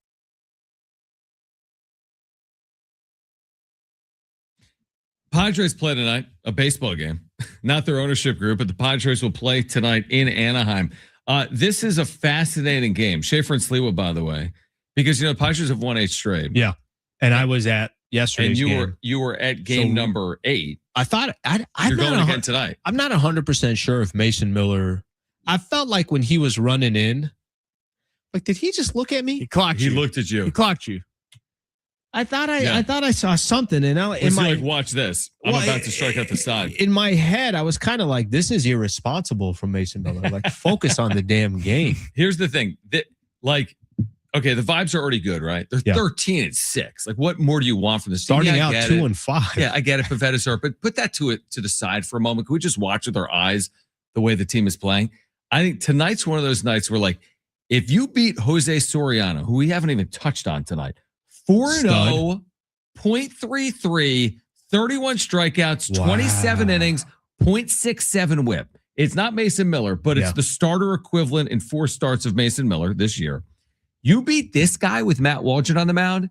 Padres play tonight, a baseball game, not their ownership group, but the Padres will play tonight in Anaheim. This is a fascinating game. Schaefer and Sliwa, by the way, because, the Padres have won 8 straight. Yeah. And I was at yesterday's game. And you were at game number 8. I thought you're going again tonight. I'm not 100% sure if Mason Miller, I felt like when he was running in, like, did he just look at me? He clocked you. He looked at you. He clocked you. I thought I saw something, and like, watch this. I'm about to strike out the side. In my head, I was kind of like, this is irresponsible from Mason Miller. Like, focus on the damn game. Here's the thing. Okay, the vibes are already good, right? They're 13-6. Like, what more do you want from this team? Starting out 2-5. Yeah, I get it. Pavetta's hurt, but put that to the side for a moment. Can we just watch with our eyes the way the team is playing? I think tonight's one of those nights where, like, if you beat Jose Soriano, who we haven't even touched on tonight, 4-0, .33, 31 strikeouts, 27 innings, .67 whip. It's not Mason Miller, but it's the starter equivalent in 4 starts of Mason Miller this year. You beat this guy with Matt Waldron on the mound,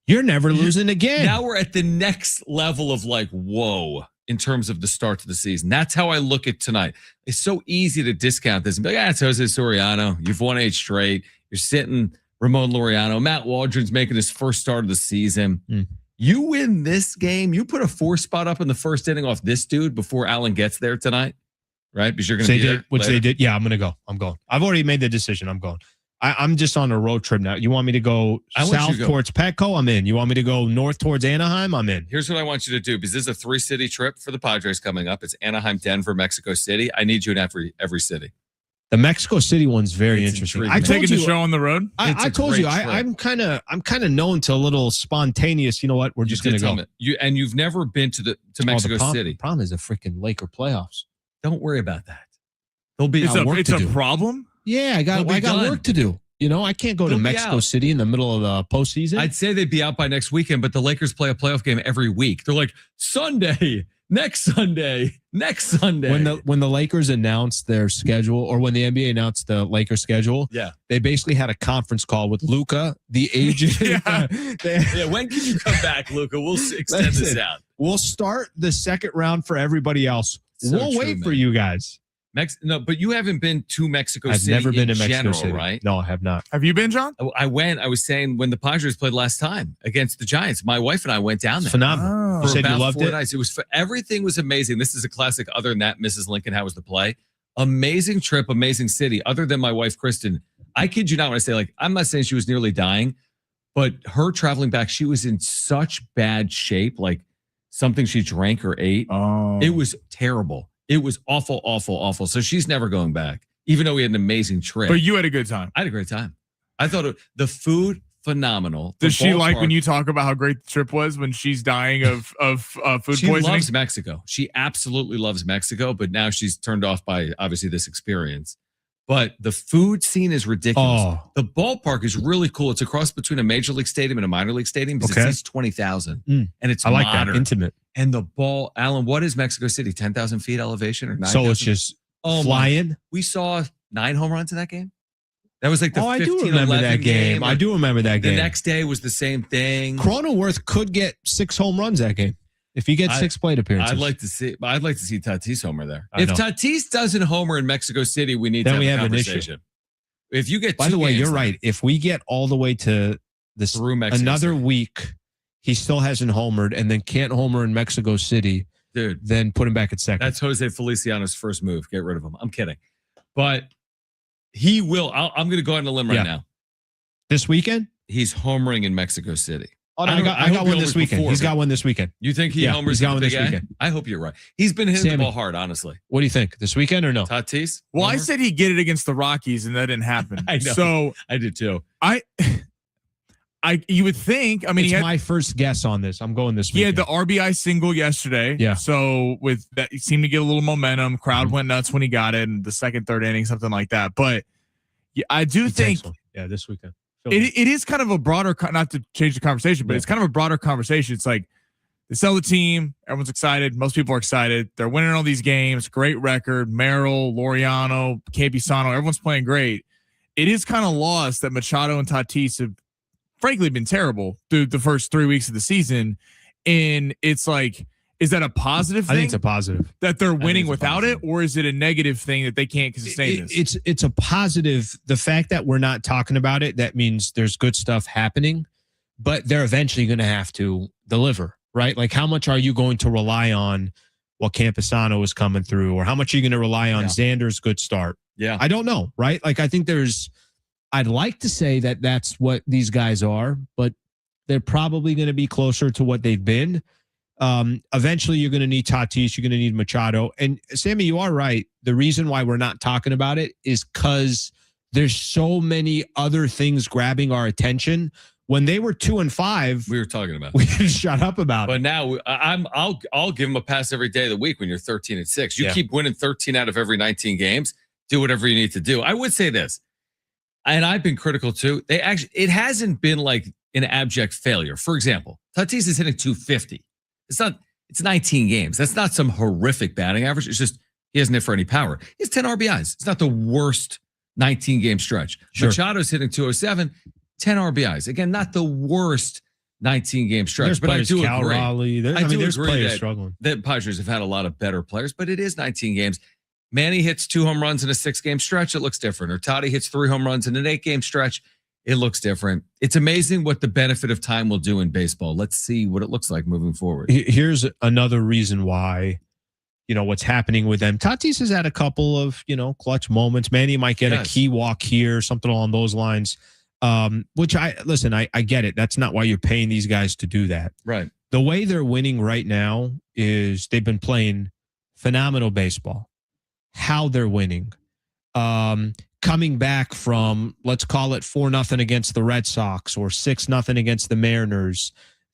you're never losing again. Now we're at the next level of, like, whoa, in terms of the start to the season. That's how I look at tonight. It's so easy to discount this and be like, it's Jose Soriano. You've won 8 straight. You're sitting Ramon Laureano. Matt Waldron's making his first start of the season. You win this game. You put a 4 spot up in the first inning off this dude before Allen gets there tonight, right? Because you're going to be there which later. they did. Yeah, I'm going to go. I'm going. I've already made the decision. I'm going. I'm just on a road trip now. You want me to go south towards Petco? I'm in. You want me to go north towards Anaheim? I'm in. Here's what I want you to do, because this is a 3-city trip for the Padres coming up. It's Anaheim, Denver, Mexico City. I need you in every city. The Mexico City one's very interesting. I'm taking the show on the road. I told you, I'm kind of known to a little spontaneous. You know what? We're just going to go. You've never been to Mexico City. The problem is the freaking Laker playoffs. Don't worry about that. There'll be it's a problem. Yeah, I got work to do. I can't go to Mexico City in the middle of the postseason. I'd say they'd be out by next weekend, but the Lakers play a playoff game every week. They're like, Sunday, next Sunday, next Sunday. When the Lakers announced their schedule, or when the NBA announced the Lakers schedule, they basically had a conference call with Luka, the agent. When can you come back, Luka? We'll extend this out. We'll start the second round for everybody else. We'll wait for you guys. No, but you haven't been to Mexico City. I've never been to Mexico general, City, right? No, I have not. Have you been, John? I went. I was saying when the Padres played last time against the Giants, my wife and I went down there. Phenomenal. For You said about you loved 4 it? nights. Everything was amazing. This is a classic. Other than that, Mrs. Lincoln, how was the play? Amazing trip, amazing city. Other than my wife, Kristen, I kid you not when I say, like, I'm not saying she was nearly dying, but her traveling back, she was in such bad shape, like something she drank or ate. Oh. It was terrible. It was awful, awful, awful. So she's never going back, even though we had an amazing trip. But you had a good time. I had a great time. I thought the food, phenomenal. Does she like when you talk about how great the trip was when she's dying of food poisoning? She loves Mexico. She absolutely loves Mexico, but now she's turned off by obviously this experience. But the food scene is ridiculous. Oh. The ballpark is really cool. It's a cross between a major league stadium and a minor league stadium because it seats 20,000. And it's I like modern. that, intimate. And the ball, Alan, what is Mexico City? 10,000 feet elevation or 9,000? So it's just flying? We saw 9 home runs in that game. That was like the 15-11 I do remember that game. I do remember that game. The next day was the same thing. Cronenworth could get 6 home runs that game if he gets 6 plate appearances. I'd like to see Tatis homer there. If Tatis doesn't homer in Mexico City, we need to have a conversation. If you get, by the way, you're right. If we get all the way to this another week, he still hasn't homered, and then can't homer in Mexico City. Dude, then put him back at second. that's Jose Feliciano's first move. Get rid of him. I'm kidding. But he will. I'm going to go out on a limb right now. This weekend? He's homering in Mexico City. Oh, no, I got one this weekend. He's got one this weekend. You think he homers? He's got one this weekend. I hope you're right. He's been hitting the ball hard, honestly. What do you think? This weekend or no? Tatis? Well, I said he'd get it against the Rockies, and that didn't happen. I know. So I did too. You would think. I mean, it's my first guess on this. I'm going this weekend. He had the RBI single yesterday. Yeah. So with that, he seemed to get a little momentum. Crowd went nuts when he got it in the second, third inning, something like that. But yeah, I do think. Yeah, this weekend. It is kind of a broader, not to change the conversation, but it's kind of a broader conversation. It's like they sell the team. Everyone's excited. Most people are excited. They're winning all these games. Great record. Merrill, Laureano, Campusano. Everyone's playing great. It is kind of lost that Machado and Tatis have frankly been terrible through the first 3 weeks of the season. And it's like, is that a positive thing? I think it's a positive. That they're winning without it, or is it a negative thing that they can't sustain this? It's a positive. The fact that we're not talking about it, that means there's good stuff happening, but they're eventually going to have to deliver, right? Like, how much are you going to rely on what Campusano is coming through, or how much are you going to rely on Xander's good start? Yeah. I don't know, right? Like, I think I'd like to say that that's what these guys are, but they're probably going to be closer to what they've been. Eventually you're going to need Tatis, you're going to need Machado. And Sammy, you are right. The reason why we're not talking about it is because there's so many other things grabbing our attention. When they were 2-5, we were talking about. We didn't shut up about but it. Now I'll give them a pass every day of the week when you're 13-6. You keep winning 13 out of every 19 games. Do whatever you need to do. I would say this, and I've been critical too. It hasn't been like an abject failure. For example, Tatis is hitting 250. It's 19 games. That's not some horrific batting average. It's just he hasn't hit for any power. He has 10 RBIs. It's not the worst 19 game stretch. Sure. Machado's hitting 207, 10 RBIs. Again, not the worst 19 game stretch. There's but I do Cal agree. Raleigh. There's players struggling. That Padres have had a lot of better players, but it is 19 games. Manny hits 2 home runs in a 6 game stretch. It looks different. Or Toddy hits 3 home runs in an 8 game stretch. It looks different. It's amazing what the benefit of time will do in baseball. Let's see what it looks like moving forward. Here's another reason why, what's happening with them. Tatis has had a couple of, clutch moments. Manny might get a key walk here, something along those lines. Which I get it. That's not why you're paying these guys to do that. Right. The way they're winning right now is they've been playing phenomenal baseball. How they're winning. Coming back from, let's call it 4-0 against the Red Sox or 6-0 against the Mariners,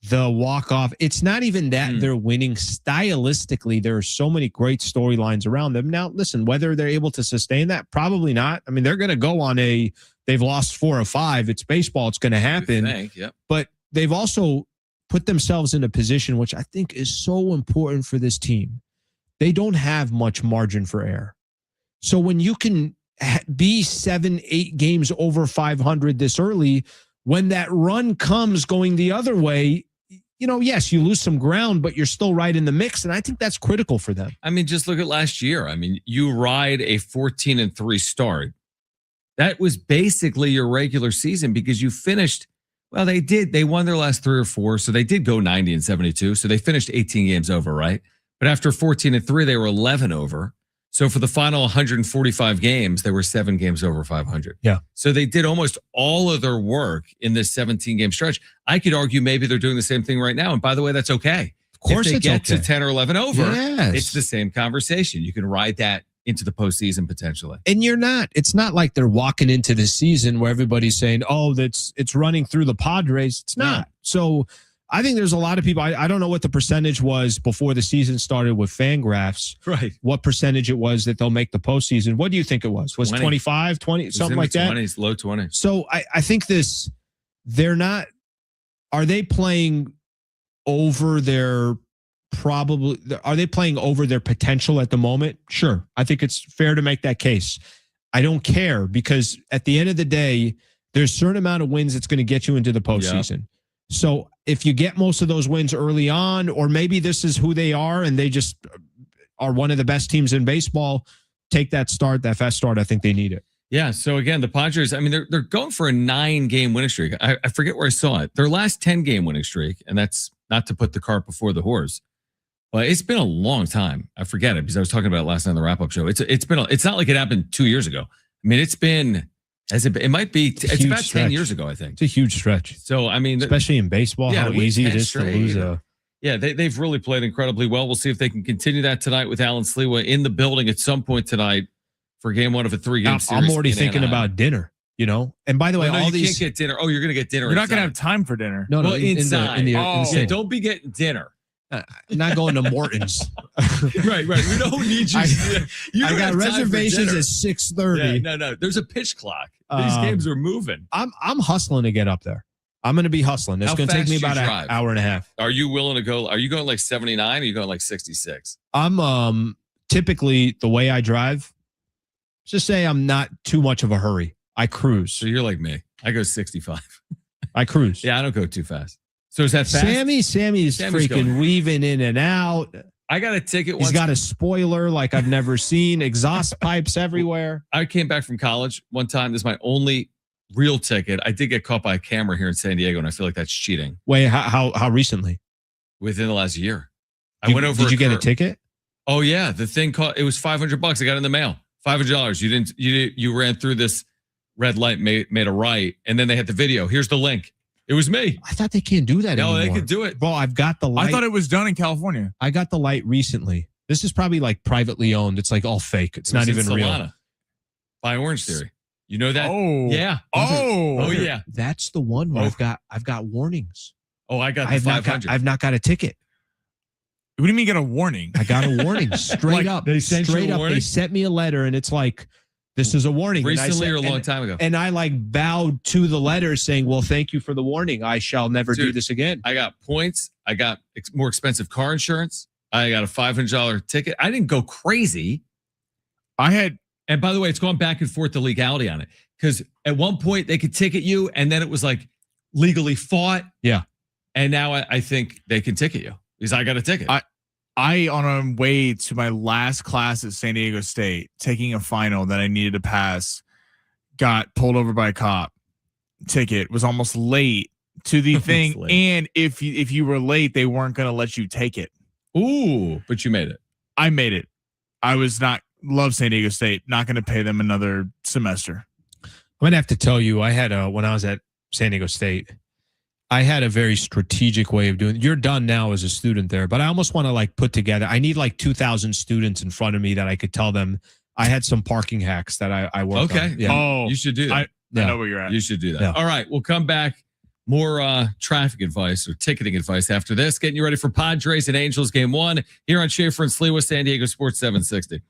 the walk-off. It's not even that they're winning. Stylistically, there are so many great storylines around them. Now, listen, whether they're able to sustain that, probably not. I mean, they're going to go on they've lost 4 or 5. It's baseball. It's going to happen. But they've also put themselves in a position which I think is so important for this team. They don't have much margin for error. So when you can be 7-8 games over 500 this early, when that run comes going the other way, yes, you lose some ground, but you're still right in the mix. And I think that's critical for them. I mean, just look at last year. I mean, you ride a 14-3 start. That was basically your regular season because you finished, well, they won their last 3 or 4. So they did go 90-72. So they finished 18 games over, right? But after 14-3, they were 11 over. So for the final 145 games, they were 7 games over 500. Yeah. So they did almost all of their work in this 17-game stretch. I could argue maybe they're doing the same thing right now. And by the way, that's okay. Of course, if they get okay. to 10 or 11 over, yes. It's the same conversation. You can ride that into the postseason potentially. And it's not like they're walking into the season where everybody's saying, oh, it's running through the Padres. It's not. Yeah. So I think there's a lot of people. I don't know what the percentage was before the season started with Fangraphs. Right. What percentage it was that they'll make the postseason. What do you think it was? Was 25, 20, something like that? 20s, low 20s. So I think are they playing over their potential at the moment? Sure. I think it's fair to make that case. I don't care because at the end of the day, there's a certain amount of wins that's going to get you into the postseason. Yeah. So if you get most of those wins early on, or maybe this is who they are and they just are one of the best teams in baseball, take that fast start. I think they need it. Yeah. So again, the Padres, I mean, they're going for a 9-game winning streak. I forget where I saw it. Their last 10-game winning streak, and that's not to put the cart before the horse, Well, it's been a long time. I forget it because I was talking about it last night on the wrap-up show. It's not like it happened 2 years ago. I mean, it might be, it's about 10 years ago, I think. It's a huge stretch. So, I mean, especially in baseball, how easy it is to lose a. Yeah, they've really played incredibly well. We'll see if they can continue that tonight with Alan Slewa in the building at some point tonight for game one of a 3-game series. I'm already thinking about dinner, And by the way, all these. You can't get dinner. Oh, you're going to get dinner. You're not going to have time for dinner. No, well, inside. Yeah, don't be getting dinner. Not going to Morton's. right. We don't need you. I got reservations at 6:30. Yeah, no. There's a pitch clock. These games are moving. I'm hustling to get up there. I'm going to be hustling. It's going to take me about an hour and a half. Are you willing to go? Are you going like 79? Or are you going like 66? I'm typically the way I drive. Just say I'm not too much of a hurry. I cruise. So you're like me. I go 65. I cruise. Yeah, I don't go too fast. So is that fast? Sammy's freaking weaving in and out. I got a ticket once. He's got a spoiler like I've never seen. Exhaust pipes everywhere. I came back from college one time. This is my only real ticket. I did get caught by a camera here in San Diego, and I feel like that's cheating. Wait, how recently? Within the last year. I went over. Did you get a ticket? Oh yeah, the thing it was $500. I got it in the mail. $500. You ran through this red light, made a right, and then they had the video. Here's the link. It was me. I thought they can't do that anymore. No, they could do it. Bro, I've got the light. I thought it was done in California. I got the light recently. This is probably like privately owned. It's like all fake. It's not even real. By Orange Theory. You know that? Oh. Yeah. Oh yeah. That's the one where I've got warnings. Oh, I got the 500. I've not got a ticket. What do you mean get a warning? I got a warning straight up. They sent you a warning? They sent me a letter and it's like, this is a warning. Recently or a long time ago? And I like bowed to the letter saying, well, thank you for the warning. I shall never do this again. I got points. I got more expensive car insurance. I got a $500 ticket. I didn't go crazy. And by the way, it's gone back and forth the legality on it. Because at one point they could ticket you and then it was like legally fought. Yeah. And now I think they can ticket you because I got a ticket. I, on a way to my last class at San Diego State, taking a final that I needed to pass, got pulled over by a cop. Ticket, was almost late to the thing. And if you were late, they weren't going to let you take it. Ooh, but you made it. I made it. I was not, love San Diego State, not going to pay them another semester. I'm going to have to tell you, I had when I was at San Diego State, I had a very strategic way of doing it. You're done now as a student there, but I almost want to like put together, I need like 2,000 students in front of me that I could tell them I had some parking hacks that I worked on. Okay. Yeah. Oh, you should do that. I know where you're at. You should do that. Yeah. All right. We'll come back. More traffic advice or ticketing advice after this. Getting you ready for Padres and Angels game one here on Schaefer and Slewa, San Diego Sports 760.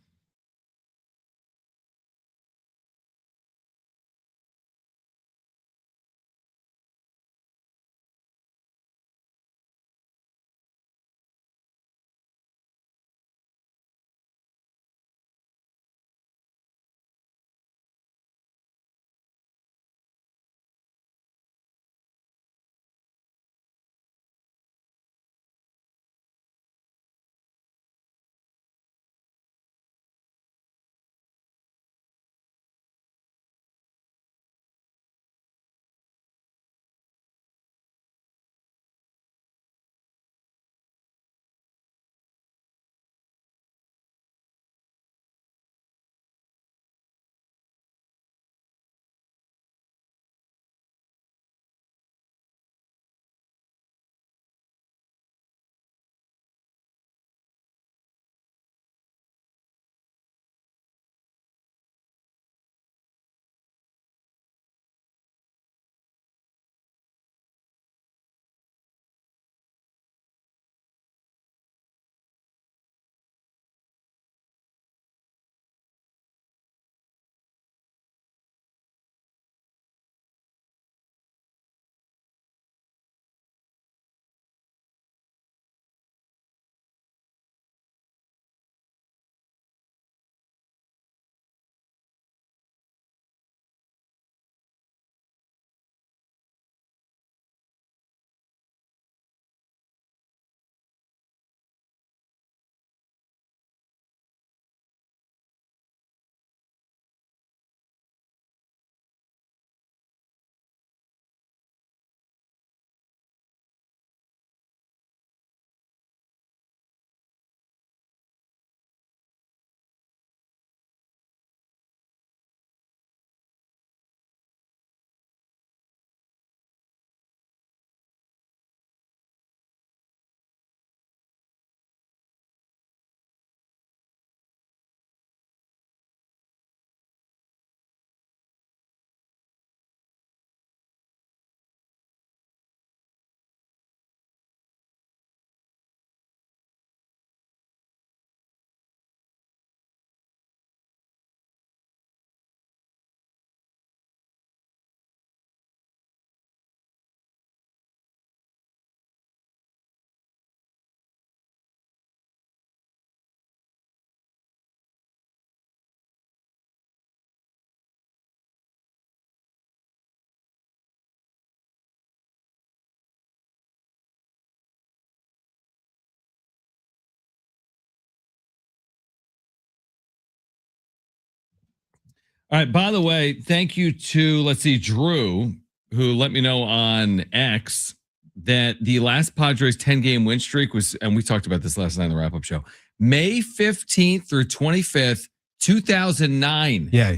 All right. By the way, thank you to, let's see, Drew, who let me know on X that the last Padres 10-game win streak was, and we talked about this last night on the wrap-up show, May 15th through 25th, 2009. Yeah,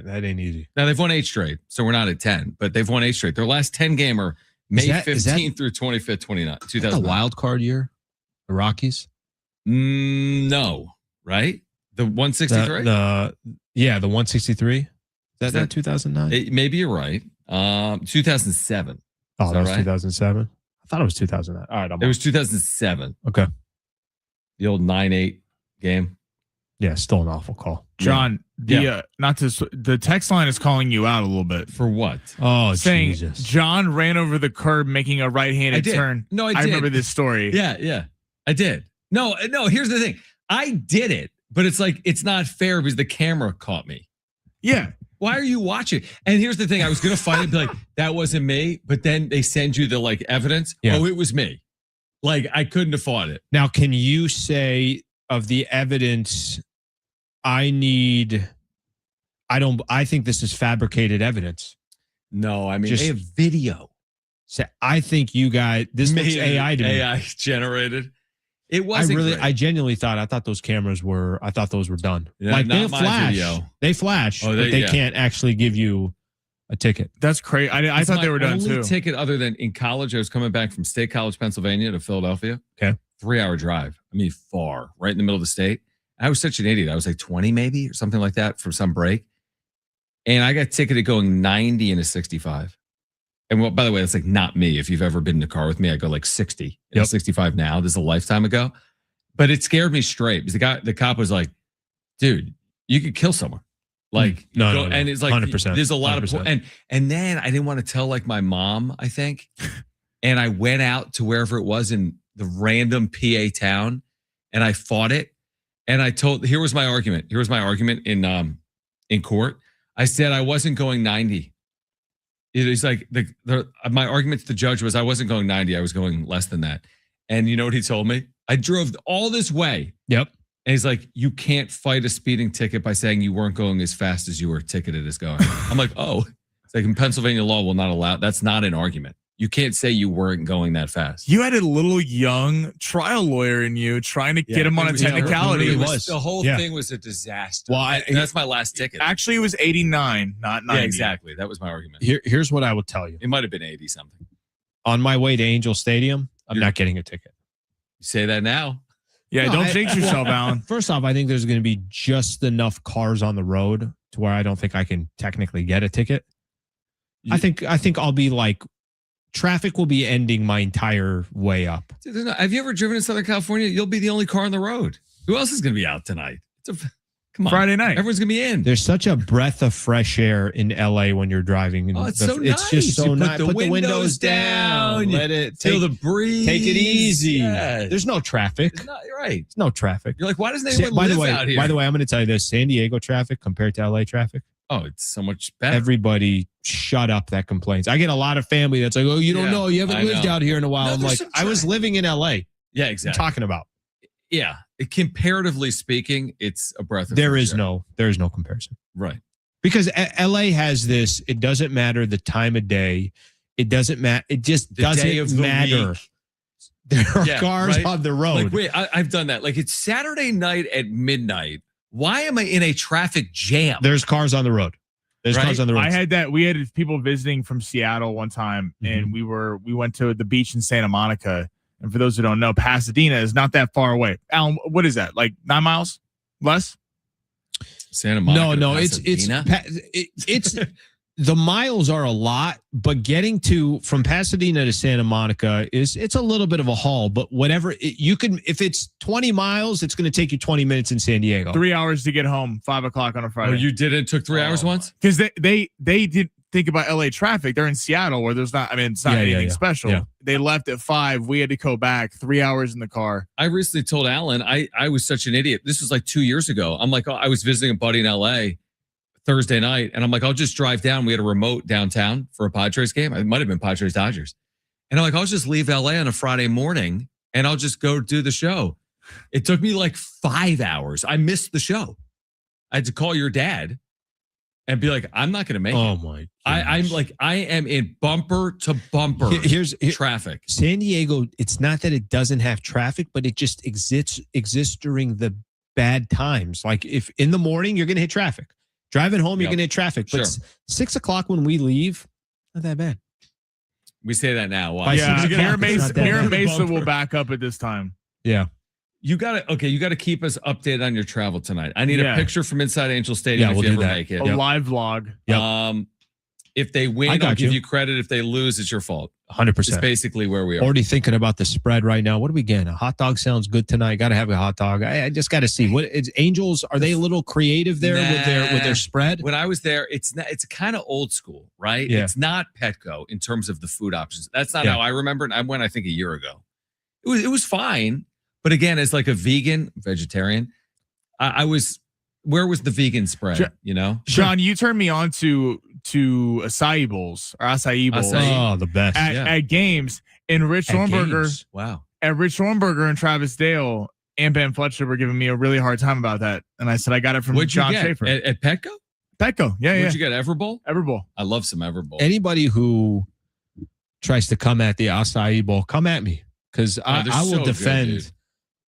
that ain't easy. Now, they've won 8 straight, so we're not at 10, but they've won 8 straight. Their last 10-gamer, May 15th through 25th, 2009. The wild card year? The Rockies? No, right? The 163? The 163. Is that 2009? Maybe you're right. 2007. Oh, that was right? 2007? I thought it was 2009. All right. It was 2007. Okay. The old 9-8 game. Yeah, still an awful call. John, the text line is calling you out a little bit. For what? Oh, saying Jesus. John ran over the curb making a right-handed turn. No, I did. I remember this story. Yeah. I did. No, here's the thing. I did it, but it's like, it's not fair because the camera caught me. Yeah. Why are you watching? And here's the thing. I was going to fight it and be like, that wasn't me. But then they send you the like evidence. Yeah. Oh, it was me. Like I couldn't have fought it. Now, can you say of the evidence, I think this is fabricated evidence. No, I mean, Just they have video. So I think you guys, this looks AI to me. AI generated. It wasn't I genuinely thought those cameras were done. Yeah, like they not my flash. video. They flash, but they can't actually give you a ticket. That's crazy. I thought they were done too. Ticket other than in college, I was coming back from State College, Pennsylvania to Philadelphia. Okay. 3-hour drive. I mean, far, right in the middle of the state. I was such an idiot. I was like 20 maybe or something like that for some break. And I got ticketed going 90 in a 65. And well, by the way, that's like not me. If you've ever been in a car with me, I go like 60 and 65 now. This is a lifetime ago. But it scared me straight because the cop was like, dude, you could kill someone. Like, no. And it's like, 100%, there's a lot 100%. of, and then I didn't want to tell like my mom, I think. And I went out to wherever it was in the random PA town and I fought it. And here was my argument. Here was my argument in court. I said I wasn't going 90. It's like my argument to the judge was I wasn't going 90. I was going less than that. And you know what he told me? I drove all this way. Yep. And he's like, you can't fight a speeding ticket by saying you weren't going as fast as you were ticketed as going. I'm like, oh, it's like in Pennsylvania law will not allow. That's not an argument. You can't say you weren't going that fast. You had a little young trial lawyer in you trying to get him on a technicality. The whole thing was a disaster. Well, that's my last ticket. Actually, it was 89, not 90. Yeah, exactly. That was my argument. Here's what I will tell you. It might have been 80 something. On my way to Angel Stadium, I'm not getting a ticket. You say that now? Yeah, don't jinx yourself, Alan. First off, I think there's going to be just enough cars on the road to where I don't think I can technically get a ticket. I think I'll be like, traffic will be ending my entire way up. Dude, have you ever driven in Southern California? You'll be the only car on the road. Who else is going to be out tonight? Come on. Friday night. Everyone's going to be in. There's such a breath of fresh air in LA when you're driving. And it's so nice. It's just so nice. Put the windows down. Let it feel the breeze. Take it easy. Yeah. There's no traffic. You're right. There's no traffic. You're like, why doesn't anyone live out here? By the way, I'm going to tell you this. San Diego traffic compared to LA traffic. Oh, it's so much better. Everybody shut up that complains. I get a lot of family that's like, oh, you don't know. You haven't lived out here in a while. No, I'm like, I was living in LA. Yeah, exactly. What are you talking about? Yeah. Comparatively speaking, it's a breath of there fresh is air. no comparison. Right. Because LA has this, it doesn't matter the time of day. It doesn't matter. It just doesn't matter. Week. There are cars on the road. Like, wait, I've done that. Like it's Saturday night at midnight. Why am I in a traffic jam? There's cars on the road. There's cars on the road. I had that. We had people visiting from Seattle one time, and we went to the beach in Santa Monica. And for those who don't know, Pasadena is not that far away. Alan, what is that? Like 9 miles? Less? Santa Monica. No, it's the miles are a lot, but getting from Pasadena to Santa Monica it's a little bit of a haul. But whatever you can, if it's 20 miles, it's going to take you 20 minutes in San Diego. 3 hours to get home, 5 o'clock on a Friday. Oh, you did it? Took 3 hours once? Because they did think about LA traffic. They're in Seattle where there's not. I mean, it's not anything special. Yeah. They left at 5. We had to go back 3 hours in the car. I recently told Alan I was such an idiot. This was like 2 years ago. I'm like, I was visiting a buddy in LA Thursday night, and I'm like, I'll just drive down. We had a remote downtown for a Padres game. It might have been Padres Dodgers. And I'm like, I'll just leave LA on a Friday morning and I'll just go do the show. It took me like 5 hours. I missed the show. I had to call your dad. and be like, I'm not going to make Oh it. my! I'm like, I am in bumper to bumper Here's traffic. San Diego. It's not that it doesn't have traffic, but it just exists during the bad times. Like if in the morning you're going to hit traffic, driving home you're going to hit traffic. But Sure. 6 o'clock when we leave, not that bad. We say that now. Why? By Yeah, 6 o'clock, here it's not that bad. Mesa will back up at this time. Yeah. You got to keep us updated on your travel tonight. I need Yeah. a picture from inside Angel Stadium if we'll you do ever that. make it. A live vlog. Yep. If they I win, got I'll give you. you credit. If they lose, it's your fault. 100%. It's basically where we are. Already thinking about the spread right now. What are we getting? A hot dog sounds good tonight. Got to have a hot dog. I just got to see. What it's Angels? Are they a little creative there with their spread? When I was there, it's kind of old school, right? Yeah. It's not Petco in terms of the food options. That's not Yeah. how I remember it. I went, I think, a year ago. It was fine, but again, as like a vegetarian, I was. Where was the vegan spread? Sure. You know, Sean, you turned me on to acai bowls or acai bowls Acai. Oh, the best. at games. And Rich At Thornberger games. wow. at Rich Thornberger and Travis Dale and Ben Fletcher were giving me a really hard time about that. And I said I got it from What'd John you get Schaefer. at Petco? Petco. Yeah, What'd you get? Everbowl? Everbowl. I love some Everbowl. Anybody who tries to come at the acai bowl, come at me because they're I will so good, defend dude.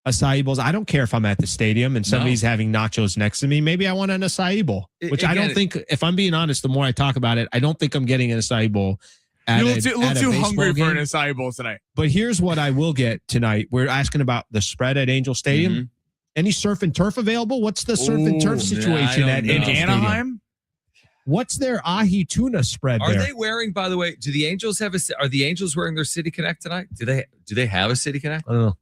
acai bowls. I don't care if I'm at the stadium and somebody's having nachos next to me. Maybe I want an acai bowl, which I don't think, if I'm being honest, the more I talk about it, I don't think I'm getting an acai bowl. You're a little at a too baseball hungry for an game. acai bowl tonight. But here's what I will get tonight. We're asking about the spread at Angel Stadium. Mhm. Any surf and turf available? What's the surf and turf Ooh, situation I at don't In know. Angel Stadium? Anaheim? What's their ahi tuna spread Are there? they wearing? By the way, do the Angels have Are the Angels wearing their City Connect tonight? Do they have a City Connect? I don't know.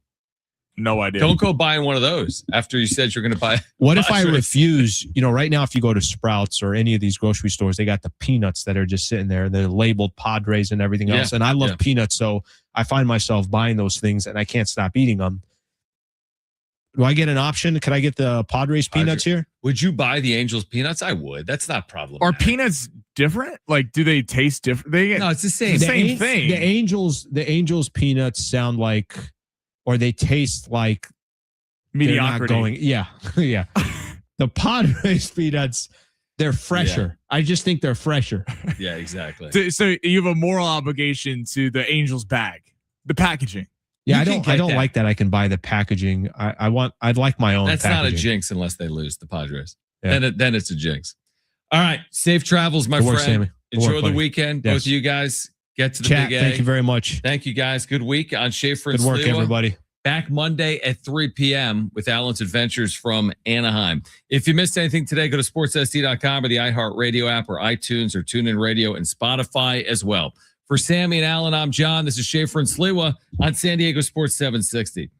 No idea. Don't go buying one of those after you said you're going to buy. What if I Padres. refuse? You know, right now, if you go to Sprouts or any of these grocery stores, they got the peanuts that are just sitting there. They're labeled Padres and everything Yeah, else. And I love yeah. peanuts, so I find myself buying those things and I can't stop eating them. Do I get an option? Can I get the Padres peanuts here? Would you buy the Angels peanuts? I would. That's not problematic. Are peanuts different? Like, do they taste different? No, it's the same. The same thing. The Angels peanuts sound like, or they taste like they're not mediocrity. going. Yeah, yeah. The Padres peanuts, they're fresher. I just think they're fresher. Yeah, exactly. So you have a moral obligation to the Angels bag, the packaging. Yeah, You I can don't. get I don't that. like that. I can buy the packaging. I'd like my own. That's packaging. not a jinx unless they lose the Padres. Yeah. Then it's a jinx. All right, safe travels, my Good work, friend. Sammy. Good Enjoy work, the buddy. weekend. Yes. Both of you guys get to the Chat. Big A. Thank you very much. Thank you guys. Good week on Schaefer and Good work, Sliwa. everybody. Back Monday at 3 p.m. with Alan's Adventures from Anaheim. If you missed anything today, go to sportssd.com or the iHeartRadio app or iTunes or TuneIn Radio and Spotify as well. For Sammy and Alan, I'm John. This is Schaefer and Sliwa on San Diego Sports 760.